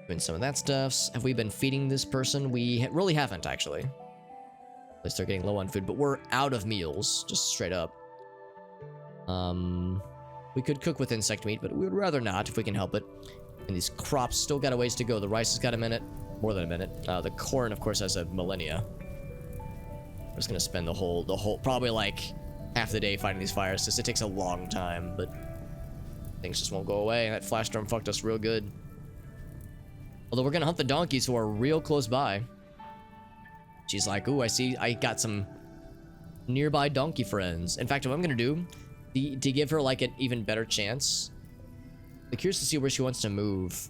A: doing some of that stuff. Have we been feeding this person? We really haven't, actually. At least they're getting low on food, but we're out of meals, just straight up. We could cook with insect meat, but we would rather not if we can help it. And these crops still got a ways to go. The rice has got a minute, more than a minute. The corn, of course, has a millennia. I'm just gonna spend the whole, probably like half the day fighting these fires, because it takes a long time, but things just won't go away. And that flash storm fucked us real good. Although we're gonna hunt the donkeys who are real close by. She's like, ooh, I see I got some nearby donkey friends. In fact, what I'm gonna do, to give her like an even better chance, I'm curious to see where she wants to move.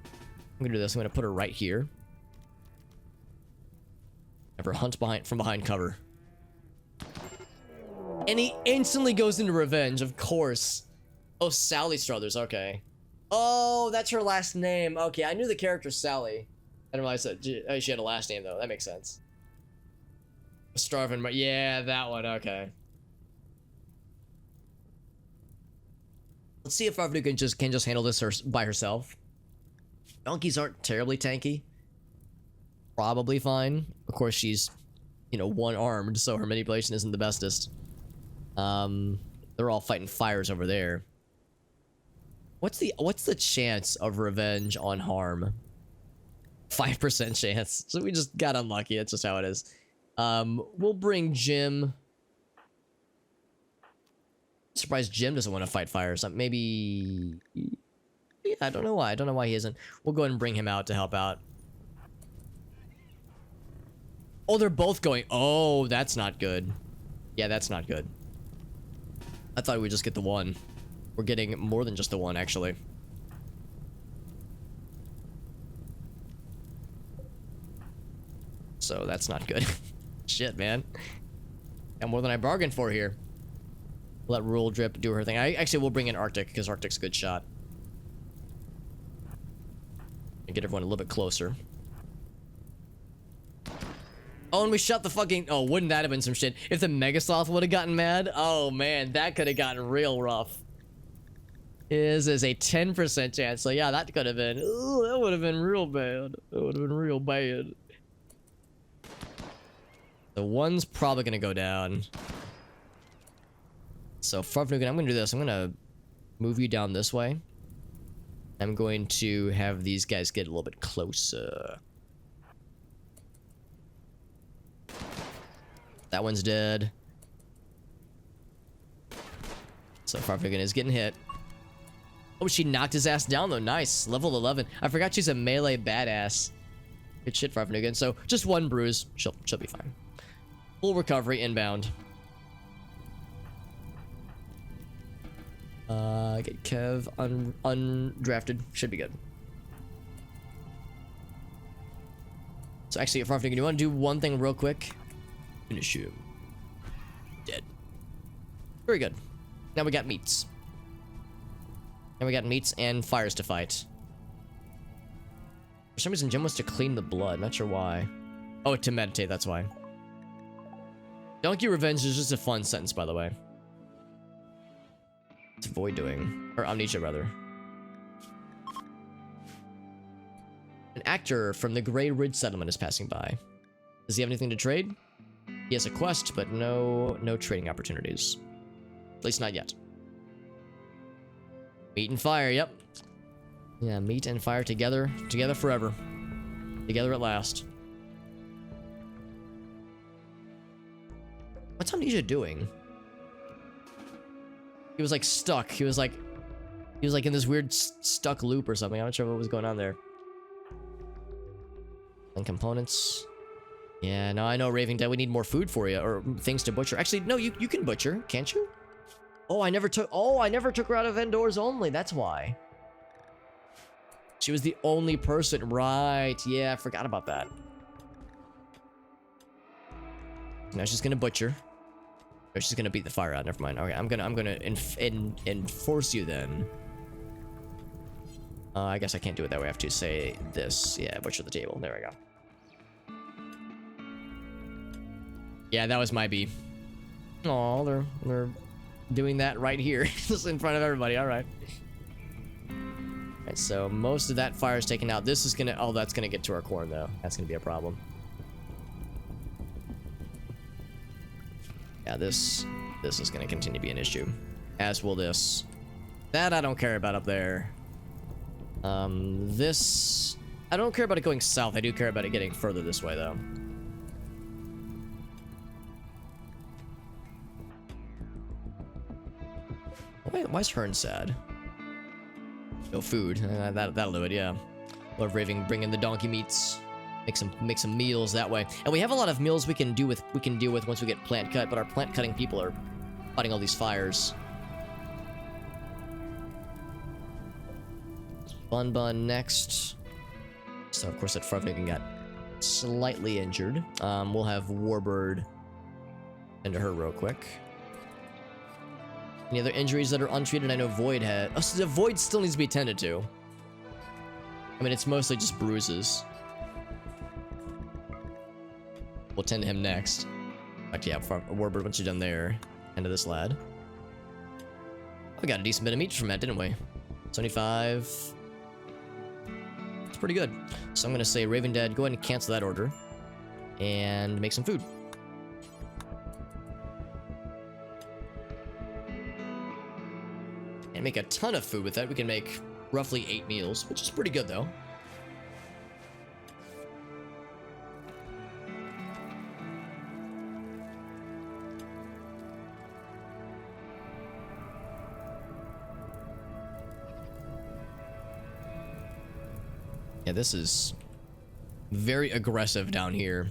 A: I'm gonna do this. I'm gonna put her right here. Have her hunt from behind cover. And he instantly goes into revenge, of course. Oh, Sally Struthers, okay. Oh, that's her last name. Okay, I knew the character Sally. I didn't realize that she had a last name, though. That makes sense. Starving, but yeah, that one, okay. Let's see if Ravnu can just handle this by herself. Donkeys aren't terribly tanky. Probably fine. Of course, she's, you know, one-armed, so her manipulation isn't the bestest. They're all fighting fires over there. What's the chance of revenge on harm? 5% chance. So we just got unlucky. That's just how it is. We'll bring Jim. Surprised Jim doesn't want to fight fires. Maybe. Yeah, I don't know why. I don't know why he isn't. We'll go ahead and bring him out to help out. Oh, they're both going. Oh, that's not good. Yeah, that's not good. I thought we'd just get the one. We're getting more than just the one, actually. So that's not good. Shit, man. Got more than I bargained for here. Let Rule Drip do her thing. Actually will bring in Arctic, because Arctic's a good shot. And get everyone a little bit closer. Oh, and we shot the fucking... Oh, wouldn't that have been some shit? If the Megasloth would have gotten mad? Oh, man, that could have gotten real rough. Is a 10% chance. So, yeah, that could have been... Ooh, that would have been real bad. That would have been real bad. The one's probably going to go down. So, Farfnugan, I'm going to do this. I'm going to move you down this way. I'm going to have these guys get a little bit closer. That one's dead. So Farfnugan is getting hit. Oh, she knocked his ass down, though. Nice. Level 11. I forgot she's a melee badass. Good shit, Farfnugan. So, just one bruise. She'll be fine. Full recovery inbound. Get Kev undrafted. Should be good. So, actually, Farfnugan, you want to do one thing real quick? Finish him. Dead. Very good. Now we got meats. And we got meats and fires to fight. For some reason, Jim wants to clean the blood. Not sure why. Oh, to meditate, that's why. Donkey revenge is just a fun sentence, by the way. What's Void doing? Or Amnesia, rather. An actor from the Grey Ridge Settlement is passing by. Does he have anything to trade? He has a quest, but no trading opportunities. At least not yet. Meat and fire, yep. Yeah, meat and fire together. Together forever. Together at last. What's Amnesia doing? He was like stuck. He was like in this weird stuck loop or something. I'm not sure what was going on there. And components. Yeah, no, I know, Raving Dead. We need more food for you, or things to butcher. Actually, no, you can butcher, can't you? Oh, I never took her out of Vendors only. That's why. She was the only person, right? Yeah, I forgot about that. Now she's gonna butcher. Or she's gonna beat the fire out. Never mind. Okay, I'm gonna enforce you then. I guess I can't do it that way. I have to say this. Yeah, butcher the table. There we go. Yeah, that was my B. Oh, they're doing that right here, just in front of everybody. All right. Alright, so most of that fire is taken out. This is gonna, oh, that's gonna get to our corn though. That's gonna be a problem. Yeah, this is gonna continue to be an issue, as will this. That I don't care about up there. This, I don't care about it going south. I do care about it getting further this way though. Why is Hearn sad? No food. That'll do it, yeah. Lord Raving, bring in the donkey meats. Make some meals that way. And we have a lot of meals we can deal with once we get plant cut, but our plant cutting people are fighting all these fires. Bun next. So of course that Frognigan got slightly injured. We'll have Warbird into her real quick. Any other injuries that are untreated? I know Void had. Oh, so the Void still needs to be tended to. I mean, it's mostly just bruises. We'll tend to him next. Actually, yeah, Warbird, once you're done there, tend to this lad. We got a decent bit of meat from that, didn't we? 75. It's pretty good. So I'm gonna say, Raven Dead, go ahead and cancel that order. And make some food. And make a ton of food with that. We can make roughly 8 meals, which is pretty good though. Yeah, this is very aggressive down here.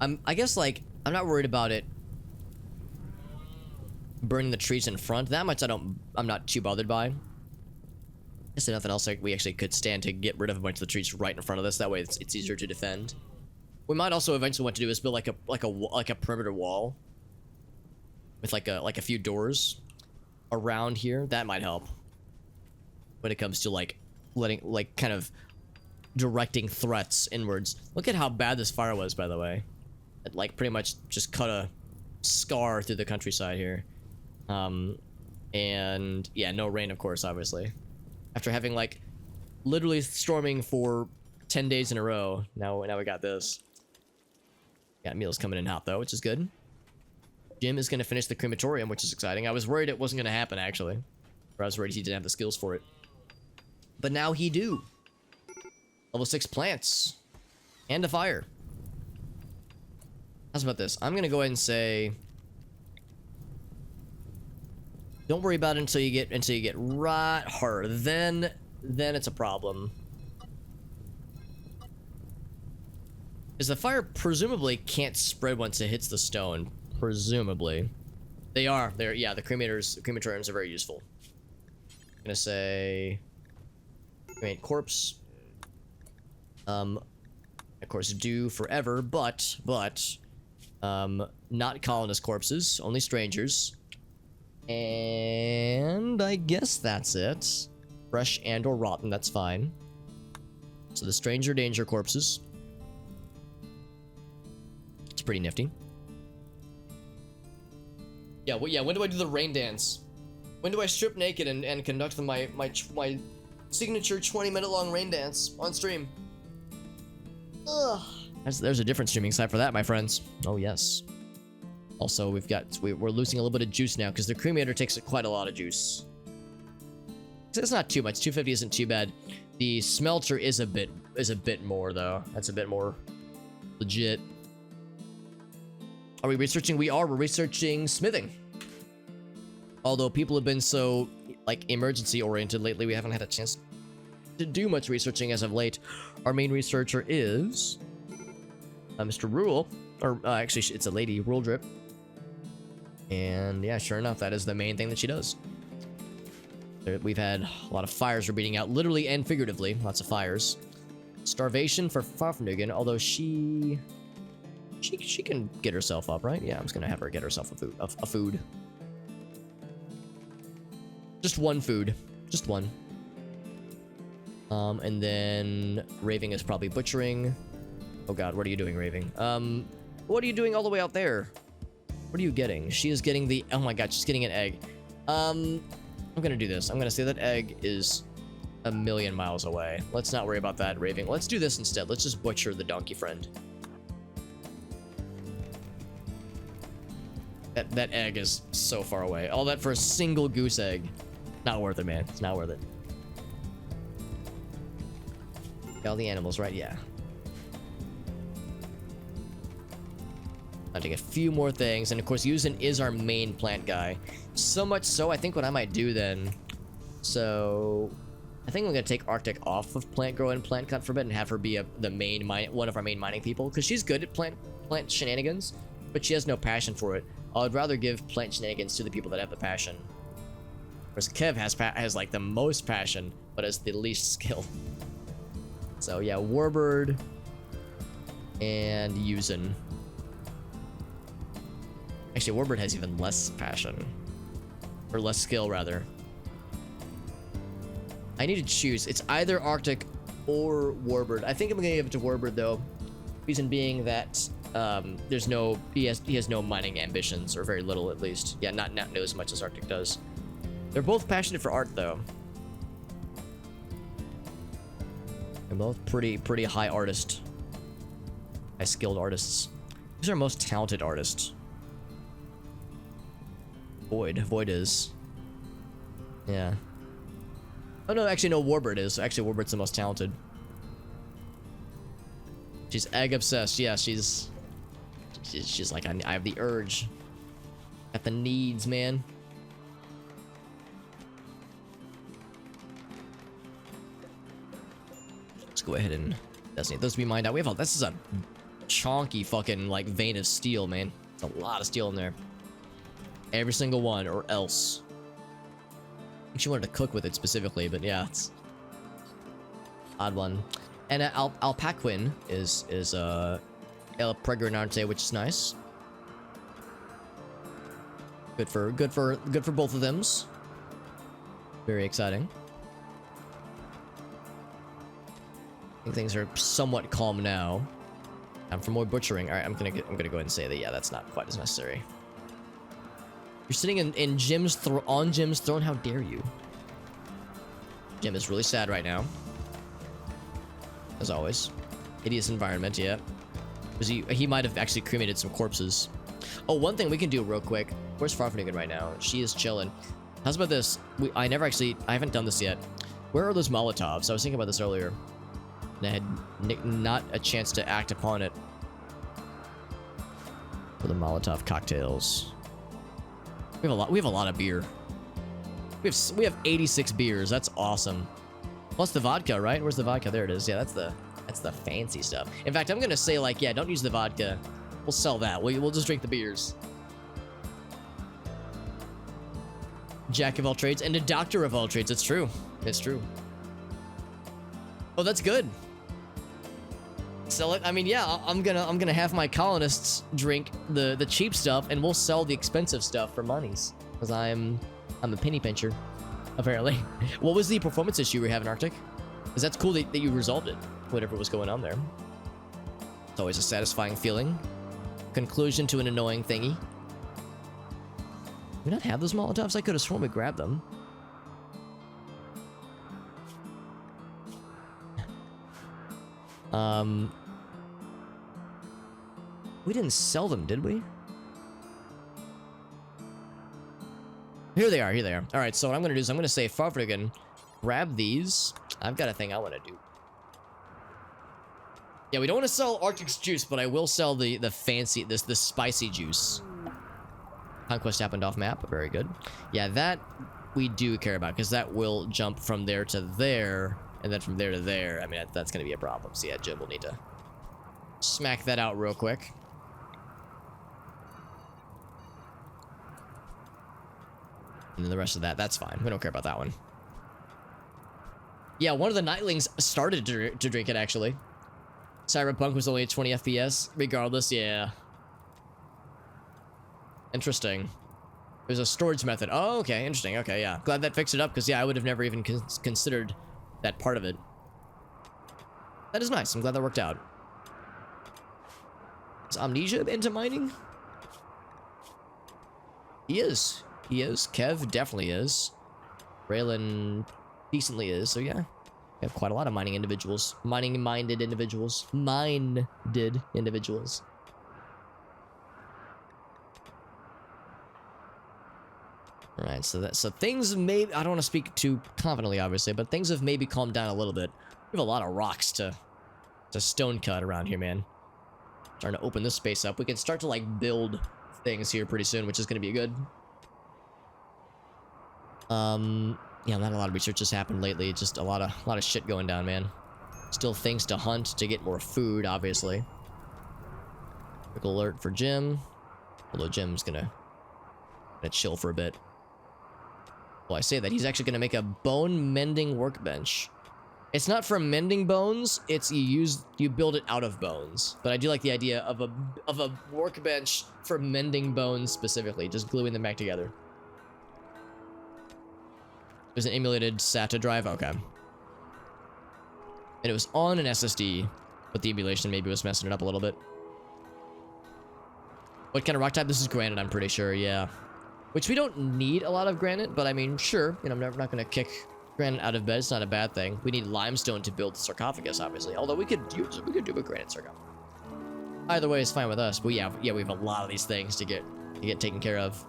A: I guess, like, I'm not worried about it burning the trees in front. That much I'm not too bothered by. Is there nothing else like we actually could stand to get rid of a bunch of the trees right in front of us? That way it's easier to defend. We might also eventually want to do is build like a perimeter wall with like a few doors around here. That might help when it comes to like kind of directing threats inwards. Look at how bad this fire was, by the way. It like pretty much just cut a scar through the countryside here. And yeah, no rain, of course, obviously. After having like literally storming for 10 days in a row, now we got this. Got meals coming in hot though, which is good. Jim is gonna finish the crematorium, which is exciting. I was worried it wasn't gonna happen actually, or I was worried he didn't have the skills for it. But now he do. Level 6 plants and a fire. How's about this? I'm gonna go ahead and say, don't worry about it until you get right hard. Then it's a problem. Because the fire presumably can't spread once it hits the stone. Presumably. They're yeah, the crematoriums are very useful. I'm gonna say cremate corpse. Of course, do forever, but not colonist corpses, only strangers. And I guess that's it. Fresh and or rotten, that's fine. So the stranger danger corpses. It's pretty nifty. Yeah, well, yeah, when do I do the rain dance? When do I strip naked and conduct my signature 20-minute long rain dance on stream? Ugh. There's a different streaming site for that, my friends. Oh, yes. Also, we're losing a little bit of juice now because the cremator takes quite a lot of juice. It's not too much. 250 isn't too bad. The smelter is a bit more though. That's a bit more legit. Are we researching? We're researching smithing. Although people have been so like emergency oriented lately, we haven't had a chance to do much researching as of late. Our main researcher is Mr. Rule, or actually it's a lady, Rule Drip. And yeah, sure enough, that is the main thing that she does. We've had a lot of fires are beating out, literally and figuratively. Lots of fires. Starvation for Fafnugan, although she can get herself up, right? Yeah, I'm just gonna have her get herself a food. Just one food. Just one. And then Raving is probably butchering. Oh god, what are you doing, Raving? What are you doing all the way out there? What are you getting? She is getting the... Oh my god, she's getting an egg. I'm gonna do this. I'm gonna say that egg is a million miles away. Let's not worry about that, Raving. Let's do this instead. Let's just butcher the donkey friend. That egg is so far away. All that for a single goose egg. Not worth it, man. It's not worth it. All the animals, right? Yeah. Hunting a few more things, and of course Yuzen is our main plant guy. So much so, I think what I might do then... So... I think I'm gonna take Arctic off of plant grow and plant cut for a bit and have her be one of our main mining people, because she's good at plant shenanigans, but she has no passion for it. I would rather give plant shenanigans to the people that have the passion. Whereas Kev has like the most passion, but has the least skill. So yeah, Warbird and Yuzen. Actually, Warbird has even less passion. Or less skill, rather. I need to choose. It's either Arctic or Warbird. I think I'm gonna give it to Warbird though. Reason being that he has no mining ambitions, or very little at least. Yeah, not as much as Arctic does. They're both passionate for art though. They're both pretty high artist. High skilled artists. Who's our most talented artist? Void is. Yeah. Oh no, actually no, Warbird is. Actually, Warbird's the most talented. She's egg obsessed. Yeah, she's like, I have the urge. Got the needs, man. Let's go ahead and designate those to be mined out. This is a chonky fucking like vein of steel, man. It's a lot of steel in there. Every single one, or else. I think she wanted to cook with it specifically, but yeah, it's odd one. And Alpaquin is El Pregrinante, which is nice. Good for both of them's. Very exciting. I think things are somewhat calm now. Time for more butchering. All right, I'm gonna go ahead and say that yeah, that's not quite as necessary. You're sitting in Jim's throne. How dare you? Jim is really sad right now. As always. Hideous environment, yeah. Because he might have actually cremated some corpses. Oh, one thing we can do real quick. Where's Farfnigan right now? She is chilling. How's about this? I haven't done this yet. Where are those Molotovs? I was thinking about this earlier. And I had not a chance to act upon it. For the Molotov cocktails. We have a lot of beer. We have 86 beers. That's awesome. Plus the vodka, right? Where's the vodka? There it is. Yeah, that's the fancy stuff. In fact, I'm gonna say like, yeah, don't use the vodka. We'll sell that. We'll just drink the beers. Jack of all trades and a doctor of all trades. It's true. It's true. Oh, that's good. Sell it. I mean, yeah, I'm gonna have my colonists drink the cheap stuff, and we'll sell the expensive stuff for monies. Because I'm a penny pincher, apparently. What was the performance issue we were having, Arctic? Because that's cool that you resolved it. Whatever was going on there. It's always a satisfying feeling. Conclusion to an annoying thingy. we not have those Molotovs? I could have sworn we grabbed them. We didn't sell them, did we? Here they are, here they are. All right, so what I'm gonna do is I'm gonna say Favrigan, grab these. I've got a thing I wanna do. Yeah, we don't want to sell Arctic's juice, but I will sell the fancy, the spicy juice. Conquest happened off map, very good. Yeah, that we do care about, because that will jump from there to there, and then from there to there. I mean, that's gonna be a problem. So yeah, Jim will need to smack that out real quick. And then the rest of that's fine. We don't care about that one. Yeah, one of the Nightlings started to drink it, actually. Cyberpunk was only at 20 FPS. Regardless, yeah. Interesting. There's a storage method. Oh, okay, interesting. Okay, yeah. Glad that fixed it up, because, yeah, I would have never even considered that part of it. That is nice. I'm glad that worked out. Is Amnesia into mining? He is. He is. Kev definitely is. Raylan decently is. So yeah, we have quite a lot of mining individuals. Mining-minded individuals. Minded individuals. All right, so things may, I don't want to speak too confidently, obviously, but things have maybe calmed down a little bit. We have a lot of rocks to stone cut around here, man. Trying to open this space up. We can start to like build things here pretty soon, which is going to be good. Yeah, not a lot of research has happened lately. Just a lot of shit going down, man. Still things to hunt to get more food, obviously. Quick alert for Jim. Although Jim's gonna chill for a bit. Well, I say that he's actually gonna make a bone mending workbench. It's not for mending bones. It's you build it out of bones. But I do like the idea of a workbench for mending bones specifically, just gluing them back together. There's an emulated SATA drive? Okay. And it was on an SSD, but the emulation maybe was messing it up a little bit. What kind of rock type? This is granite, I'm pretty sure, yeah. Which we don't need a lot of granite, but I mean, sure. You know, I'm not going to kick granite out of bed. It's not a bad thing. We need limestone to build the sarcophagus, obviously. Although we could do a granite sarcophagus. Either way is fine with us. But yeah, we have a lot of these things to get taken care of.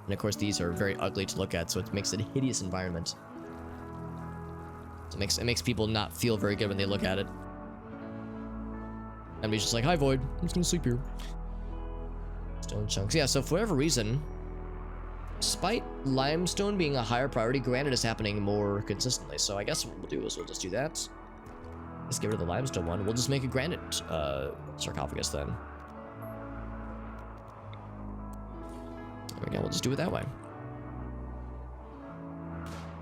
A: And of course, these are very ugly to look at, so it makes it a hideous environment. So it makes people not feel very good when they look at it. And he's just like, "Hi, Void. I'm just gonna sleep here." Stone chunks. Yeah. So for whatever reason, despite limestone being a higher priority, granite is happening more consistently. So I guess what we'll do is we'll just do that. Let's get rid of the limestone one. We'll just make a granite sarcophagus then. There we go, we'll just do it that way.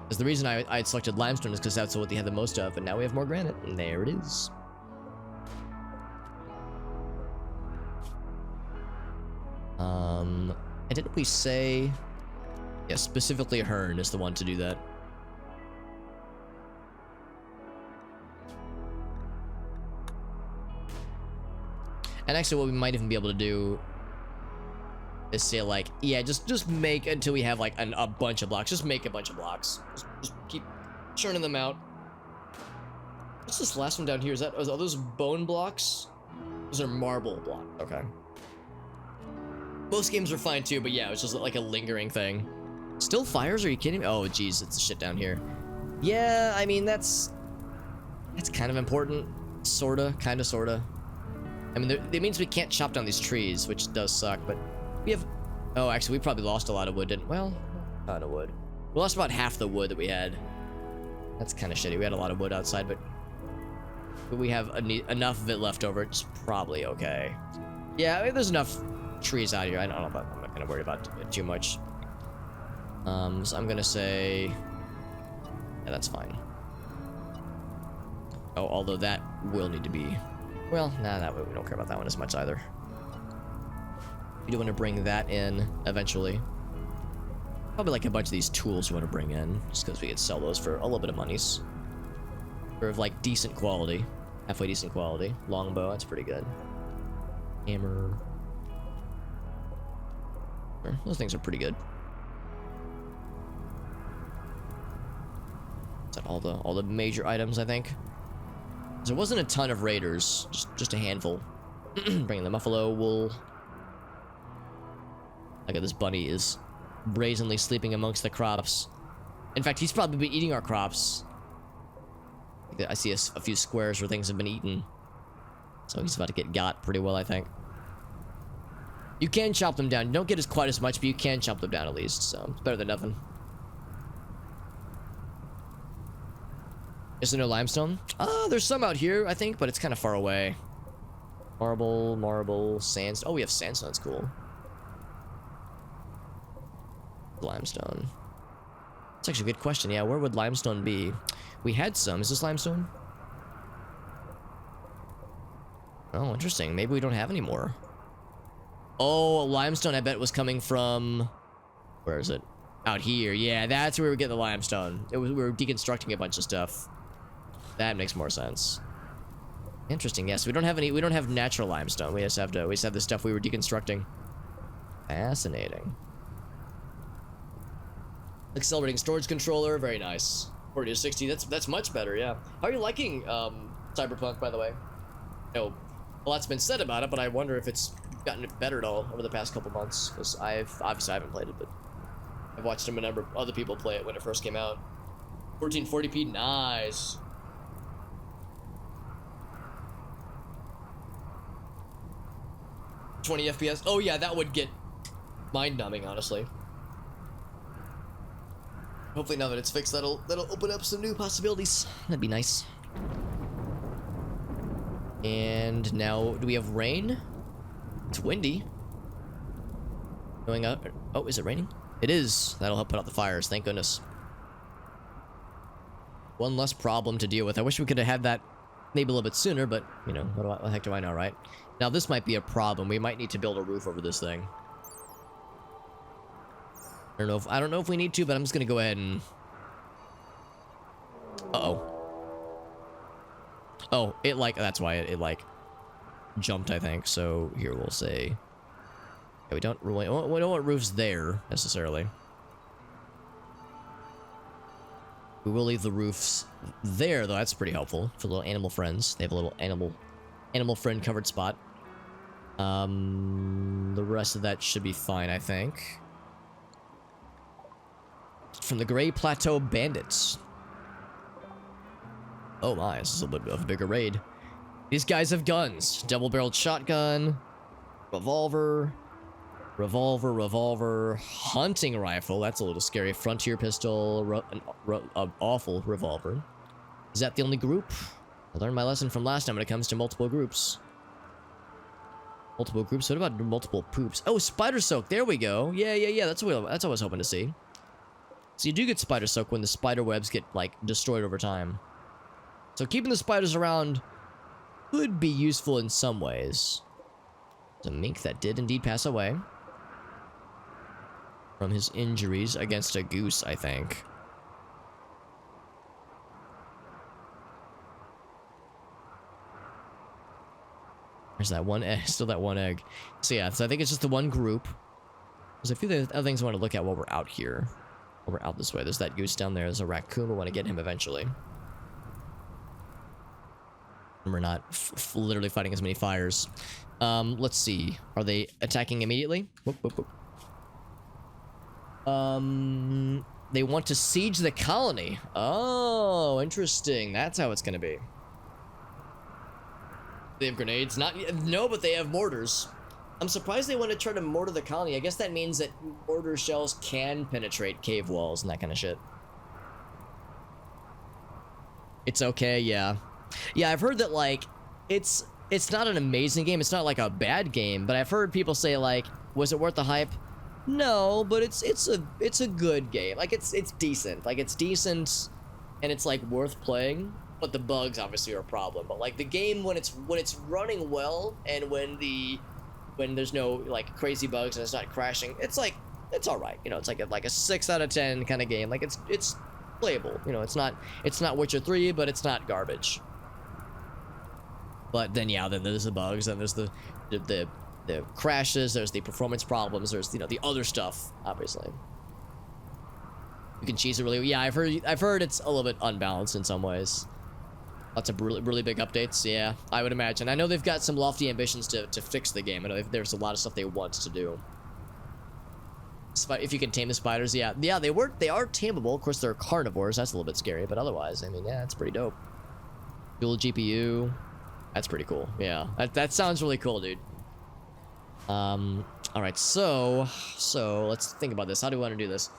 A: Because the reason I had selected limestone is because that's what they had the most of, and now we have more granite, and there it is. And didn't we say... Yeah, specifically Hearn is the one to do that. And actually what we might even be able to do is say like, yeah, just make until we have like a bunch of blocks. Just make a bunch of blocks. Just keep churning them out. What's this last one down here? Are those bone blocks? Those are marble blocks. Okay. Most games are fine too, but yeah, it's just like a lingering thing. Still fires? Are you kidding me? Oh, geez, it's shit down here. Yeah, I mean, that's kind of important. Sorta, kinda, sorta. I mean, it means we can't chop down these trees, which does suck, but we have... Oh, actually, we probably lost a lot of wood, didn't we? Well, not a lot of wood. We lost about half the wood that we had. That's kind of shitty. We had a lot of wood outside, but we have enough of it left over. It's probably okay. Yeah, I mean, there's enough trees out here. I don't know about... I'm not going to worry about it too much. So I'm going to say... Yeah, that's fine. Oh, although that will need to be... Well, nah, that way we don't care about that one as much either. We do want to bring that in eventually. Probably like a bunch of these tools we want to bring in, just because we could sell those for a little bit of monies. For like decent quality, halfway decent quality. Longbow, that's pretty good. Hammer. Those things are pretty good. Is that all the major items, I think? There wasn't a ton of raiders, just a handful. Bringing the buffalo wool. Look at this bunny is brazenly sleeping amongst the crops. In fact, he's probably been eating our crops. I see a few squares where things have been eaten. So he's about to get got pretty well, I think. You can chop them down. You don't get quite as much, but you can chop them down at least. So it's better than nothing. Is there no limestone? There's some out here, I think, but it's kind of far away. Marble, sandstone. Oh, we have sandstone. That's cool. Limestone. That's actually a good question. Yeah, where would limestone be? We had some. Is this limestone? Oh, interesting. Maybe we don't have any more. Oh, limestone, I bet, was coming from... Where is it? Out here. Yeah, that's where we were getting the limestone. We were deconstructing a bunch of stuff. That makes more sense. Interesting. Yes, we don't have natural limestone. We just have the stuff we were deconstructing. Fascinating. Accelerating storage controller, very nice. 40 to 60. That's much better. Yeah. How are you liking Cyberpunk, by the way? No, a lot's been said about it, but I wonder if it's gotten better at all over the past couple months. Because I haven't played it, but I've watched a number of other people play it when it first came out. 1440p, nice. $20 FPS. Oh yeah, that would get mind-numbing, honestly. Hopefully now that it's fixed, that'll open up some new possibilities. That'd be nice. And now, do we have rain? It's windy. Going up. Oh, is it raining? It is. That'll help put out the fires. Thank goodness. One less problem to deal with. I wish we could have had that maybe a little bit sooner, but, you know, what the heck do I know, right? Now, this might be a problem. We might need to build a roof over this thing. I don't know if we need to, but I'm just gonna go ahead and... Uh-oh. Oh, that's why it jumped, I think. So here we'll say... Yeah, we don't want roofs there, necessarily. We will leave the roofs there, though. That's pretty helpful for little animal friends. They have a little animal friend covered spot. The rest of that should be fine, I think. From the Gray Plateau Bandits. Oh my, this is a little bit of a bigger raid. These guys have guns. Double-barreled shotgun. Revolver. Hunting rifle. That's a little scary. Frontier pistol. An awful revolver. Is that the only group? I learned my lesson from last time when it comes to multiple groups. Multiple groups? What about multiple poops? Oh, spider soak. There we go. Yeah. That's what I was hoping to see. So you do get spider soak when the spider webs get, like, destroyed over time. So keeping the spiders around could be useful in some ways. There's a mink that did indeed pass away from his injuries against a goose, I think. There's that one egg, still that one egg. So yeah, so I think it's just the one group. There's a few other things I want to look at while we're out here. While we're out this way. There's that goose down there. There's a raccoon. We want to get him eventually. And we're not literally fighting as many fires. Let's see. Are they attacking immediately? Whoop. They want to siege the colony. Oh, interesting. That's how it's gonna be. They have grenades? No, but they have mortars. I'm surprised they want to try to mortar the colony. I guess that means that mortar shells can penetrate cave walls and that kind of shit. It's okay, yeah. Yeah, I've heard that, like, it's not an amazing game. It's not, like, a bad game, but I've heard people say, like, was it worth the hype? No, but it's a good game. Like, it's decent. Like, it's decent, and it's, like, worth playing. But the bugs obviously are a problem. But like the game when it's running well and when there's no like crazy bugs and it's not crashing, it's all right. You know, it's like a 6 out of 10 kind of game. Like it's playable. You know, it's not Witcher 3, but it's not garbage. But then yeah, then there's the bugs and there's the the crashes, there's the performance problems, there's, you know, the other stuff, obviously. You can cheese it really. Yeah, I've heard it's a little bit unbalanced in some ways. Lots of really big updates. Yeah, I would imagine. I know they've got some lofty ambitions to fix the game. I know there's a lot of stuff they want to do. If you can tame the spiders, yeah, they are tameable. Of course, they're carnivores. That's a little bit scary, but otherwise, I mean, yeah, it's pretty dope. Dual GPU. That's pretty cool. Yeah, that sounds really cool, dude. All right, so let's think about this. How do we want to do this?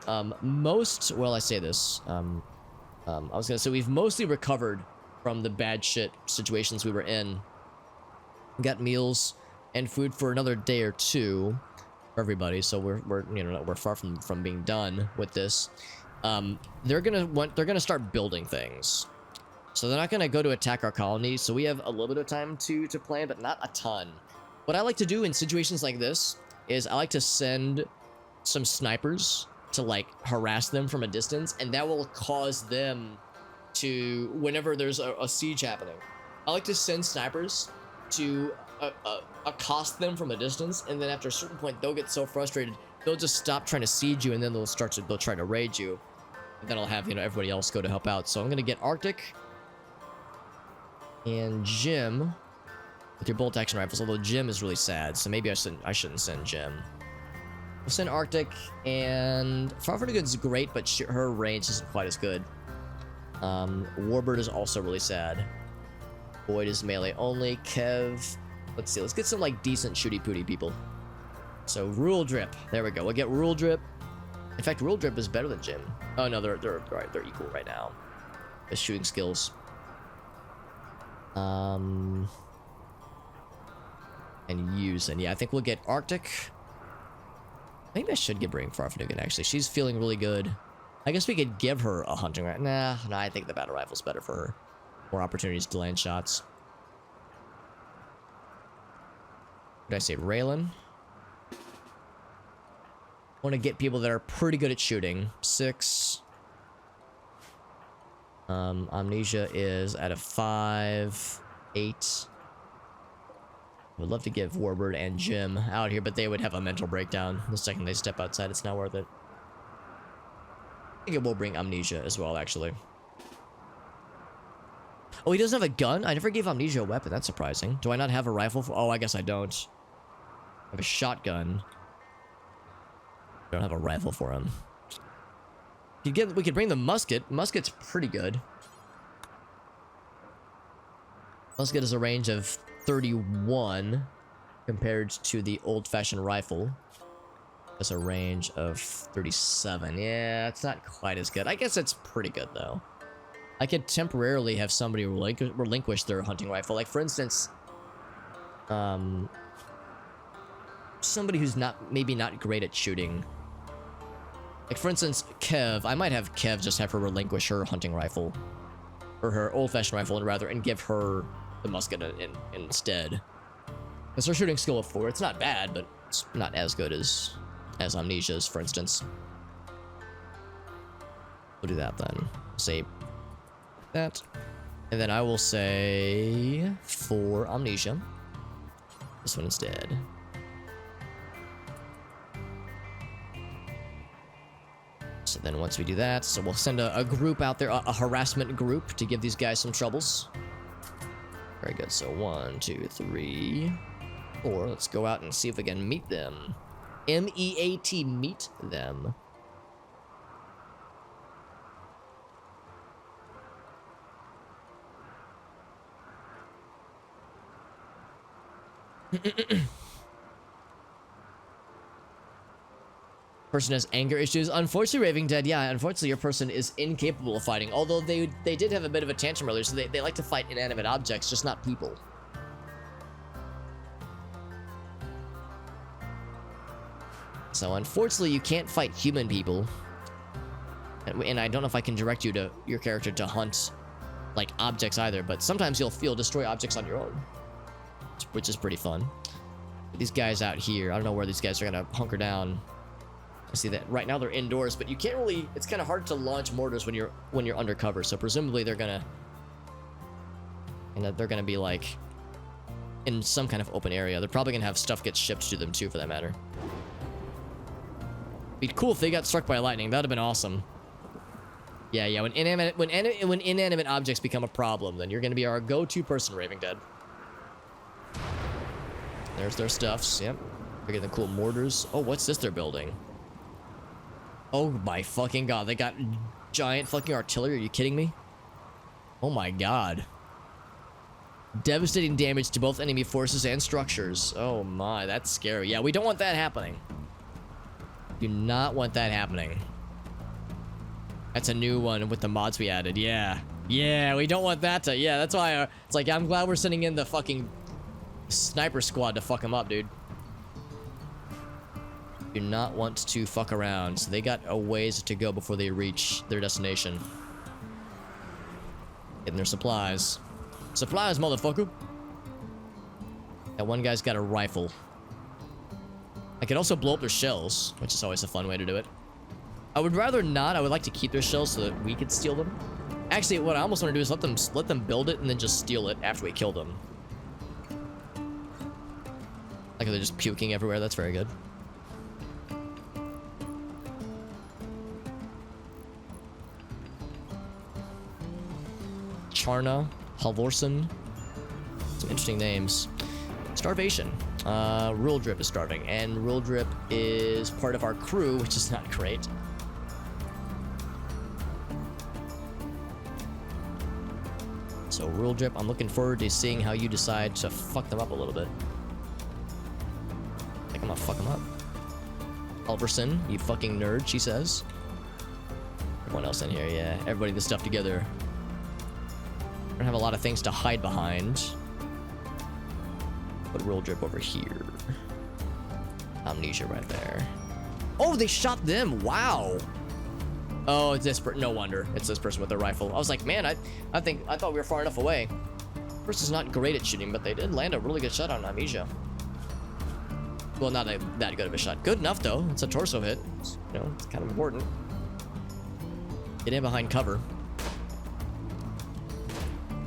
A: Well, I say this. I was gonna say we've mostly recovered from the bad shit situations we were in. We got meals and food for another day or two for everybody, so we're far from being done with this. They're gonna start building things, so they're not gonna go to attack our colony. So we have a little bit of time to plan, but not a ton. What I like to do in situations like this is I like to send some snipers to like harass them from a distance, and that will cause them to, whenever there's a siege happening, I like to send snipers to accost them from a distance, and then after a certain point they'll get so frustrated they'll just stop trying to siege you, and then they'll try to raid you, and then I'll have, you know, everybody else go to help out. So I'm gonna get Arctic and Jim with your bolt action rifles, although Jim is really sad, so maybe I shouldn't send Jim. We'll send Arctic, and Farfignugan's great, but her range isn't quite as good. Warbird is also really sad. Boyd is melee only. Kev, let's see, let's get some like decent shooty pooty people. So Rule Drip, there we go. We'll get Rule Drip. In fact, Rule Drip is better than Jim. Oh no, they're equal right now. The shooting skills. And Yuzen, yeah, I think we'll get Arctic. Maybe I should bring Farfignugan, actually. She's feeling really good. I guess we could give her a hunting rifle. Nah, I think the battle rifle's better for her. More opportunities to land shots. What did I say? Raylan? Want to get people that are pretty good at shooting. 6. Amnesia is at a 5. 8. Would love to give Warbird and Jim out here, but they would have a mental breakdown the second they step outside. It's not worth it. I think it will bring Amnesia as well, actually. Oh, he doesn't have a gun? I never gave Amnesia a weapon. That's surprising. Do I not have a rifle? Oh, I guess I don't. I have a shotgun. I don't have a rifle for him. We could bring the musket. Musket's pretty good. Musket is a range of 31 compared to the old-fashioned rifle. That's a range of 37. Yeah, it's not quite as good. I guess it's pretty good, though. I could temporarily have somebody relinquish their hunting rifle. Like, for instance, somebody who's maybe not great at shooting. Like, for instance, Kev. I might have Kev just have her relinquish her hunting rifle. Or her old-fashioned rifle, and give her the musket instead. Because her shooting skill of 4, it's not bad, but it's not as good as Amnesia's, for instance. We'll do that then. Say that. And then I will say for Amnesia. This one instead. So then once we do that, so we'll send a group out there, a harassment group, to give these guys some troubles. Very good. So 1, 2, 3, 4. Let's go out and see if we can meet them. M-E-A-T, meet them. Person has anger issues. Unfortunately, Raving Dead, yeah, unfortunately your person is incapable of fighting. Although they did have a bit of a tantrum earlier, so they like to fight inanimate objects, just not people. So unfortunately, you can't fight human people. And I don't know if I can direct your character to hunt like objects either, but sometimes you'll destroy objects on your own, which is pretty fun. These guys out here, I don't know where these guys are gonna hunker down. I see that right now they're indoors, but you can't really, it's kind of hard to launch mortars when you're undercover, so presumably they're gonna be like in some kind of open area. They're probably gonna have stuff get shipped to them too, for that matter. Be cool if they got struck by lightning. That'd have been awesome. Yeah. When inanimate objects become a problem, then you're gonna be our go-to person, Raving Dead. There's their stuffs. Yep. Bigger than cool mortars. Oh, what's this they're building? Oh my fucking god! They got giant fucking artillery. Are you kidding me? Oh my god. Devastating damage to both enemy forces and structures. Oh my, that's scary. Yeah, we don't want that happening. Do not want that happening. That's a new one with the mods we added. Yeah. Yeah, we don't want that to... Yeah, that's why... it's like, I'm glad we're sending in the fucking sniper squad to fuck them up, dude. Do not want to fuck around. So they got a ways to go before they reach their destination. Getting their supplies. Supplies, motherfucker. That one guy's got a rifle. I could also blow up their shells, which is always a fun way to do it. I would rather not. I would like to keep their shells so that we could steal them. Actually, what I almost want to do is let them build it and then just steal it after we kill them. Like they're just puking everywhere. That's very good. Charna, Halvorsen. Some interesting names. Starvation. Rule Drip is starving, and Rule Drip is part of our crew, which is not great. So Rule Drip, I'm looking forward to seeing how you decide to fuck them up a little bit. I think I'm gonna fuck them up. Halvorsen, you fucking nerd, she says. Everyone else in here, yeah. Everybody this stuff together. We don't have a lot of things to hide behind. Put Rule Drip over here. Amnesia right there. Oh, they shot them. Wow. Oh, it's this person. No wonder. It's this person with the rifle. I was like, man, I thought we were far enough away. Person's not great at shooting, but they did land a really good shot on Amnesia. Well, not that good of a shot. Good enough, though. It's a torso hit. It's, you know, it's kind of important. Get in behind cover.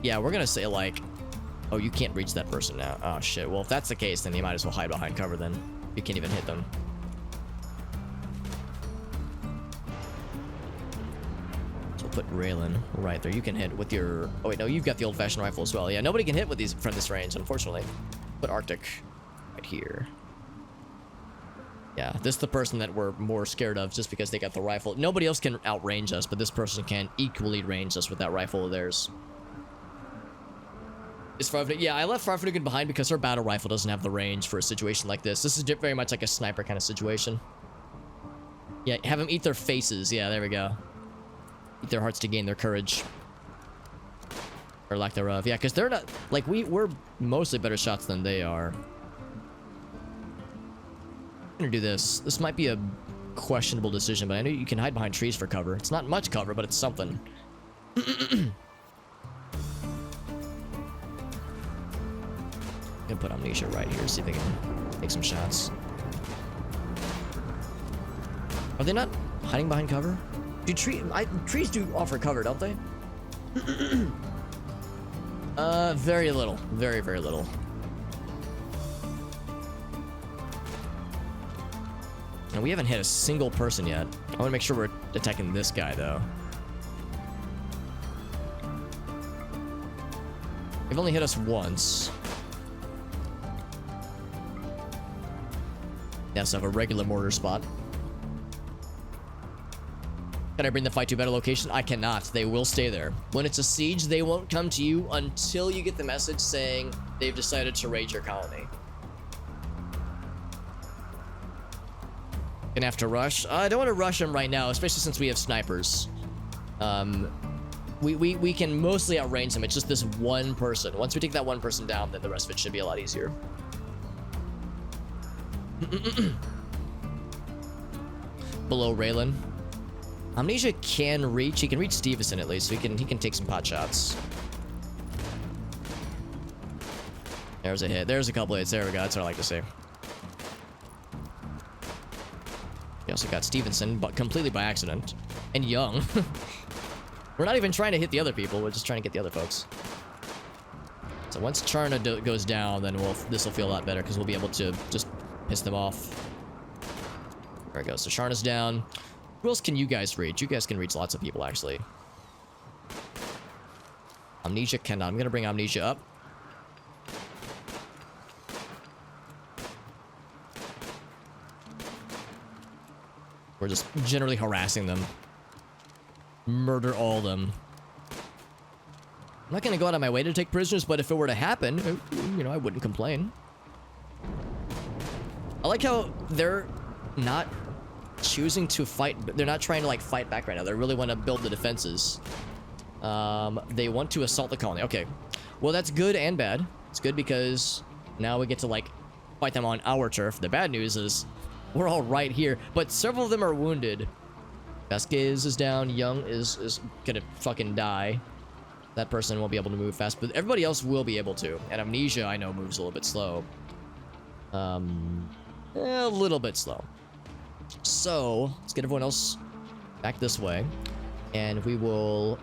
A: Yeah, we're gonna say, like... Oh, you can't reach that person now. Oh, shit. Well, if that's the case, then you might as well hide behind cover, then. You can't even hit them. So we'll put Raylan right there. You can hit with your... Oh, wait, no, you've got the old-fashioned rifle as well. Yeah, nobody can hit with these from this range, unfortunately. Put Arctic right here. Yeah, this is the person that we're more scared of just because they got the rifle. Nobody else can outrange us, but this person can equally range us with that rifle of theirs. Is yeah, I left Farfanugan behind because her battle rifle doesn't have the range for a situation like this. This is very much like a sniper kind of situation. Yeah, have them eat their faces. Yeah, there we go. Eat their hearts to gain their courage. Or lack thereof. Yeah, because they're not... Like, we're mostly better shots than they are. I'm gonna do this. This might be a questionable decision, but I know you can hide behind trees for cover. It's not much cover, but it's something. Gonna put Amnesia right here, see if they can take some shots. Are they not hiding behind cover? Do trees do offer cover, don't they? Very little. Very, very little. And we haven't hit a single person yet. I want to make sure we're attacking this guy, though. They've only hit us once. Yes, I have a regular mortar spot. Can I bring the fight to a better location? I cannot. They will stay there. When it's a siege, they won't come to you until you get the message saying they've decided to raid your colony. Gonna have to rush. I don't want to rush them right now, especially since we have snipers. We can mostly outrange them. It's just this one person. Once we take that one person down, then the rest of it should be a lot easier. Below Raylan. Amnesia can reach. He can reach Stevenson at least, so he can take some pot shots. There's a hit. There's a couple hits. There we go. That's what I like to see. We also got Stevenson, but completely by accident. And Young. We're not even trying to hit the other people. We're just trying to get the other folks. So once Charna goes down, then this will feel a lot better because we'll be able to just piss them off. There we go. So Charna's down. Who else can you guys reach? You guys can reach lots of people, actually. Amnesia cannot. I'm going to bring Amnesia up. We're just generally harassing them. Murder all of them. I'm not going to go out of my way to take prisoners, but if it were to happen, you know, I wouldn't complain. I like how they're not choosing to fight. They're not trying to, like, fight back right now. They really want to build the defenses. They want to assault the colony. Okay. Well, that's good and bad. It's good because now we get to, like, fight them on our turf. The bad news is we're all right here, but several of them are wounded. Vasquez is down. Young is gonna fucking die. That person won't be able to move fast, but everybody else will be able to. And Amnesia, I know, moves a little bit slow. A little bit slow. So, let's get everyone else back this way. And we will...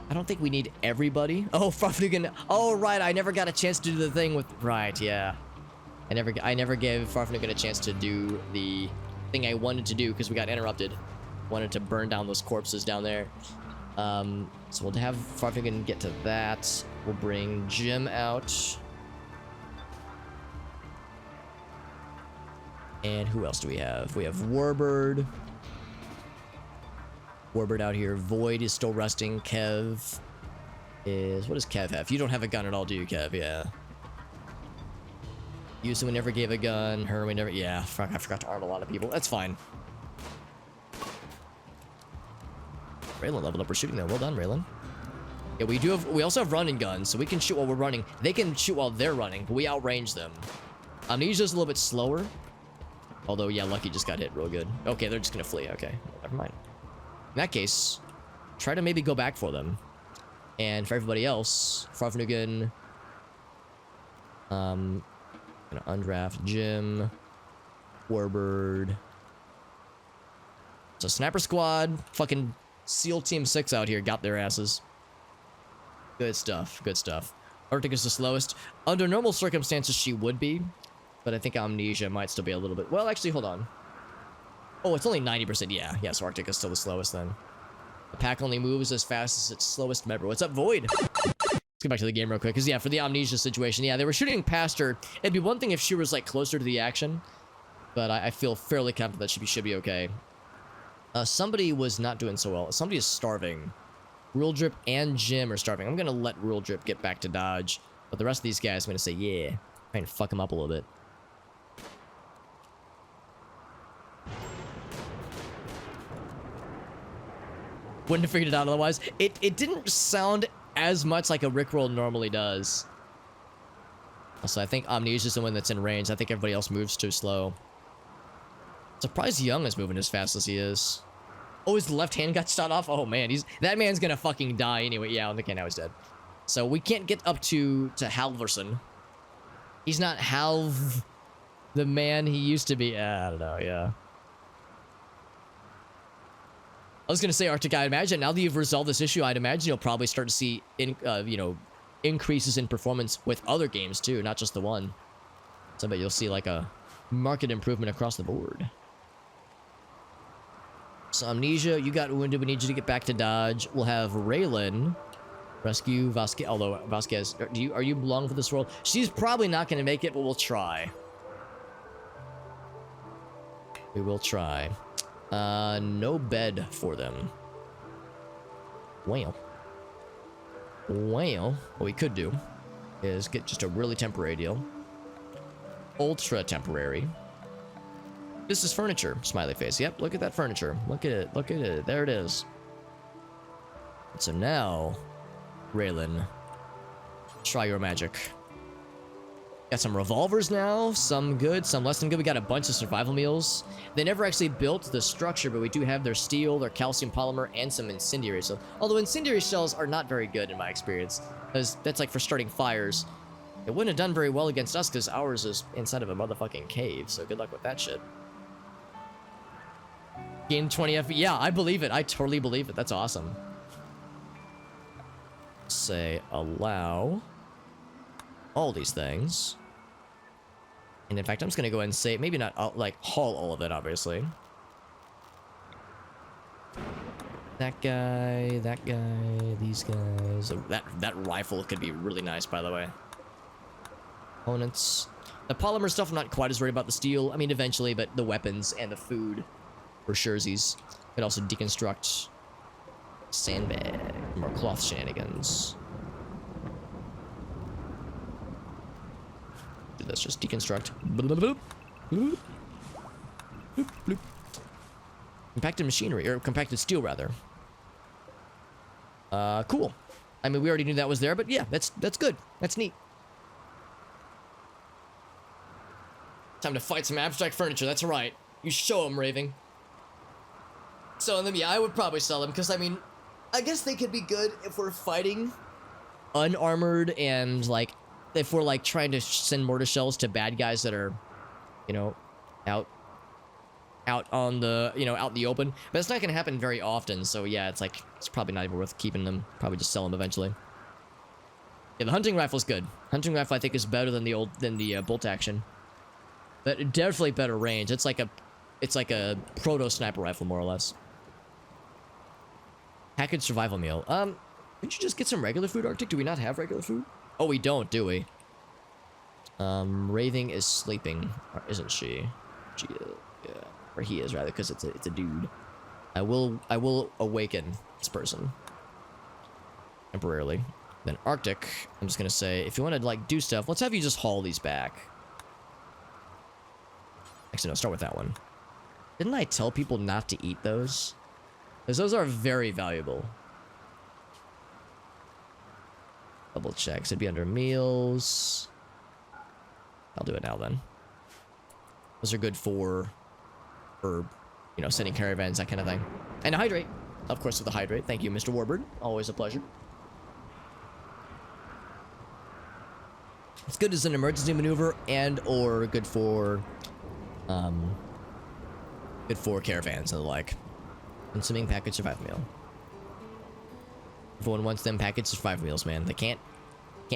A: I don't think we need everybody. Oh, Farfnugan. Oh, right. I never got a chance to do the thing with... Right, yeah. I never gave Farfnugan a chance to do the thing I wanted to do because we got interrupted. Wanted to burn down those corpses down there. So we'll have Farfnugan get to that. We'll bring Jim out. And who else do we have? We have Warbird. Warbird out here. Void is still resting. Kev is... What does Kev have? You don't have a gun at all, do you, Kev? Yeah. Yusu, we never gave a gun. Her, we never... Yeah, I forgot to arm a lot of people. That's fine. Raylan leveled up. We're shooting though. Well done, Raylan. Yeah, we also have running guns, so we can shoot while we're running. They can shoot while they're running, but we outrange them. Amnesia's a little bit slower. Although, yeah, Lucky just got hit real good. Okay, they're just gonna flee. Okay, never mind. In that case, try to maybe go back for them. And for everybody else, Farfnugan, gonna undraft Jim, Warbird. So Sniper Squad, fucking SEAL Team 6 out here got their asses. Good stuff, good stuff. Arctic is the slowest. Under normal circumstances, she would be. But I think Amnesia might still be a little bit... Well, actually, hold on. Oh, it's only 90%. Yeah, so Arctic is still the slowest then. The pack only moves as fast as its slowest member. What's up, Void? Let's get back to the game real quick. Because, yeah, for the Amnesia situation, yeah, they were shooting past her. It'd be one thing if she was, like, closer to the action. But I feel fairly confident that she should be okay. Somebody was not doing so well. Somebody is starving. Rule Drip and Jim are starving. I'm going to let Rule Drip get back to dodge. But the rest of these guys, I'm going to say, yeah. Try and fuck them up a little bit. Wouldn't have figured it out otherwise. It didn't sound as much like a RimWorld normally does. So I think Amnesia's the one that's in range. I think everybody else moves too slow. Surprised Young is moving as fast as he is. Oh, his left hand got shot off? Oh, man. That man's gonna fucking die anyway. Yeah, okay, now he's dead. So we can't get up to Halverson. He's not Halv, the man he used to be. I don't know, yeah. I was gonna say, Arctic, I imagine now that you've resolved this issue, I'd imagine you'll probably start to see, increases in performance with other games too, not just the one. So I bet you'll see like a market improvement across the board. So Amnesia, you got wounded. We need you to get back to dodge. We'll have Raylan rescue Vasquez. Although Vasquez, are you belong for this role? She's probably not gonna make it, but we'll try. We will try. No bed for them. Well, what we could do is get just a really temporary deal. Ultra temporary. This is furniture. Smiley face. Yep, look at that furniture. Look at it. Look at it. There it is. So now, Raylan, try your magic. Got some revolvers now, some good, some less than good. We got a bunch of survival meals. They never actually built the structure, but we do have their steel, their calcium polymer, and some incendiary. So, although incendiary shells are not very good in my experience, because that's like for starting fires. It wouldn't have done very well against us because ours is inside of a motherfucking cave. So good luck with that shit. Gain 20 FP. Yeah, I believe it. I totally believe it. That's awesome. Say allow. all these things. And in fact, I'm just gonna go ahead and say, maybe not like haul all of it, obviously. That guy, these guys. Oh, that rifle could be really nice, by the way. Components. The polymer stuff, I'm not quite as worried about the steel. I mean, eventually, but the weapons and the food, for surezies. Could also deconstruct sandbag, more cloth shenanigans. Let's just deconstruct. Bloop, bloop, bloop, bloop, bloop. Compacted machinery, or compacted steel, rather. Cool. I mean, we already knew that was there, but yeah, that's good. That's neat. Time to fight some abstract furniture. That's right. You show them, Raving. Selling them, yeah, I would probably sell them because I mean, I guess they could be good if we're fighting unarmored and like if we're like trying to send mortar shells to bad guys that are, you know, out on the, you know, out in the open. But it's not gonna happen very often, so yeah, it's like it's probably not even worth keeping them. Probably just sell them eventually. Yeah, the hunting rifle's good. Hunting rifle I think is better than the bolt action, but definitely better range. It's like a proto sniper rifle more or less. Packaged survival meal. Didn't you just get some regular food, Arctic? Do we not have regular food? Oh, we don't, do we? Raving is sleeping, isn't she? She is, yeah. Or he is, rather, because it's a dude. I will awaken this person. Temporarily. Then Arctic, I'm just gonna say, if you want to, like, do stuff, let's have you just haul these back. Actually, no, start with that one. Didn't I tell people not to eat those? Because those are very valuable. Double checks. It'd be under meals. I'll do it now then. Those are good for you know, sending caravans, that kind of thing. And hydrate. Of course, with the hydrate. Thank you, Mr. Warbird. Always a pleasure. It's good as an emergency maneuver and or good for caravans and the like. Consuming package survival meal. Everyone wants them packaged survival meals, man. They can't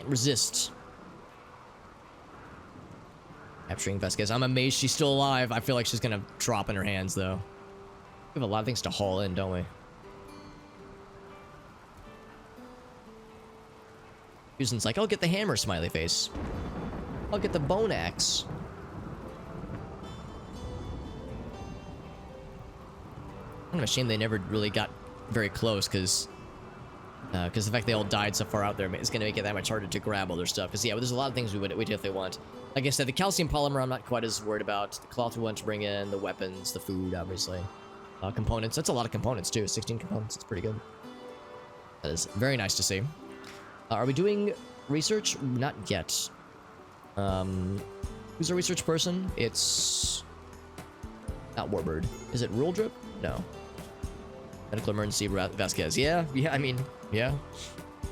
A: resist. Capturing Vasquez. I'm amazed she's still alive. I feel like she's gonna drop in her hands, though. We have a lot of things to haul in, don't we? Susan's like, I'll get the hammer, smiley face. I'll get the bone axe. Kind of a shame they never really got very close, because the fact they all died so far out there is going to make it that much harder to grab all their stuff. Because, yeah, there's a lot of things we definitely want. Like I said, the calcium polymer I'm not quite as worried about. The cloth we want to bring in, the weapons, the food, obviously. Components. That's a lot of components, too. 16 components. It's pretty good. That is very nice to see. Are we doing research? Not yet. Who's our research person? It's not Warbird. Is it Rule Drip? No. Medical emergency Vasquez. Yeah, I mean, yeah.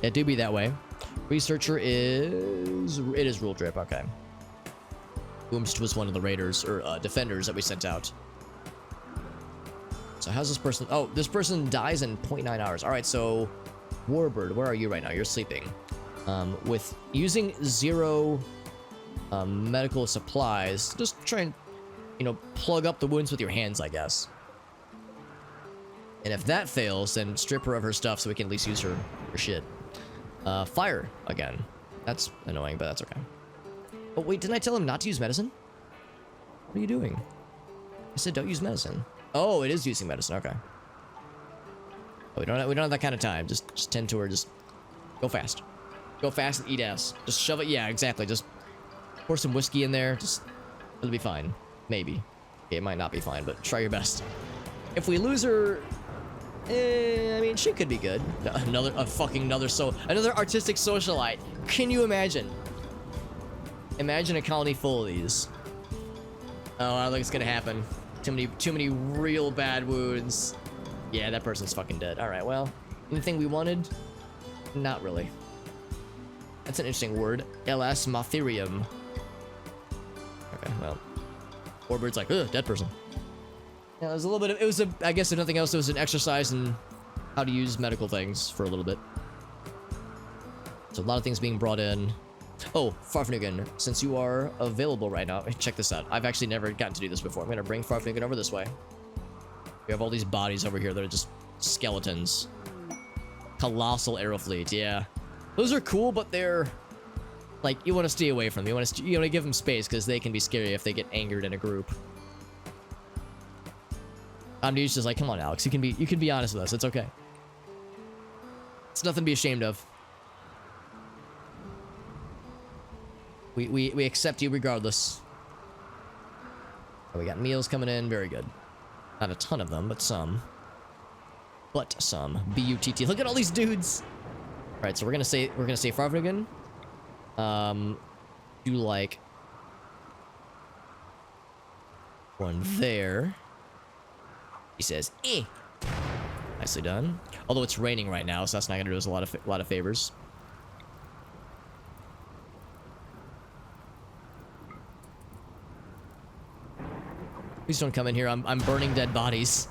A: It do be that way. Researcher is... It is Rule Drip, okay. Boomst was one of the raiders, or defenders that we sent out. So how's this person... Oh, this person dies in 0.9 hours. Alright, so... Warbird, where are you right now? You're sleeping. With using 0 medical supplies, just try and, you know, plug up the wounds with your hands, I guess. And if that fails, then strip her of her stuff so we can at least use her shit. Fire again. That's annoying, but that's okay. Oh, wait, didn't I tell him not to use medicine? What are you doing? I said don't use medicine. Oh, it is using medicine, okay. Oh, we don't have that kind of time. Just tend to her, just go fast. Go fast and eat ass. Just shove it, yeah, exactly. Just pour some whiskey in there, it'll be fine. Maybe. Okay, it might not be fine, but try your best. If we lose her... I mean, she could be good. Another artistic socialite. Can you imagine? Imagine a colony full of these. Oh, I don't think it's gonna happen. Too many real bad wounds. Yeah, that person's fucking dead. All right, well, anything we wanted? Not really. That's an interesting word. LS Motherium. Okay, well, Warbird's like, ugh, dead person. Yeah, it was a little bit of, I guess if nothing else, it was an exercise in how to use medical things for a little bit. So a lot of things being brought in. Oh, Farfnugan, since you are available right now, check this out. I've actually never gotten to do this before. I'm gonna bring Farfnugan over this way. We have all these bodies over here that are just skeletons. Colossal arrow fleet, yeah. Those are cool, but they're like, you want to stay away from them. You want to give them space because they can be scary if they get angered in a group. I'm just like, come on, Alex. You can be honest with us. It's okay. It's nothing to be ashamed of. We accept you regardless. Oh, we got meals coming in. Very good. Not a ton of them, but some. But some. B-U-T-T. Look at all these dudes. All right, so we're gonna say Farfnugan. Do like one there. He says, eh. Nicely done. Although it's raining right now, so that's not gonna do us a lot of favors. Please don't come in here. I'm burning dead bodies.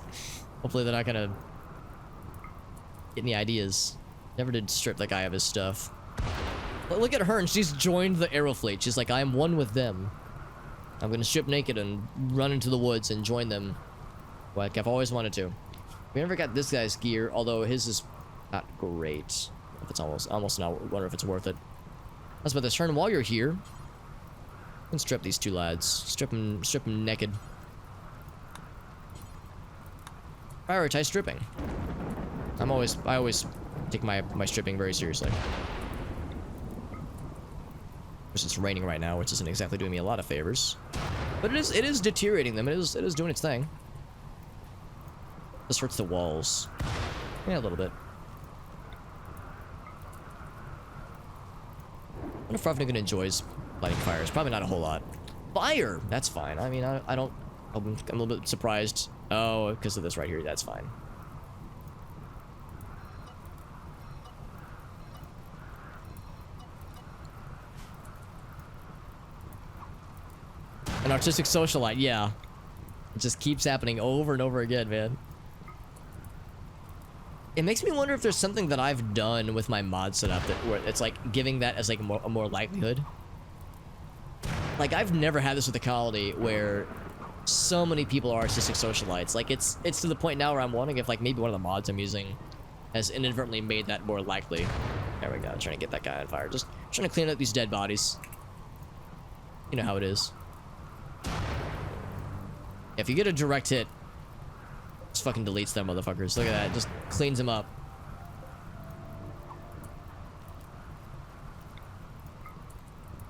A: Hopefully they're not gonna get any ideas. Never did strip that guy of his stuff. But look at her, and she's joined the arrow fleet. She's like, I am one with them. I'm gonna strip naked and run into the woods and join them. Like I've always wanted to. We never got this guy's gear, although his is not great. If it's almost not. Wonder if it's worth it. I was about to turn while you're here. And strip these two lads. Strip them naked. Prioritize stripping. I always take my stripping very seriously. Of course, it's raining right now, which isn't exactly doing me a lot of favors. But it is deteriorating them. It is doing its thing. This hurts the walls. Yeah, a little bit. I wonder if Farfnugan enjoys lighting fires. Probably not a whole lot. Fire! That's fine. I mean, I don't... I'm a little bit surprised. Oh, because of this right here. That's fine. An artistic socialite, yeah. It just keeps happening over and over again, man. It makes me wonder if there's something that I've done with my mod setup that where it's like giving that as like a more likelihood. Like I've never had this with the colony where so many people are artistic socialites. Like it's to the point now where I'm wondering if like maybe one of the mods I'm using has inadvertently made that more likely. There we go. I'm trying to get that guy on fire. Just trying to clean up these dead bodies. You know how it is. If you get a direct hit, just fucking deletes them motherfuckers. Look at that. Just cleans them up.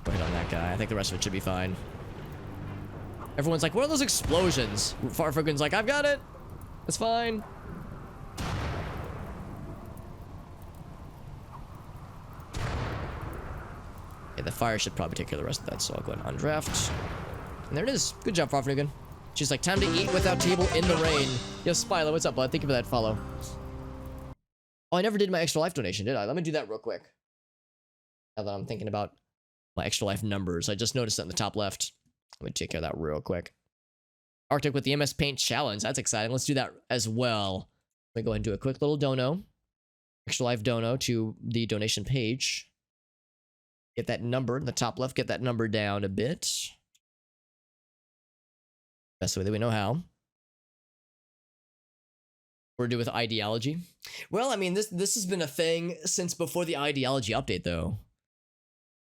A: Go ahead on that guy. I think the rest of it should be fine. Everyone's like, what are those explosions? Farfnugan's like, I've got it. It's fine. Yeah, the fire should probably take care of the rest of that, so I'll go ahead and undraft. And there it is. Good job, Farfnugan. She's like, time to eat without table in the rain. Yo, Spilo, what's up, bud? Thank you for that follow. Oh, I never did my extra life donation, did I? Let me do that real quick. Now that I'm thinking about my extra life numbers. I just noticed that in the top left. Let me take care of that real quick. Arctic with the MS Paint Challenge. That's exciting. Let's do that as well. Let me go ahead and do a quick little dono. Extra life dono to the donation page. Get that number in the top left. Get that number down a bit. Best way that we know how. We're doing with ideology. Well, I mean, this has been a thing since before the ideology update, though.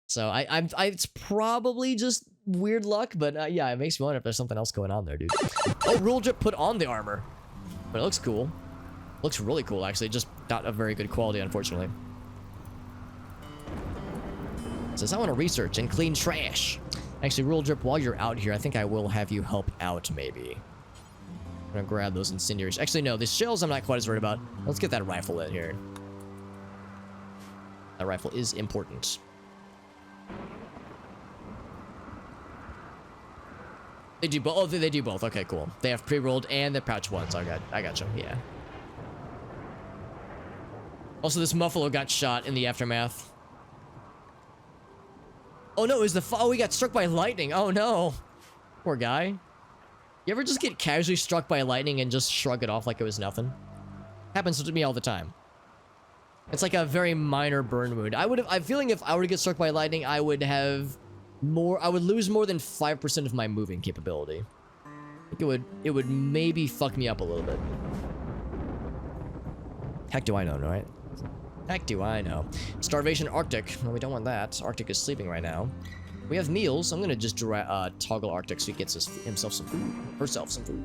A: So it's probably just weird luck, but yeah, it makes me wonder if there's something else going on there, dude. Oh, Rule Drip put on the armor, but it looks cool. Looks really cool, actually. Just not of very good quality, unfortunately. It says I want to research and clean trash. Actually, Rule Drip, while you're out here, I think I will have you help out, maybe. I'm gonna grab those incendiaries. Actually, no, the shells I'm not quite as worried about. Let's get that rifle in here. That rifle is important. They do both. Oh, they do both. Okay, cool. They have pre-rolled and the pouch ones. I got you. Yeah. Also, this muffalo got shot in the aftermath. Oh no, it was oh, we got struck by lightning. Oh no. Poor guy. You ever just get casually struck by lightning and just shrug it off like it was nothing? Happens to me all the time. It's like a very minor burn wound. I'm feeling if I were to get struck by lightning, I would lose more than 5% of my moving capability. I think it would maybe fuck me up a little bit. Heck do I know, right? Heck do I know. Starvation Arctic. Well, we don't want that. Arctic is sleeping right now. We have meals. I'm gonna just toggle Arctic so he gets himself some food. Herself some food.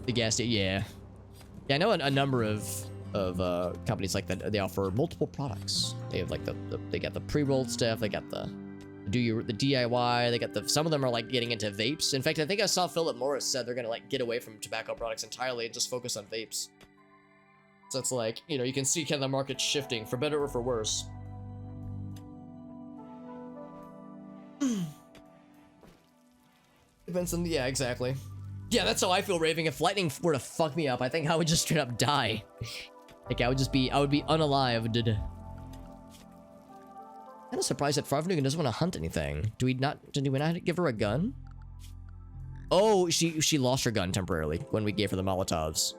A: The gas station, yeah. Yeah, I know a number of companies like that. They offer multiple products. They have like they got the pre-rolled stuff. They got the DIY. They got some of them are like getting into vapes. In fact, I think I saw Philip Morris said they're gonna like get away from tobacco products entirely and just focus on vapes. So it's like, you know, you can see kind of the market shifting for better or for worse. Depends on yeah, exactly. Yeah, that's how I feel, Raving. If lightning were to fuck me up, I think I would just straight up die. Like I would be unalived. Kind of surprised that Farvnugan doesn't want to hunt anything. Did we not give her a gun? Oh, she lost her gun temporarily when we gave her the Molotovs.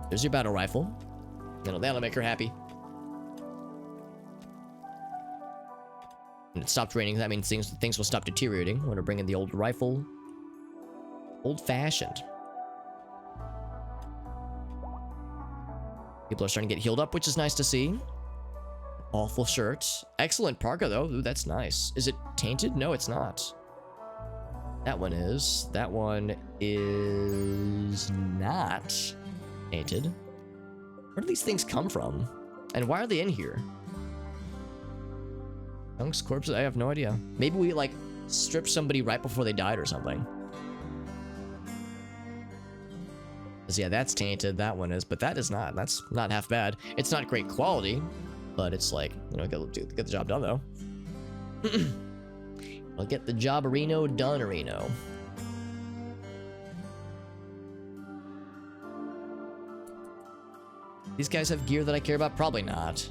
A: There's your battle rifle. That'll make her happy. And it stopped raining. That means things will stop deteriorating. I'm gonna bring in the old rifle. Old-fashioned. People are starting to get healed up, which is nice to see. Awful shirt. Excellent parka, though. Ooh, that's nice. Is it tainted? No, it's not. That one is. That one is not tainted. Where do these things come from? And why are they in here? Monk's corpses? I have no idea. Maybe we, like, stripped somebody right before they died or something. Yeah, that's tainted. That one is, but that is not. That's not half bad. It's not great quality, but it's like, you know, get the job done, though. I'll get the job, Reno, done, Reno. These guys have gear that I care about? Probably not.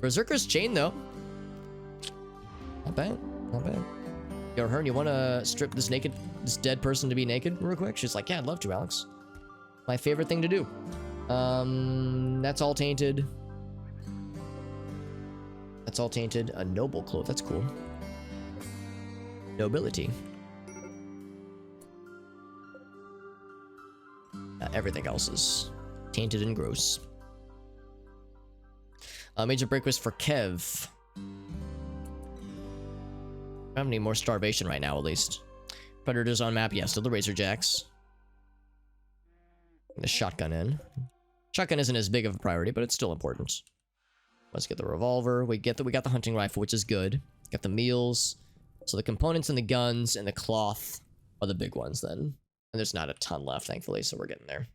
A: Berserker's chain, though. Not bad. Not bad. Yo, Hearn, you want to strip this dead person to be naked real quick? She's like, yeah, I'd love to, Alex. My favorite thing to do. That's all tainted. That's all tainted. A noble cloth. That's cool. Nobility. Everything else is tainted and gross. Major break was for Kev. I don't have any more starvation right now, at least. Predators on map. Yeah, still the Razor Jacks. The shotgun in. Shotgun isn't as big of a priority, but it's still important. Let's get the revolver. We got the hunting rifle, which is good. Got the meals. So the components and the guns and the cloth are the big ones then. And there's not a ton left, thankfully, so we're getting there.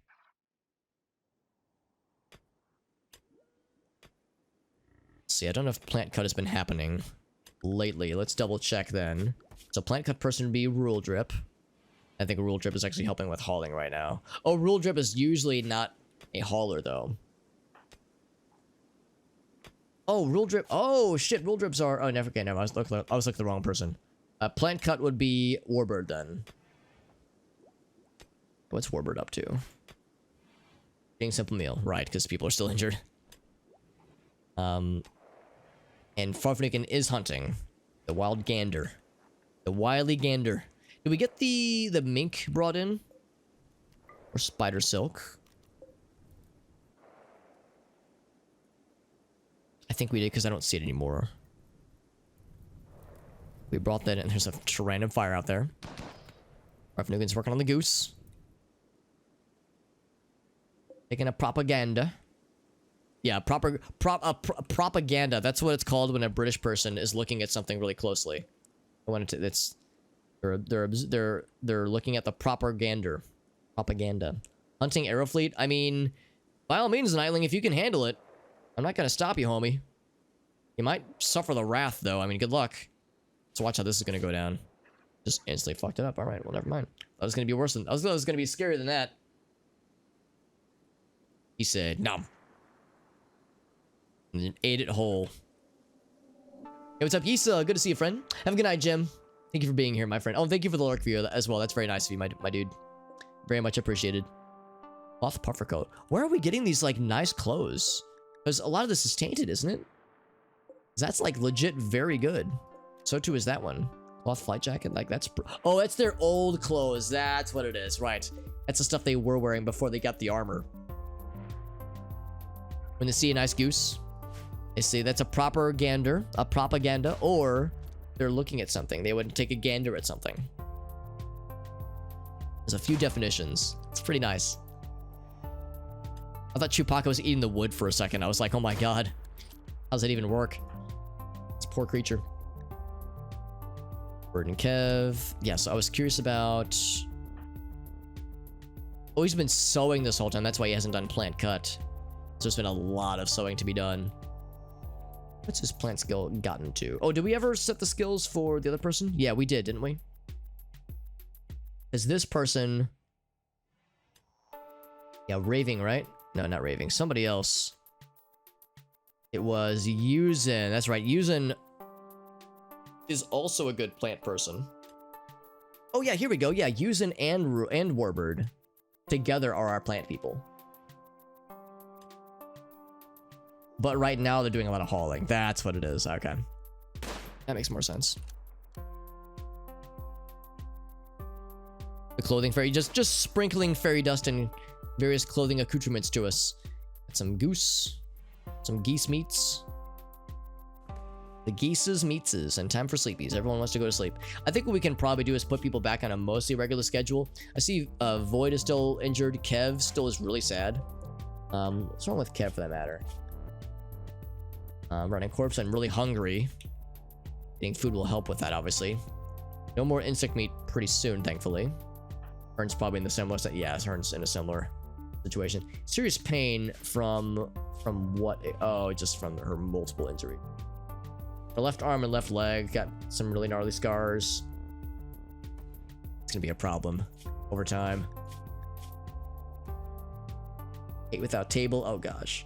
A: See, I don't know if plant cut has been happening lately. Let's double check then. So plant cut person would be Rule Drip. I think Rule Drip is actually helping with hauling right now. Oh, Rule Drip is usually not a hauler, though. Oh, Rule Drip. Oh, shit. Rule Drips are... Oh, never. Okay, never. I was looking at the wrong person. Plant Cut would be Warbird, then. What's Warbird up to? Getting simple meal. Right, because people are still injured. And Farfnikin is hunting. The wild gander. The wily gander. Did we get the mink brought in? Or spider silk? I think we did because I don't see it anymore. We brought that in. There's a random fire out there. Farfnikin's working on the goose. Taking a propaganda. Yeah, propaganda. That's what it's called when a British person is looking at something really closely. I wanted to. It's they're looking at the propaganda. Propaganda. Hunting Aerofleet. I mean, by all means, Nightling, if you can handle it, I'm not gonna stop you, homie. You might suffer the wrath, though. I mean, good luck. So watch how this is gonna go down. Just instantly fucked it up. All right, well, never mind. I was gonna be worse than. I was gonna be scarier than that. He said, "Nom." And then ate it whole. Hey, what's up, Yisa? Good to see you, friend. Have a good night, Jim. Thank you for being here, my friend. Oh, thank you for the lurk view as well. That's very nice of you, my dude. Very much appreciated. Cloth puffer coat. Where are we getting these, like, nice clothes? Because a lot of this is tainted, isn't it? That's, like, legit very good. So too is that one. Cloth flight jacket, like, that's... Oh, it's their old clothes. That's what it is, right. That's the stuff they were wearing before they got the armor. When they see a nice goose, they say that's a propaganda, or they're looking at something. They would take a gander at something. There's a few definitions. It's pretty nice. I thought Chewbacca was eating the wood for a second. I was like, oh my god. How does that even work? It's a poor creature. Bird and Kev. Yeah, so I was curious about... Oh, he's been sewing this whole time. That's why he hasn't done plant cut. So there's been a lot of sewing to be done. What's his plant skill gotten to? Oh, did we ever set the skills for the other person? Yeah, we did, didn't we? Is this person... Yeah, raving, right? No, not raving. Somebody else. It was Yuzin. That's right. Yuzin is also a good plant person. Oh, yeah, here we go. Yeah, Yuzin and Warbird together are our plant people. But right now, they're doing a lot of hauling. That's what it is. Okay. That makes more sense. The clothing fairy, just sprinkling fairy dust and various clothing accoutrements to us. Some goose, some geese meats. The geese's meatses, and time for sleepies. Everyone wants to go to sleep. I think what we can probably do is put people back on a mostly regular schedule. I see Void is still injured. Kev still is really sad. What's wrong with Kev for that matter? Running corpse and really hungry. I think food will help with that, obviously. No more insect meat pretty soon, thankfully. Hearn's probably in the similar... Yeah, Hearn's in a similar situation. Serious pain from what? Oh, just from her multiple injury. Her left arm and left leg got some really gnarly scars. It's gonna be a problem over time. Ate without table. Oh gosh.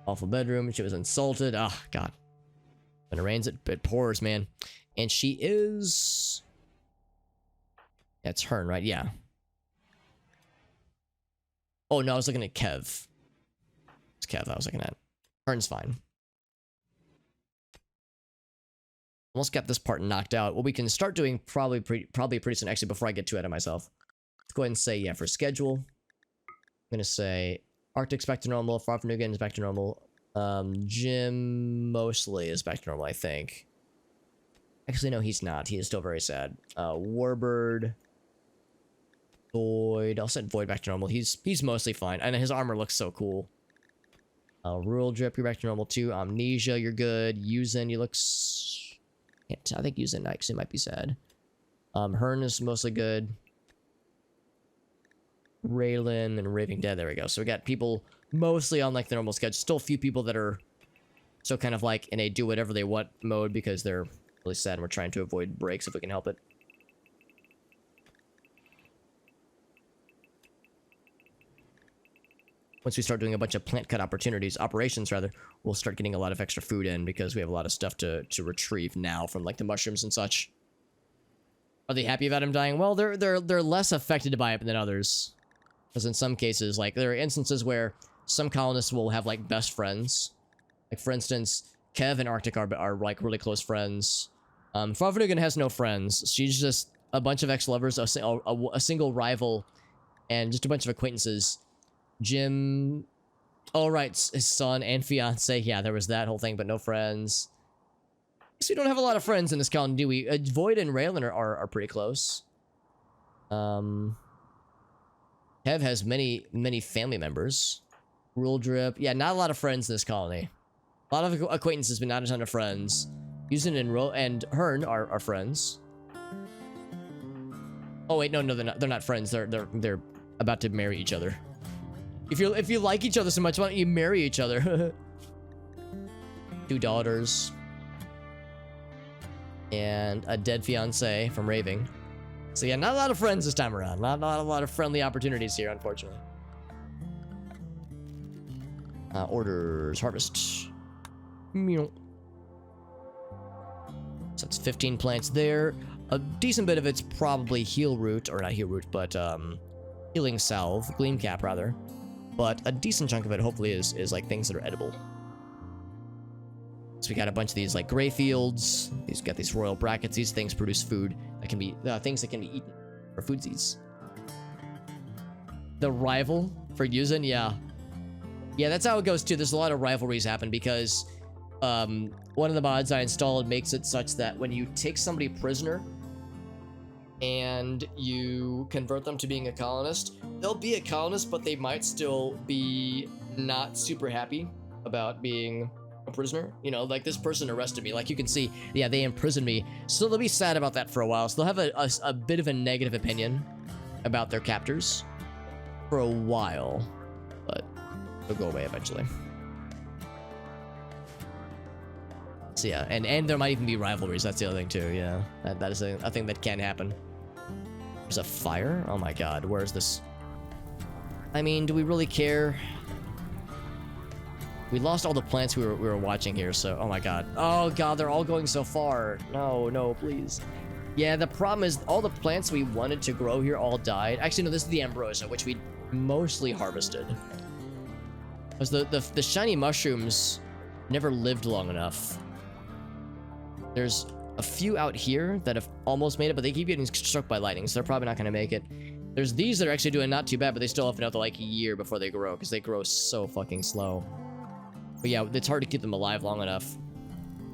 A: Awful bedroom. She was insulted. Oh god. When it rains, it pours, man. And she is... That's Hearn, right? Yeah. Oh, no, I was looking at Kev. It's Kev I was looking at. Hearn's fine. Almost got this part knocked out. What we can start doing probably pretty soon. Actually, before I get too ahead of myself. Let's go ahead and say, yeah, for schedule. I'm going to say Arctic's back to normal. Far from New Game is back to normal. Jim mostly is back to normal, I think. Actually, no, he's not. He is still very sad. Warbird. Void. I'll set Void back to normal. He's mostly fine. And his armor looks so cool. Rural Drip, you're back to normal too. Amnesia, you're good. Yuzin, you look... I think Yuzin actually might be sad. Hearn is mostly good. Raylan and Raving Dead. There we go. So we got people mostly on like the normal schedule. Still a few people that are so kind of like in a do whatever they want mode because they're really sad and we're trying to avoid breaks if we can help it. Once we start doing a bunch of plant cut operations rather, we'll start getting a lot of extra food in because we have a lot of stuff to retrieve now from like the mushrooms and such. Are they happy about him dying? Well, they're less affected by it than others. Because in some cases, like, there are instances where some colonists will have, like, best friends. Like, for instance, Kev and Arctic are like, really close friends. Farvanugan has no friends. She's just a bunch of ex-lovers, a single rival, and just a bunch of acquaintances. Jim... Oh, right, his son and fiance. Yeah, there was that whole thing, but no friends. So we don't have a lot of friends in this colony, do we? Void and Raylan are pretty close. Kev has many family members. Rule Drip. Yeah, not a lot of friends in this colony. A lot of acquaintances, but not a ton of friends. Yuzin and Hearn are friends. Oh wait, no, they're not friends. They're about to marry each other. If you like each other so much, why don't you marry each other? 2 daughters. And a dead fiance from Raving. So yeah, not a lot of friends this time around. Not a lot of friendly opportunities here, unfortunately. Orders. Harvest. So it's 15 plants there. A decent bit of it's probably heal root, or not heal root, but healing salve, gleam cap rather, but a decent chunk of it hopefully is like things that are edible. So we got a bunch of these like gray fields. These got these royal brackets. These things produce food that can be things that can be eaten for foodsies. The rival for using, yeah, that's how it goes too. There's a lot of rivalries happen because one of the mods I installed makes it such that when you take somebody prisoner and you convert them to being a colonist, they'll be a colonist, but they might still be not super happy about being a prisoner. You know, like this person arrested me. Like you can see, yeah, they imprisoned me. So they'll be sad about that for a while. So they'll have a bit of a negative opinion about their captors for a while, but they'll go away eventually. So yeah, and there might even be rivalries. That's the other thing too. Yeah, that is a thing that can happen. There's a fire. Oh my god, where is this? I mean, do we really care? We lost all the plants we were watching here. So, oh my god. Oh god, they're all going so far. No, please. Yeah, the problem is all the plants we wanted to grow here all died. Actually, no, this is the ambrosia, which we mostly harvested. Because the shiny mushrooms never lived long enough. There's a few out here that have almost made it, but they keep getting struck by lightning, so they're probably not going to make it. There's these that are actually doing not too bad, but they still have another like a year before they grow, because they grow so fucking slow. But yeah, it's hard to keep them alive long enough.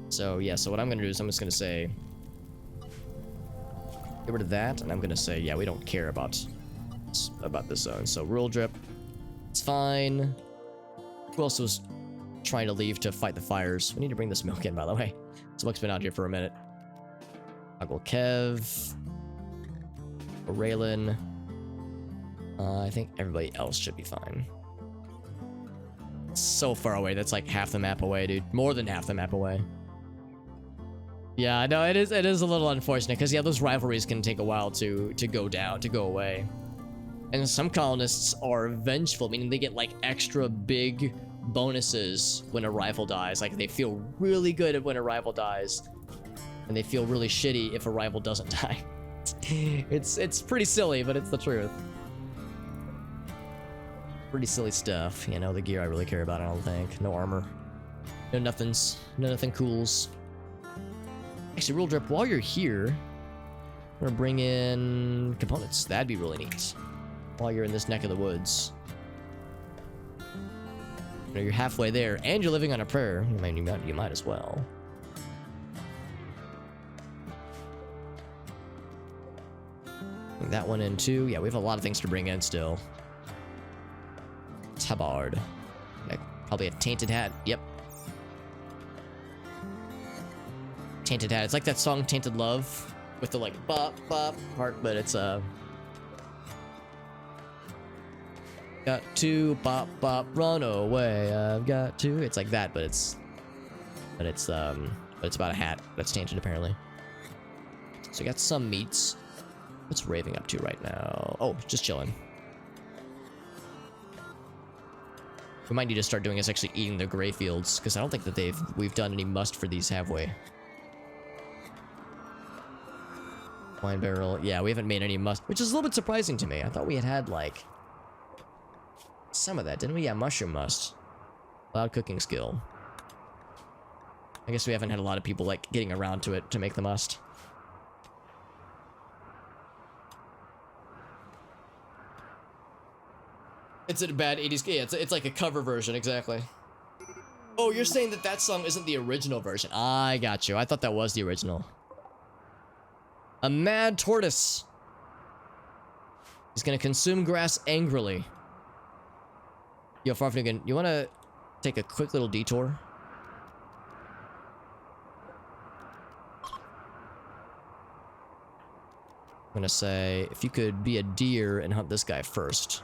A: So yeah, so what I'm going to do is I'm just going to say, get rid of that, and I'm going to say, yeah, we don't care about this zone. So rural drip, it's fine. Who else was trying to leave to fight the fires? We need to bring this milk in, by the way. Smoke's been out here for a minute. Uncle Kev. Raylan. I think everybody else should be fine. It's so far away. That's like half the map away, dude. More than half the map away. Yeah, no, it is a little unfortunate because yeah, those rivalries can take a while to go down, to go away. And some colonists are vengeful, meaning they get like extra big bonuses when a rival dies. Like they feel really good when a rival dies, and they feel really shitty if a rival doesn't die. It's pretty silly, but it's the truth. Pretty silly stuff. You know, the gear I really care about, I don't think. No armor. No nothing cools. Actually, Real Drip, while you're here, I'm gonna bring in components. That'd be really neat. While you're in this neck of the woods. You know, you're halfway there, and you're living on a prayer. You might as well. Bring that one in too. Yeah, we have a lot of things to bring in still. Tabard. Like, probably a tainted hat. Yep. Tainted hat. It's like that song Tainted Love with the like bop bop part, but it's got to bop bop run away. I've got to. It's like that, but it's about a hat that's tainted apparently. So we got some meats. What's Raving up to right now? Oh, just chilling. We might need to start doing is actually eating the gray fields, because I don't think that we've done any must for these, have we? Wine barrel. Yeah, we haven't made any must, which is a little bit surprising to me. I thought we had like some of that, didn't we? Yeah, mushroom must. Loud cooking skill. I guess we haven't had a lot of people like getting around to it to make the must. It's a bad 80s. Yeah, it's like a cover version, exactly. Oh, you're saying that song isn't the original version. I got you. I thought that was the original. A mad tortoise. He's gonna consume grass angrily. Yo, Farfnigan, you wanna take a quick little detour? I'm gonna say, if you could be a deer and hunt this guy first.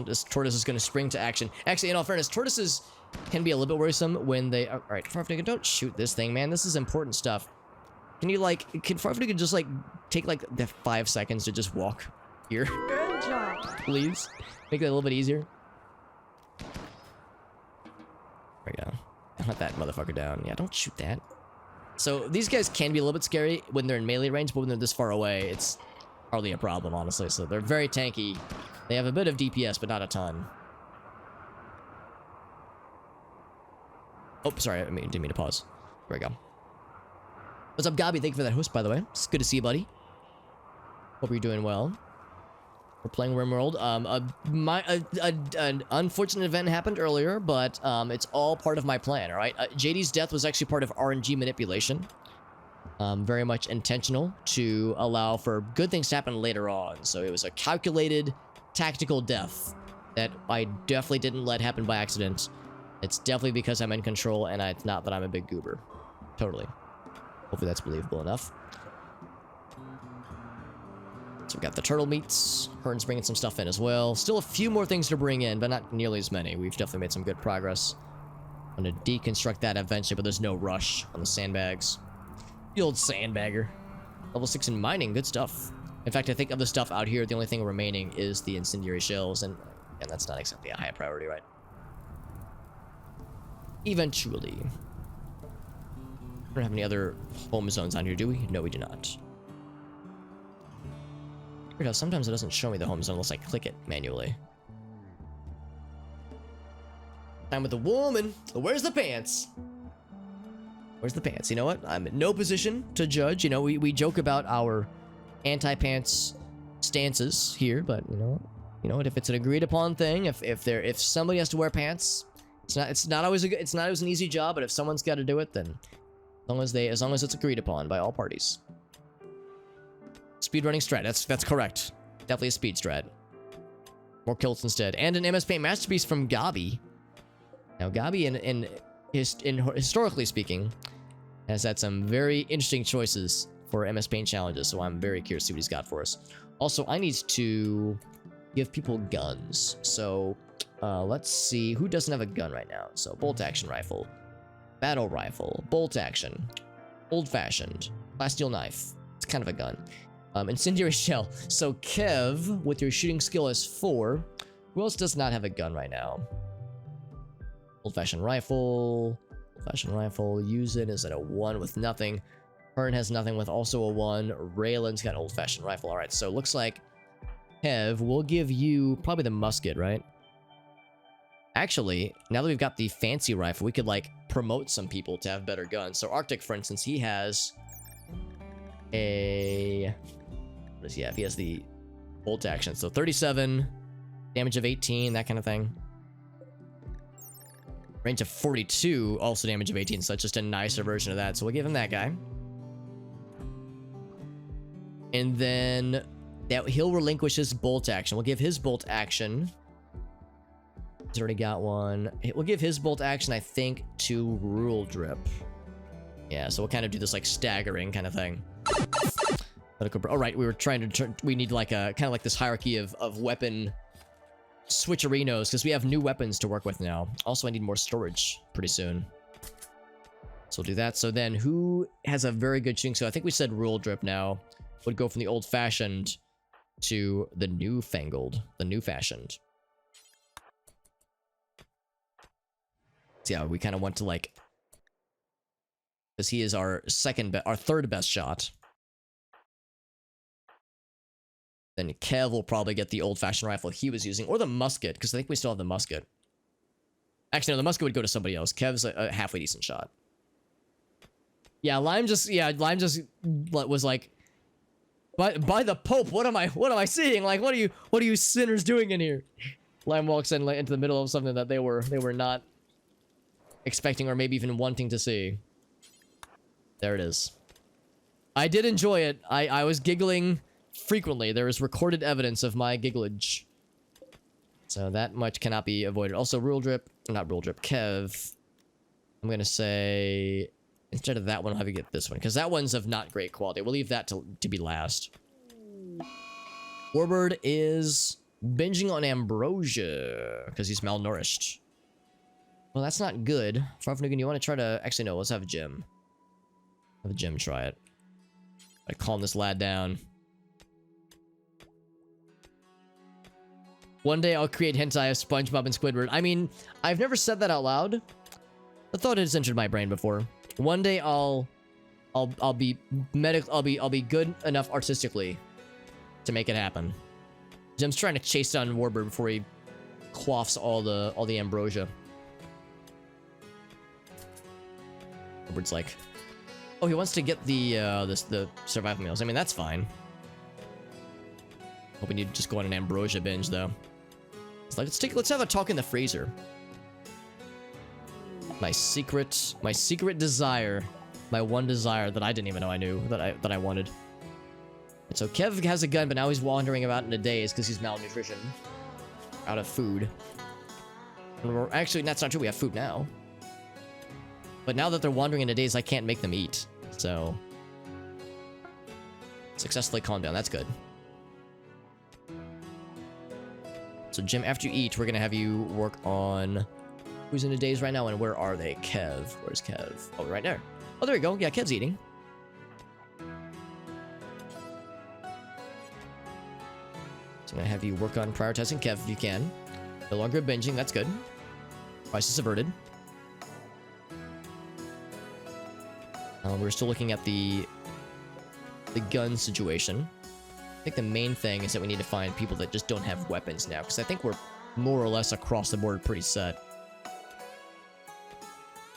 A: This tortoise is going to spring to action. Actually, in all fairness, tortoises can be a little bit worrisome when they... Alright, Farfnigan, don't shoot this thing, man. This is important stuff. Can you, like... Can Farfnigan just, like, take, like, the 5 seconds to just walk here?
C: Good job.
A: Please? Make it a little bit easier. There we go. Hunt that motherfucker down. Yeah, don't shoot that. So, these guys can be a little bit scary when they're in melee range, but when they're this far away, it's hardly a problem, honestly. So they're very tanky. They have a bit of DPS, but not a ton. Oh, sorry. Didn't mean to pause. There we go. What's up, Gabi? Thank you for that host, by the way. It's good to see you, buddy. Hope you're doing well. We're playing RimWorld. An unfortunate event happened earlier, but it's all part of my plan, all right? JD's death was actually part of RNG manipulation. Very much intentional to allow for good things to happen later on. So it was a calculated, tactical death that I definitely didn't let happen by accident. It's definitely because I'm in control, and it's not that I'm a big goober. Totally. Hopefully that's believable enough. So we got the turtle meats. Hearn's bringing some stuff in as well. Still a few more things to bring in, but not nearly as many. We've definitely made some good progress. I'm going to deconstruct that eventually, but there's no rush on the sandbags. The old sandbagger. Level 6 in mining. Good stuff. In fact, I think of the stuff out here, the only thing remaining is the incendiary shells, and that's not exactly a high priority, right? Eventually. We don't have any other home zones on here, do we? No, we do not. Weird how sometimes it doesn't show me the home zone unless I click it manually. Time with the woman. Where's the pants? Where's the pants? You know what? I'm in no position to judge. You know, we joke about our anti-pants stances here, but you know what? If it's an agreed upon thing, if somebody has to wear pants, it's not always an easy job. But if someone's got to do it, then as long as it's agreed upon by all parties. Speedrunning strat. That's correct. Definitely a speed strat. More kills instead, and an MS Paint masterpiece from Gabi. Now Gabi, historically speaking, has had some very interesting choices for MS Paint challenges, so I'm very curious to see what he's got for us. Also, I need to give people guns. So let's see who doesn't have a gun right now. So bolt action rifle, battle rifle, bolt action, old fashioned, glass steel knife. It's kind of a gun. Incendiary shell. So Kev, with your shooting skill is 4. Who else does not have a gun right now? Old fashioned rifle. Old fashioned rifle. Use it is at a 1 with nothing. Hearn has nothing with also a 1. Raylan's got an old fashioned rifle. Alright, so looks like Kev, we'll give you probably the musket, right? Actually, now that we've got the fancy rifle, we could like promote some people to have better guns. So Arctic, for instance, he has a... What does he have? He has the bolt action. So 37, damage of 18, that kind of thing. Range of 42, also damage of 18, so it's just a nicer version of that. So we'll give him that guy. And then that he'll relinquish his bolt action. We'll give his bolt action. He's already got one. We'll give his bolt action, I think, to Rule Drip. Yeah, so we'll kind of do this like staggering kind of thing. All right, we were trying to we need like a kind of like this hierarchy of weapon switcherinos because we have new weapons to work with now. Also, I need more storage pretty soon. So we'll do that. So then who has a very good shooting? So I think we said Rule Drip now would go from the old-fashioned to the newfangled, the new-fashioned. So yeah, we kind of went to like, because he is our third best shot. Then Kev will probably get the old-fashioned rifle he was using, or the musket, because I think we still have the musket. Actually, no, the musket would go to somebody else. Kev's a halfway decent shot. Yeah, Lime just was like, by the Pope, what am I seeing? Like, what are you sinners doing in here? Lime walks in into the middle of something that they were not expecting or maybe even wanting to see. There it is. I did enjoy it. I was giggling frequently. There is recorded evidence of my gigglage. So that much cannot be avoided. Also, Kev. I'm gonna say instead of that one, I'll have you get this one because that one's of not great quality. We'll leave that to be last. Warbird is binging on ambrosia because he's malnourished. Well, that's not good. Farfnugan, you want to try to... Actually, no, let's have Jim. Have Jim try it. I calm this lad down. One day I'll create hentai of SpongeBob and Squidward. I mean, I've never said that out loud. The thought has entered my brain before. One day I'll be good enough artistically to make it happen. Jim's trying to chase down Warbird before he quaffs all the ambrosia. Warbird's like, oh, he wants to get the survival meals. I mean, that's fine. Hoping you'd just go on an ambrosia binge though. It's like let's have a talk in the freezer. My secret desire, my one desire that I didn't even know I knew that I wanted. And so Kev has a gun, but now he's wandering about in a daze because he's malnutrition, out of food. And actually, that's not true. We have food now. But now that they're wandering in a daze, I can't make them eat. So successfully calm down. That's good. So Jim, after you eat, we're gonna have you work on who's in a daze right now and where are they? Kev. Where's Kev? Oh, right there. Oh, there you go. Yeah, Kev's eating. So I'm gonna have you work on prioritizing Kev if you can. No longer binging. That's good. Crisis averted. We're still looking at the gun situation. I think the main thing is that we need to find people that just don't have weapons now, because I think we're more or less across the board pretty set.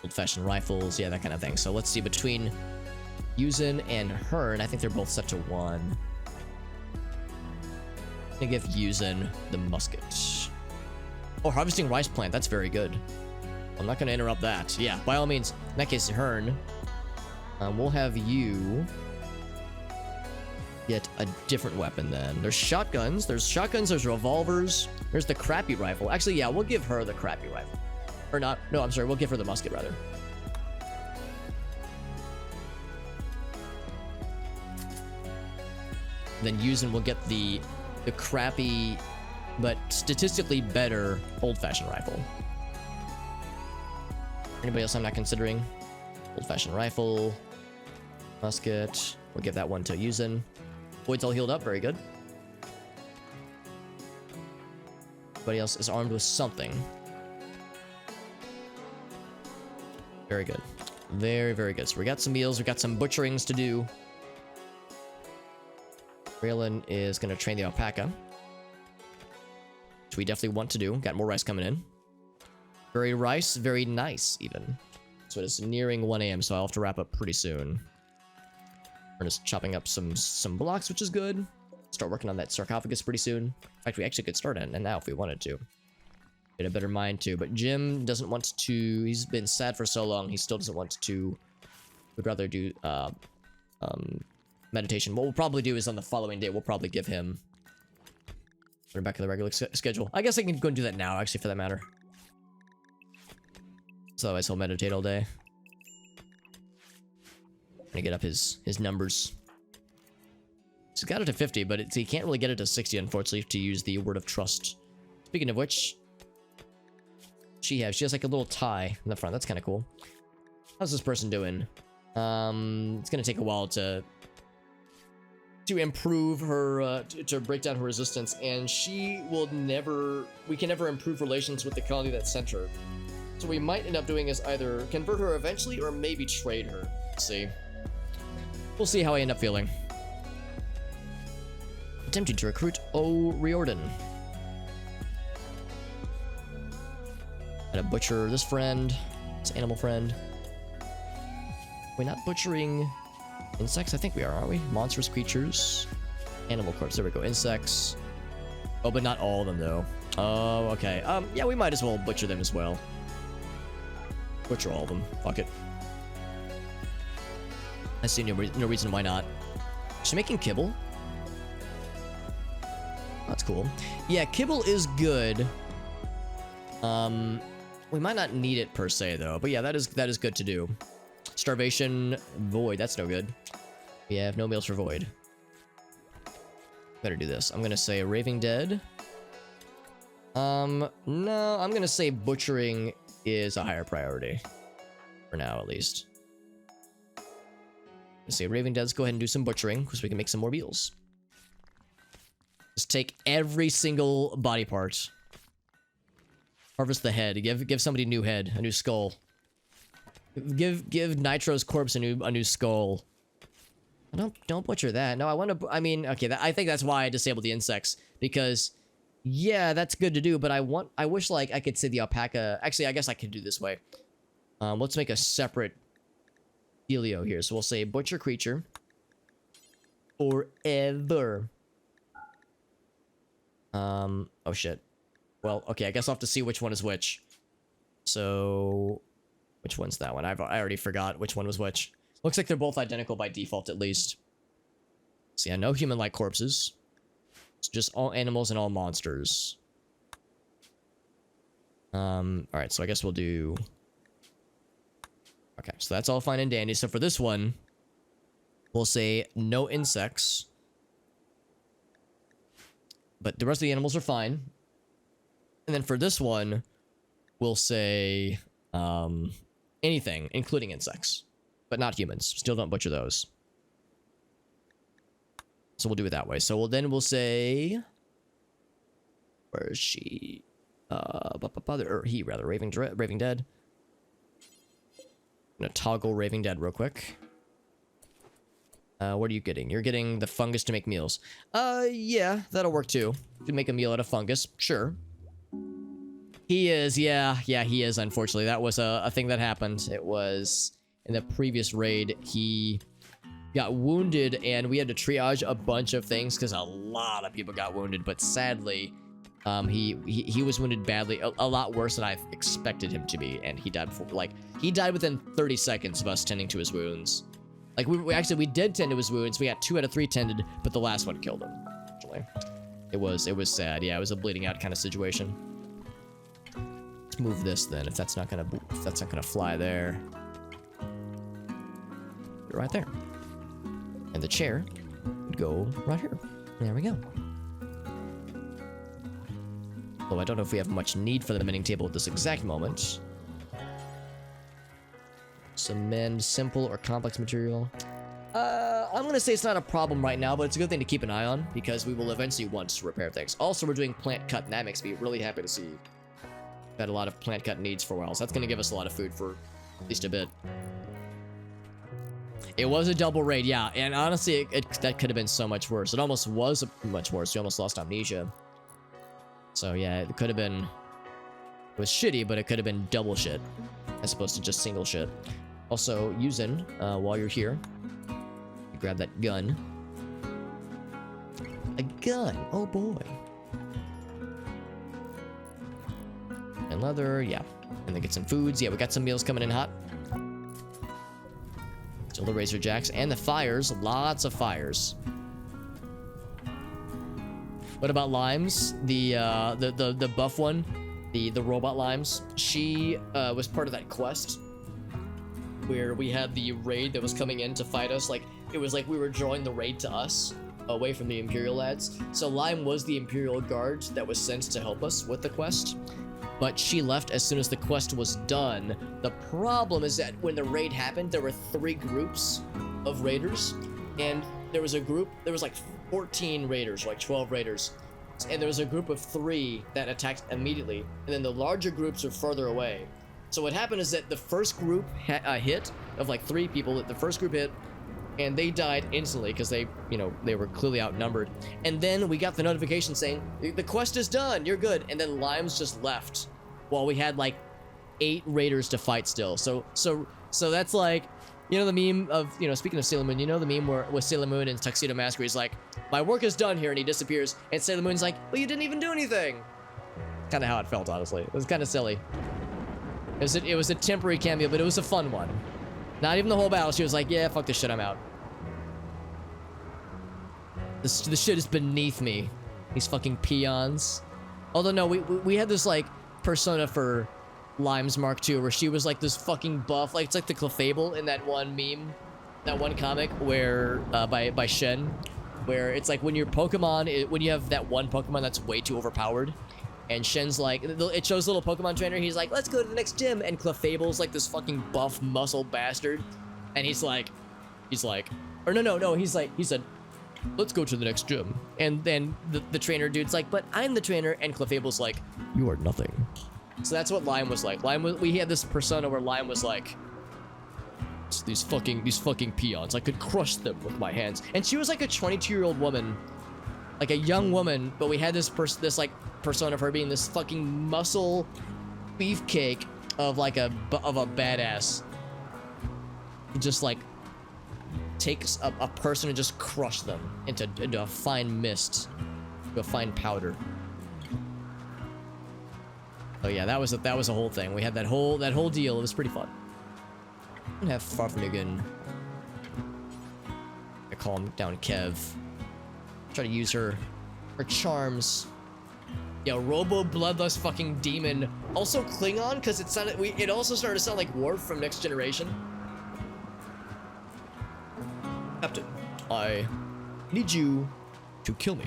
A: Old-fashioned rifles, yeah, that kind of thing. So let's see, between Yuzin and Hearn, I think they're both set to 1. I'm gonna give Yuzin the musket. Oh, harvesting rice plant, that's very good. I'm not gonna interrupt that. Yeah, by all means, in that case, Hearn, we'll have you get a different weapon then. There's shotguns, there's revolvers, there's the crappy rifle. Actually, yeah, we'll give her the crappy rifle. Or not, no, I'm sorry, we'll give her the musket rather. Then Yuzin will get the crappy, but statistically better old-fashioned rifle. Anybody else I'm not considering? Old-fashioned rifle, musket, we'll give that one to Yuzin. Void's all healed up, very good. Everybody else is armed with something. Very good. Very, very good. So we got some meals, we got some butcherings to do. Raylan is going to train the alpaca, which we definitely want to do. Got more rice coming in. Very rice, very nice even. So it is nearing 1 a.m., so I'll have to wrap up pretty soon. We're just chopping up some blocks, which is good. Start working on that sarcophagus pretty soon. In fact, we actually could start it now if we wanted to. Get a better mind too. But Jim doesn't want to. He's been sad for so long. He still doesn't want to. Would rather do meditation. What we'll probably do is on the following day, we'll probably give him. Put him back to the regular schedule. I guess I can go and do that now, actually, for that matter. So otherwise he'll meditate all day. Gonna get up his numbers. He's got it to 50, but he can't really get it to 60, unfortunately, to use the word of trust. Speaking of which, she has like a little tie in the front. That's kind of cool. How's this person doing? It's gonna take a while to improve her, to break down her resistance, and we can never improve relations with the colony that sent her. So we might end up doing is either convert her eventually, or maybe trade her. Let's see. We'll see how I end up feeling. Attempting to recruit Riordan. Gotta butcher this friend, this animal friend. We're not butchering insects? I think we are, aren't we? Monstrous creatures. Animal corpse, there we go. Insects. Oh, but not all of them, though. Oh, okay. Yeah, we might as well butcher them as well. Butcher all of them. Fuck it. I see no reason why not. Is she making kibble? That's cool. Yeah, kibble is good. We might not need it per se though, but yeah, that is good to do. Starvation, Void, that's no good. We have no meals for Void. Better do this. I'm gonna say Raving Dead. No, I'm gonna say butchering is a higher priority. For now, at least. Let's say Raving Dead's go ahead and do some butchering, because we can make some more meals. Just take every single body part. Harvest the head. Give somebody a new head, a new skull. Give Nitro's corpse a new skull. Don't butcher that. No, I want to. I mean, okay. I think that's why I disabled the insects, because yeah, that's good to do. But I wish like I could say the alpaca. Actually, I guess I could do this way. Let's make a separate dealio here. So we'll say butcher creature forever. Oh shit. Well, okay. I guess I'll have to see which one is which. So, which one's that one? I already forgot which one was which. Looks like they're both identical by default, at least. So yeah, no human-like corpses. It's just all animals and all monsters. Alright, so I guess we'll do... Okay, so that's all fine and dandy. So for this one, we'll say no insects. But the rest of the animals are fine. And then for this one, we'll say anything, including insects. But not humans. Still don't butcher those. So we'll do it that way. So we'll say... Where is she? Or he, rather. Raving Dead. I'm gonna toggle Raving Dead real quick. What are you getting? You're getting the fungus to make meals. Yeah, that'll work too. To make a meal out of fungus. Sure. He is, yeah, he is, unfortunately. That was a thing that happened. It was... In the previous raid, he got wounded, and we had to triage a bunch of things because a lot of people got wounded. But sadly, he was wounded badly, a lot worse than I expected him to be, and he died before, like, he died within 30 seconds of us tending to his wounds. Like, we did tend to his wounds. We got 2 out of 3 tended, but the last one killed him. Actually, it was sad. Yeah, it was a bleeding out kind of situation. Let's move this then, if that's not gonna fly there. Right there. And the chair would go right here. There we go. Though I don't know if we have much need for the mending table at this exact moment. Cement, simple or complex material. I'm gonna say it's not a problem right now, but it's a good thing to keep an eye on, because we will eventually want to repair things. Also, we're doing plant cut, and that makes me really happy to see. We've had a lot of plant cut needs for a while, so that's gonna give us a lot of food for at least a bit. It was a double raid, yeah, and honestly, that could have been so much worse. It almost was much worse. We almost lost amnesia. So yeah, it could have been... It was shitty, but it could have been double shit, as opposed to just single shit. Also, using, while you're here, you grab that gun. A gun! Oh boy. And leather, yeah. And then get some foods. Yeah, we got some meals coming in hot. Still the razor jacks and the fires, lots of fires. What about Limes? The buff one, the robot Limes. She was part of that quest where we had the raid that was coming in to fight us. Like, it was like we were drawing the raid to us away from the Imperial lads. So Lime was the Imperial guard that was sent to help us with the quest. But she left as soon as the quest was done. The problem is that when the raid happened, there were 3 groups of raiders, and there was like 14 raiders, like 12 raiders, and there was a group of 3 that attacked immediately, and then the larger groups were further away. So what happened is that the first group hit, of like 3 people, the first group hit, and they died instantly because they were clearly outnumbered. And then we got the notification saying, the quest is done, you're good. And then Limes just left while we had like 8 raiders to fight still. So that's like, you know the meme of, speaking of Sailor Moon, you know the meme where with Sailor Moon and Tuxedo Mask where he's like, my work is done here, and he disappears, and Sailor Moon's like, well, you didn't even do anything. Kind of how it felt, honestly. It was kind of silly. It was a temporary cameo, but it was a fun one. Not even the whole battle. She was like, yeah, fuck this shit, I'm out. The shit is beneath me. These fucking peons. Although, no, we had this, like, persona for Limes Mark II, where she was, like, this fucking buff. Like, it's like the Clefable in that one meme, that one comic, where, by Shen, where it's like when your Pokemon, when you have that one Pokemon that's way too overpowered, and Shen's like, it shows little Pokemon trainer, he's like, let's go to the next gym, and Clefable's like this fucking buff muscle bastard, and he's like, or no, he said, let's go to the next gym, and then the trainer dude's like, but I'm the trainer, and Clefable's like, you are nothing. So that's what Lime was like. We had this persona where Lime was like, these fucking peons. I could crush them with my hands. And she was like a 22-year-old woman, like a young woman, but we had this persona of her being this fucking muscle beefcake of like a badass. Just like takes a person and just crush them into a fine mist, to a fine powder. Oh yeah, that was a whole thing. We had that whole deal. It was pretty fun. I'm gonna have Farfnigan. I call him down Kev. Try to use her charms. Yo, Robo Bloodlust fucking demon. Also Klingon, because it also started to sound like Worf from Next Generation. Captain, I need you to kill me.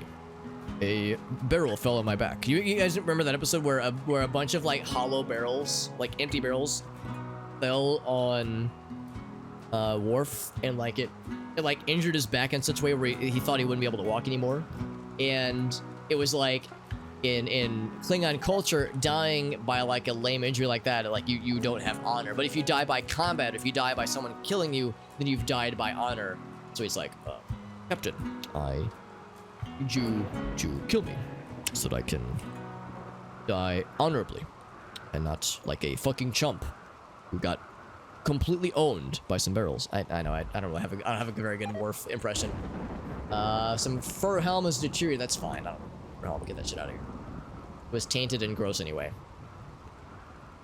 A: A barrel fell on my back. You guys remember that episode where a bunch of like hollow barrels, like empty barrels, fell on Worf, and like it like injured his back in such a way where he thought he wouldn't be able to walk anymore. And it was like in Klingon culture, dying by like a lame injury like that, like you don't have honor. But if you die by combat, if you die by someone killing you, then you've died by honor. So he's like, Captain, I need you to kill me so that I can die honorably and not like a fucking chump who got completely owned by some barrels. I know I don't really have I don't have a very good Worf impression. Some fur helm is deteriorated. That's fine. I don't know. Get that shit out of here. It was tainted and gross anyway.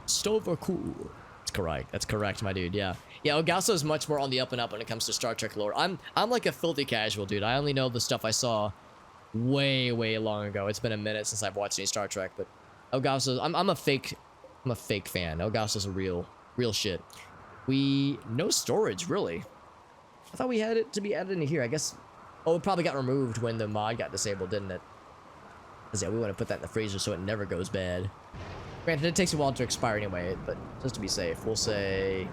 A: Stova cool. That's correct. That's correct, my dude. Yeah. Yeah, Ogasso is much more on the up and up when it comes to Star Trek lore. I'm like a filthy casual, dude. I only know the stuff I saw way long ago. It's been a minute since I've watched any Star Trek, but Ogasso, I'm a fake fan. Ogasso's a real shit. No storage, really. I thought we had it to be added into here. I guess. Oh, it probably got removed when the mod got disabled, didn't it? Because yeah, we want to put that in the freezer so it never goes bad. Granted, it takes a while to expire anyway, but just to be safe, we'll say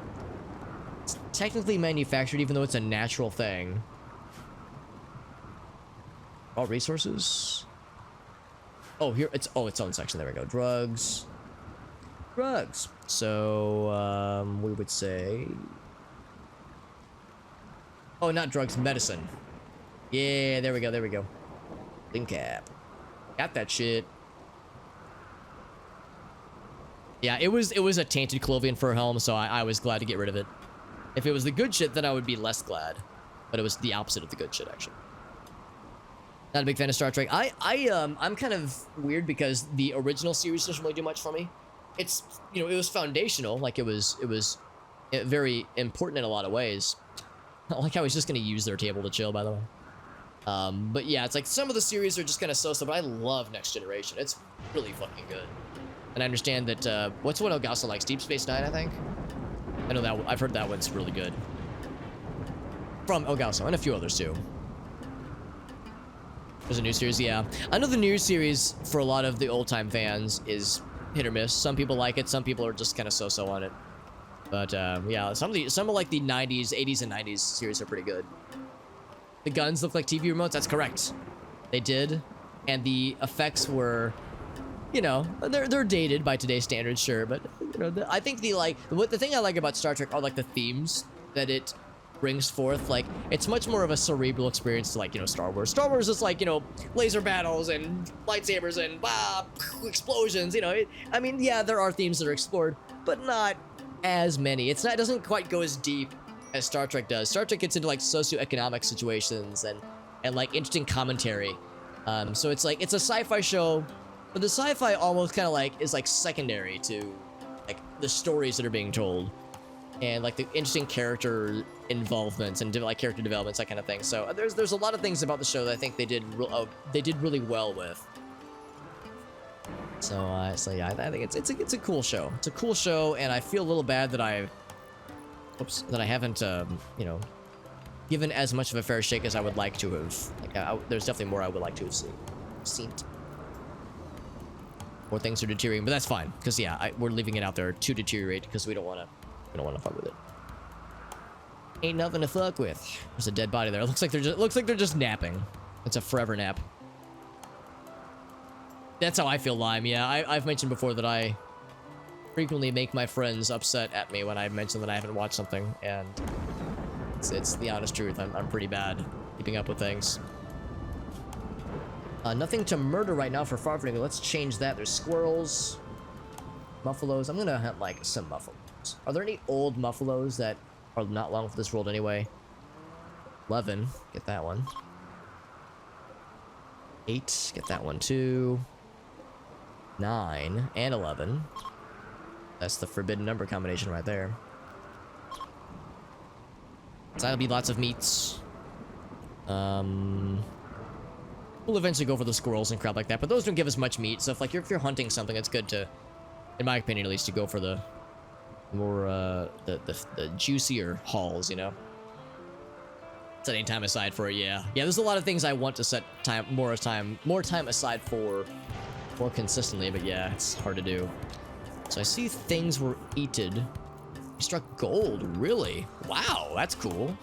A: it's technically manufactured, even though it's a natural thing. All resources. Oh, here it's its own section. There we go. Drugs. So we would say. Oh, not drugs. Medicine. Yeah, there we go. Link cap. Got that shit. Yeah, it was a tainted Clovian fur helm, so I was glad to get rid of it. If it was the good shit, then I would be less glad. But it was the opposite of the good shit, actually. Not a big fan of Star Trek. I'm kind of weird because the original series doesn't really do much for me. It's, it was foundational, like it was very important in a lot of ways. Not like I was just gonna use their table to chill, by the way. But yeah, it's like some of the series are just kind of so-so, but I love Next Generation. It's really fucking good. And I understand that, what's one Ogasso likes? Deep Space Nine, I think? I know that, I've heard that one's really good. From Ogasso, and a few others too. There's a new series, yeah. I know the new series, for a lot of the old-time fans, is hit or miss. Some people like it, some people are just kind of so-so on it. But, yeah, some of like the 90s, 80s, and 90s series are pretty good. The guns look like TV remotes, that's correct. They did, and the effects were, they're dated by today's standards, sure, but, I think the thing I like about Star Trek are, like, the themes that it brings forth. Like, it's much more of a cerebral experience to, like, Star Wars. Star Wars is like, laser battles and lightsabers and explosions, I mean, yeah, there are themes that are explored, but not as many. It doesn't quite go as deep as Star Trek does. Star Trek gets into, like, socioeconomic situations and like, interesting commentary. So it's like, it's a sci-fi show, but the sci-fi almost kind of, like, is, like, secondary to, like, the stories that are being told. And, like, the interesting character involvements and, like, character developments, that kind of thing. So there's a lot of things about the show that I think they did really well with. So yeah, I think it's a cool show. It's a cool show, and I feel a little bad that I haven't, given as much of a fair shake as I would like to have. Like, there's definitely more I would like to have seen. More things are deteriorating, but that's fine, because yeah, we're leaving it out there to deteriorate because we don't want to fuck with it. Ain't nothing to fuck with. There's a dead body there. It looks like they're just napping. It's a forever nap. That's how I feel, Lime. Yeah, I've mentioned before that I frequently make my friends upset at me when I mention that I haven't watched something, and It's the honest truth. I'm pretty bad keeping up with things. Nothing to murder right now for Farfignugan. Let's change that. There's squirrels, buffaloes. I'm gonna hunt like some buffaloes. Are there any old buffaloes that are not long for this world anyway? 11. Get that one. 8. Get that one too. 9 and 11. That's the forbidden number combination right there. So that'll be lots of meats. We'll eventually go for the squirrels and crap like that, but those don't give us much meat. So if you're hunting something, it's good to, in my opinion at least, to go for the more the juicier hauls, you know. Setting time aside for it, yeah. There's a lot of things I want to set more time aside for more consistently, but yeah, it's hard to do. So I see things were eaten. We struck gold, really? Wow, that's cool.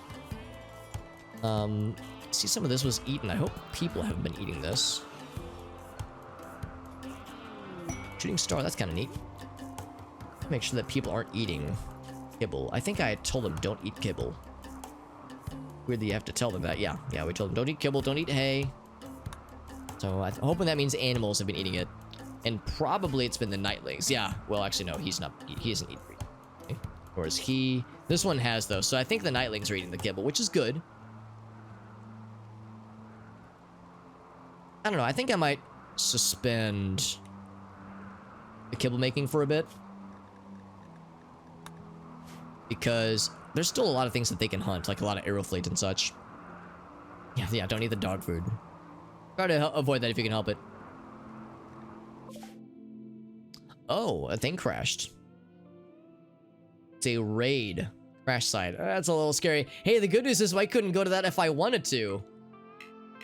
A: See, some of this was eaten. I hope people haven't been eating this. Shooting star, that's kind of neat. Make sure that people aren't eating kibble. I think I told them don't eat kibble. Weird that you have to tell them that. Yeah, we told them don't eat kibble, don't eat hay. So I'm hoping that means animals have been eating it. And probably it's been the nightlings. Yeah, well, actually, no, he isn't eating it. Or is he? This one has, though. So I think the nightlings are eating the kibble, which is good. I don't know. I think I might suspend the kibble making for a bit. Because there's still a lot of things that they can hunt, like a lot of arrow fleet and such. Yeah, don't eat the dog food. Try to avoid that if you can help it. Oh, a thing crashed. It's a raid crash site. That's a little scary. Hey, the good news is I couldn't go to that if I wanted to.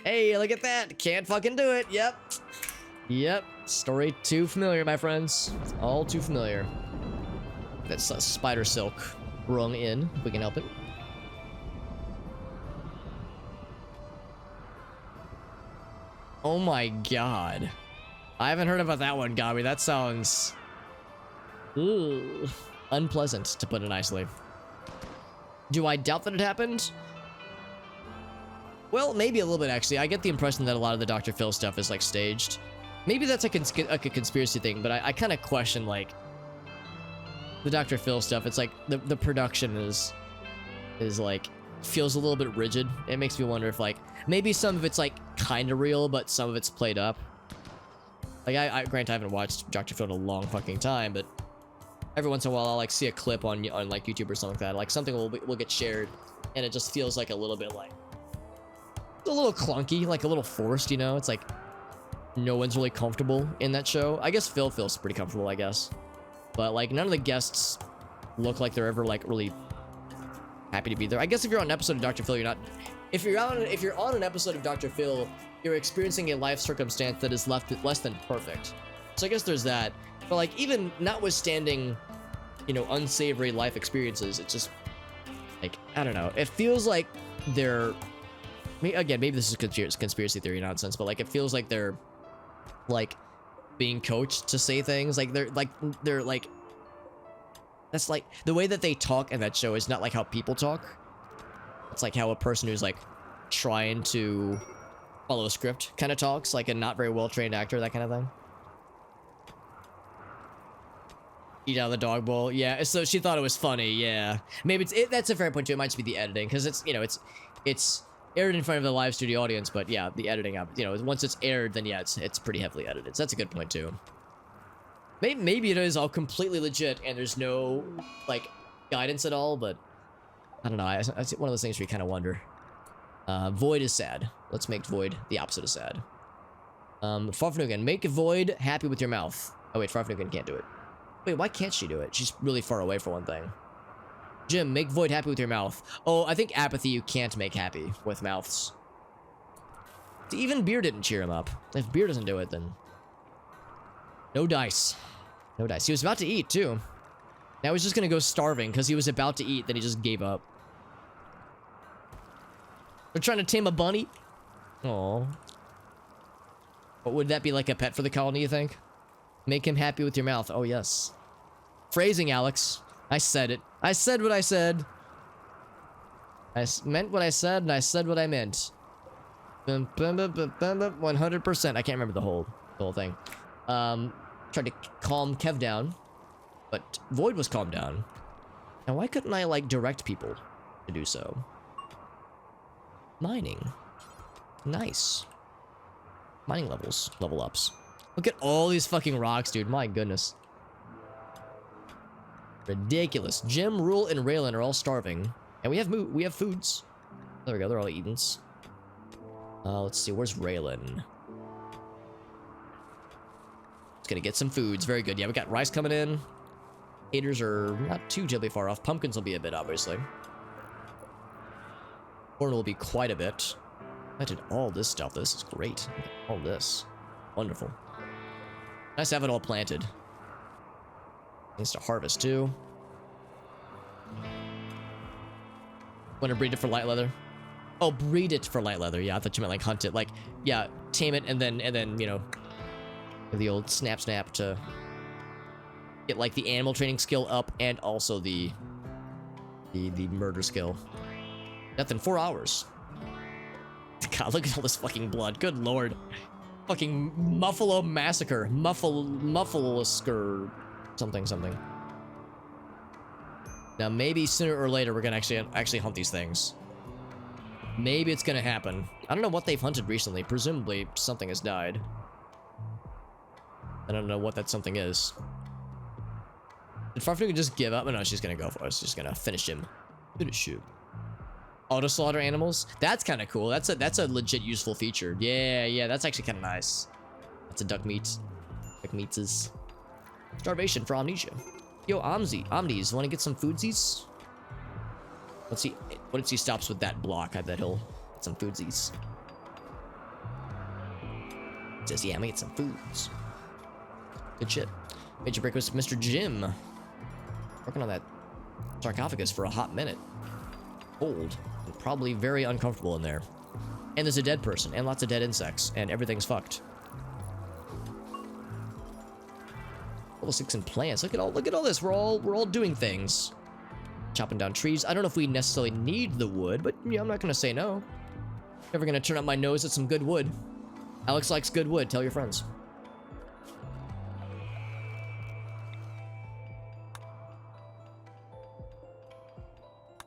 A: Hey, look at that. Can't fucking do it. Yep. Story too familiar, my friends. All too familiar. That's spider silk rung in, if we can help it. Oh my god. I haven't heard about that one, Gabi. That sounds... Ooh, unpleasant, to put it nicely. Do I doubt that it happened? Well, maybe a little bit, actually. I get the impression that a lot of the Dr. Phil stuff is, like, staged. Maybe that's like a conspiracy thing, but I kind of question, like, the Dr. Phil stuff. It's like, the production is like, feels a little bit rigid. It makes me wonder if, like, maybe some of it's, like, kind of real, but some of it's played up. Like, granted, I haven't watched Dr. Phil in a long fucking time, but every once in a while, I'll, like, see a clip on like, YouTube or something like that. Like, something will get shared, and it just feels like a little bit, like, a little clunky, like a little forced, you know? It's like no one's really comfortable in that show. I guess Phil feels pretty comfortable, I guess. But, like, none of the guests look like they're ever, like, really happy to be there. I guess if you're on an episode of Dr. Phil, you're not... If you're on an episode of Dr. Phil, you're experiencing a life circumstance that is less than perfect. So I guess there's that. But, like, even notwithstanding, you know, unsavory life experiences, it's just, like, I don't know. It feels like they're... Again, maybe this is conspiracy theory nonsense, but, like, it feels like they're, like, being coached to say things. Like, they're like... That's, like... The way that they talk in that show is not like how people talk. It's like how a person who's, like, trying to follow a script kind of talks. Like a not very well-trained actor, that kind of thing. Eat out of the dog bowl. Yeah, so she thought it was funny, yeah. Maybe that's a fair point, too. It might just be the editing, because it's, you know, it's aired in front of the live studio audience, but yeah, the editing, you know, once it's aired, then yeah, it's pretty heavily edited. So that's a good point too. Maybe it is all completely legit and there's no, like, guidance at all, but I don't know. It's one of those things where you kind of wonder. Void is sad. Let's make Void the opposite of sad. Farfignugan, make Void happy with your mouth. Oh wait, Farfignugan can't do it. Wait, why can't she do it? She's really far away for one thing. Jim, make Void happy with your mouth. Oh, I think Apathy you can't make happy with mouths. Even Beer didn't cheer him up. If Beer doesn't do it, then... No dice. No dice. He was about to eat, too. Now he's just gonna go starving, because he was about to eat, then he just gave up. They're trying to tame a bunny? Aww. But would that be like a pet for the colony, you think? Make him happy with your mouth. Oh, yes. Phrasing, Alex. I said it. I said what I said. Meant what I said, and I said what I meant. 100%. I can't remember the whole thing. Tried to calm Kev down, but Void was calmed down. Now, why couldn't I, like, direct people to do so? Mining. Nice. Mining levels. Level ups. Look at all these fucking rocks, dude. My goodness. Ridiculous. Jim, Rule, and Raylan are all starving. And we have foods. There we go. They're all eaten. Let's see. Where's Raylan? It's gonna get some foods. Very good. Yeah, we got rice coming in. Haters are not too terribly far off. Pumpkins will be a bit, obviously. Corn will be quite a bit. I did all this stuff. This is great. All this. Wonderful. Nice to have it all planted. Needs to harvest, too. Want to breed it for light leather? Oh, breed it for light leather. Yeah, I thought you meant, like, hunt it. Like, yeah, tame it and then, you know, the old snap to get, like, the animal training skill up and also the murder skill. Death in 4 hours. God, look at all this fucking blood. Good lord. Fucking Muffalo Massacre. Muffalosker. Something. Now, maybe sooner or later we're gonna actually hunt these things. Maybe it's gonna happen. I don't know what they've hunted recently. Presumably, something has died. I don't know what that something is. Did Farfetch'd just give up? No, she's gonna go for it. She's gonna finish him. Finish him. Auto slaughter animals? That's kind of cool. That's a legit useful feature. Yeah, that's actually kind of nice. That's a duck meat. Duck meats is starvation for amnesia. Yo, Omnis, want to get some foodsies? Let's see. What if he stops with that block? I bet he'll get some foodsies. Says, yeah, I'm gonna get some foods. Good shit. Major break was Mr. Jim. Working on that sarcophagus for a hot minute. Cold. And probably very uncomfortable in there. And there's a dead person, and lots of dead insects, and everything's fucked. Level 6 in plants. Look at all this. We're all doing things. Chopping down trees. I don't know if we necessarily need the wood, but yeah, I'm not gonna say no. Never gonna turn up my nose at some good wood. Alex likes good wood. Tell your friends.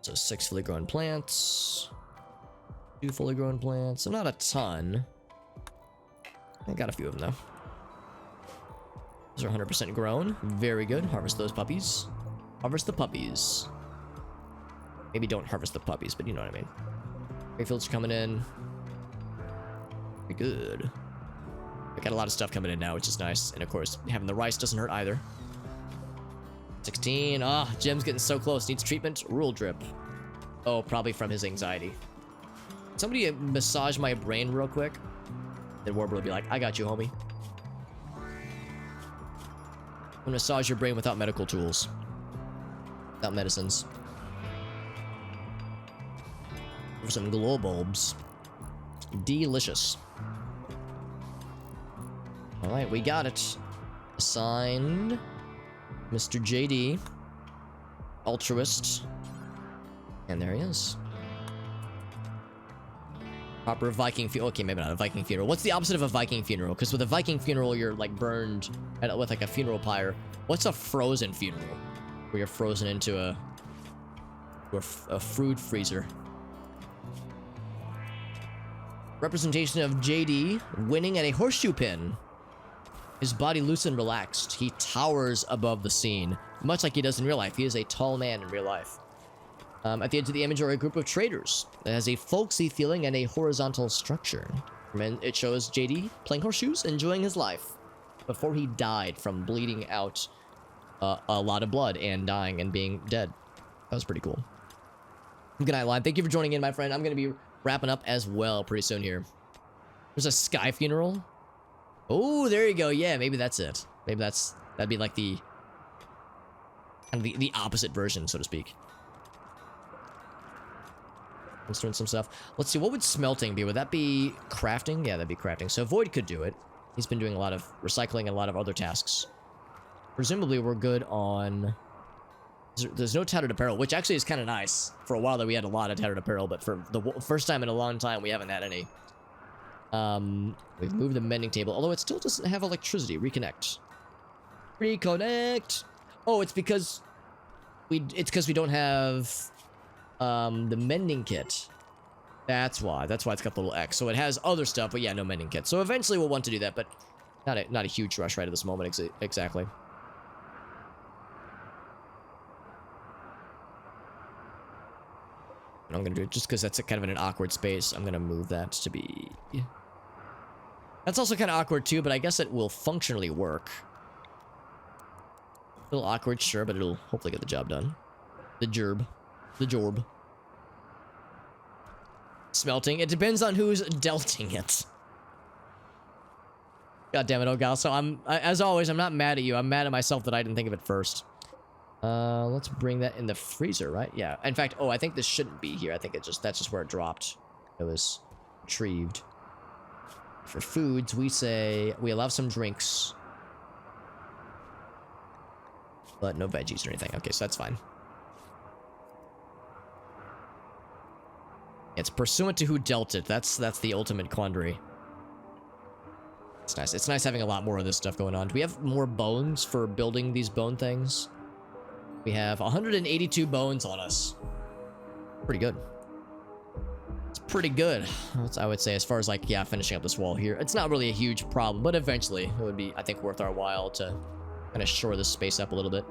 A: So 6 fully grown plants. 2 fully grown plants. So not a ton. I got a few of them though. Those are 100% grown. Very good. Harvest those puppies. Harvest the puppies. Maybe don't harvest the puppies, but you know what I mean. Greyfields are coming in. Pretty good. We got a lot of stuff coming in now, which is nice. And of course, having the rice doesn't hurt either. 16. Ah, Jim's getting so close. Needs treatment. Rule drip. Oh, probably from his anxiety. Somebody massage my brain real quick. Then Warbler will be like, I got you, homie. I'm gonna massage your brain without medical tools. Without medicines. For some glow bulbs. Delicious. Alright, we got it. Assigned Mr. JD. Altruist. And there he is. Proper Viking funeral. Okay, maybe not a Viking funeral. What's the opposite of a Viking funeral? Because with a Viking funeral, you're like burned with like a funeral pyre. What's a frozen funeral? Where you're frozen into a fruit freezer. Representation of JD winning at a horseshoe pin. His body loose and relaxed. He towers above the scene. Much like he does in real life. He is a tall man in real life. At the edge of the image are a group of traders. It has a folksy feeling and a horizontal structure. And it shows JD playing horseshoes, enjoying his life. Before he died from bleeding out a lot of blood and dying and being dead. That was pretty cool. Good night, Lime. Thank you for joining in, my friend. I'm going to be wrapping up as well pretty soon here. There's a sky funeral. Oh, there you go. Yeah, maybe that's it. Maybe that'd be like the opposite version, so to speak. Let's doing some stuff. Let's see, what would smelting be? Would that be crafting? Yeah, that'd be crafting. So Void could do it. He's been doing a lot of recycling and a lot of other tasks. Presumably, we're good on There's no tattered apparel, which actually is kind of nice. For a while there, we had a lot of tattered apparel, but for the first time in a long time, we haven't had any. We've moved the mending table, although it still doesn't have electricity. Reconnect. Reconnect. Oh, it's because we don't have the mending kit. That's why. That's why it's got the little X. So it has other stuff, but yeah, no mending kit. So eventually we'll want to do that, but not a huge rush right at this moment. Exactly. I'm gonna do it just because that's kind of in an awkward space. I'm gonna move that to be. That's also kind of awkward too, but I guess it will functionally work. A little awkward, sure, but it'll hopefully get the job done. The jorb. Smelting. It depends on who's delting it. God damn it, Ogal. So as always, I'm not mad at you. I'm mad at myself that I didn't think of it first. Let's bring that in the freezer, right? Yeah. In fact, I think this shouldn't be here. I think that's just where it dropped. It was retrieved. For foods, we allow some drinks. But no veggies or anything. Okay, so that's fine. It's pursuant to who dealt it. That's the ultimate quandary. It's nice. It's nice having a lot more of this stuff going on. Do we have more bones for building these bone things? We have 182 bones on us. Pretty good. It's pretty good. I would say, as far as like, yeah, finishing up this wall here. It's not really a huge problem, but eventually it would be, I think, worth our while to kind of shore this space up a little bit.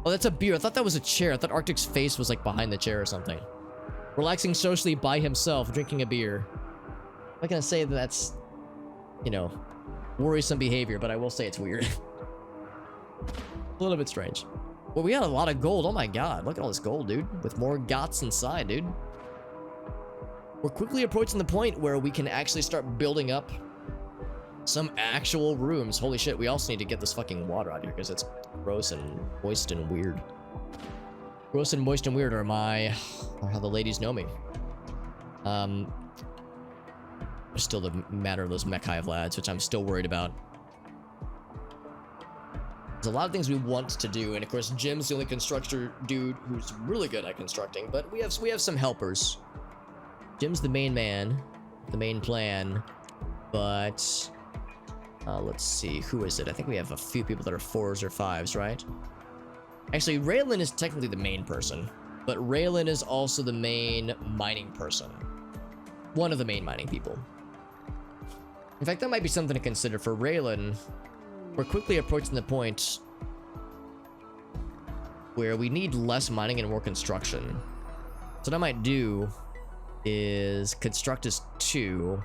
A: Oh, that's a beer. I thought that was a chair. I thought Arctic's face was like behind the chair or something. Relaxing socially by himself, drinking a beer. I'm not gonna say that that's, you know, worrisome behavior, but I will say it's weird. A little bit strange. Well, we got a lot of gold. Oh my god, look at all this gold, dude. With more gots inside, dude. We're quickly approaching the point where we can actually start building up some actual rooms. Holy shit, we also need to get this fucking water out here because it's gross and moist and weird. Gross and moist and weird are how the ladies know me. There's still the matter of those mech hive lads, which I'm still worried about. There's a lot of things we want to do, and of course Jim's the only constructor dude who's really good at constructing, but we have some helpers. Jim's the main man, the main plan, but let's see, who is it? I think we have a few people that are 4s or 5s, right? Actually, Raylan is technically the main person, but Raylan is also the main mining person. One of the main mining people. In fact, that might be something to consider for Raylan. We're quickly approaching the point where we need less mining and more construction. So what I might do is construct as 2.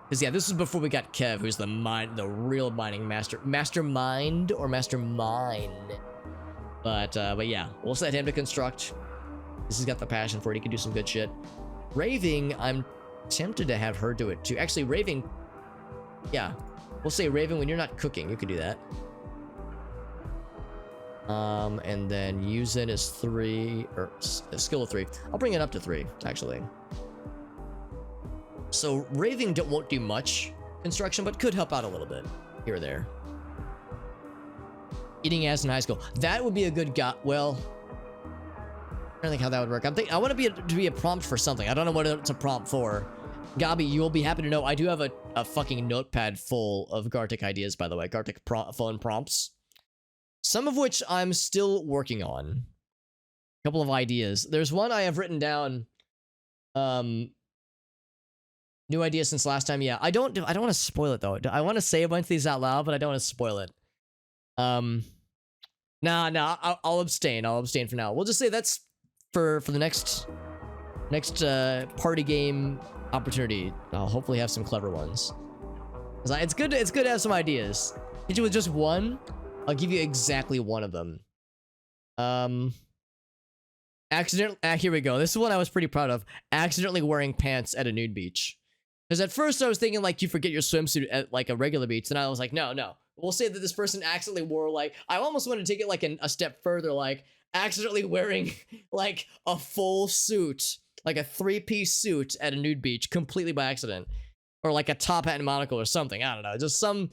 A: Because yeah, this is before we got Kev, who's the real mining mastermind or mastermind. But yeah, we'll set him to construct. This has got the passion for it. He can do some good shit. Raving, I'm tempted to have her do it too. Actually, Raving, yeah, we'll say Raven, when you're not cooking, you can do that. And then use it as 3, or a skill of 3. I'll bring it up to 3, actually. So Raving won't do much construction, but could help out a little bit here or there. Eating ass in high school. That would be a good well, I don't think how that would work. I want to be a prompt for something. I don't know what it's a prompt for. Gabi, you will be happy to know I do have a fucking notepad full of Gartic ideas, by the way. Gartic phone prompts. Some of which I'm still working on. A couple of ideas. There's one I have written down. New idea since last time. Yeah, I don't want to spoil it though. I want to say a bunch of these out loud, but I don't want to spoil it. Nah, I'll abstain. I'll abstain for now. We'll just say that's for the next party game opportunity. I'll hopefully have some clever ones. It's good to have some ideas. Hit you with just one. I'll give you exactly one of them. Here we go. This is one I was pretty proud of. Accidentally wearing pants at a nude beach. Because at first I was thinking like you forget your swimsuit at like a regular beach, and I was like, no. We'll say that this person accidentally wore like, I almost want to take it like a step further, like accidentally wearing like a full suit, like a 3-piece suit at a nude beach completely by accident. Or like a top hat and monocle or something. I don't know. Just some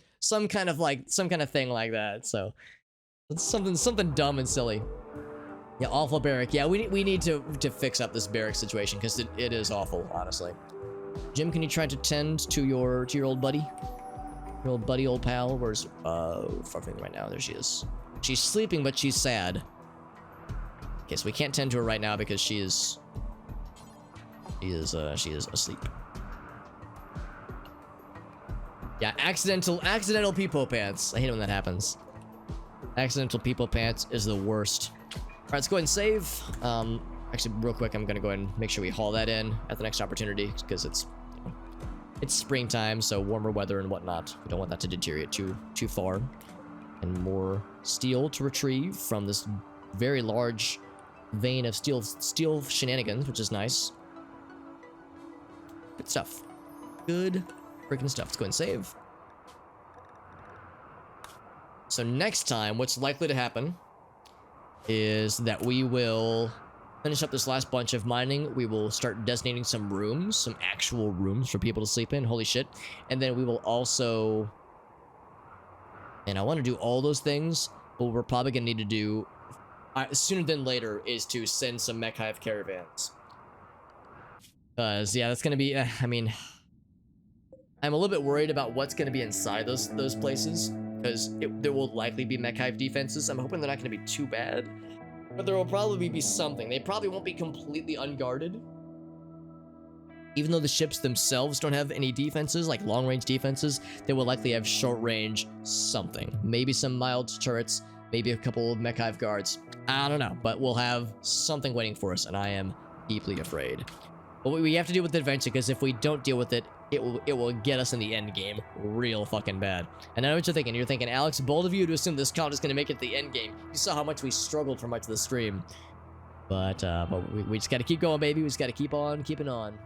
A: kind of thing like that. So It's something dumb and silly. Yeah, awful barrack. Yeah, we need to fix up this barrack situation because it is awful, honestly. Jim, can you try to tend to your old buddy? Your old buddy, old pal? Where's Farfing right now? There she is. She's sleeping, but she's sad. Okay, so we can't tend to her right now because she is asleep. Yeah, accidental peepo pants. I hate it when that happens. Accidental peepo pants is the worst. All right, let's go ahead and save. Actually, real quick, I'm gonna go ahead and make sure we haul that in at the next opportunity because it's springtime, so warmer weather and whatnot. We don't want that to deteriorate too far. And more steel to retrieve from this very large vein of steel shenanigans, which is nice. Good stuff. Good freaking stuff. Let's go ahead and save. So next time, what's likely to happen is that we will finish up this last bunch of mining. We will start designating some rooms, some actual rooms for people to sleep in. Holy shit. And then we will also... And I want to do all those things, but what we're probably going to need to do sooner than later is to send some mech hive caravans. Because, yeah, that's going to be... I mean... I'm a little bit worried about what's going to be inside those places. Because there will likely be mech hive defenses. I'm hoping they're not going to be too bad. But there will probably be something. They probably won't be completely unguarded. Even though the ships themselves don't have any defenses, like long-range defenses, they will likely have short-range something. Maybe some mild turrets, maybe a couple of mech hive guards. I don't know, but we'll have something waiting for us, and I am deeply afraid. But we have to deal with the adventure, because if we don't deal with it, it will get us in the end game real fucking bad. And I know what you're thinking. You're thinking, Alex, bold of you to assume this count is going to make it to the end game. You saw how much we struggled for much of the stream. But we just got to keep going, baby. We just got to keep on keeping on.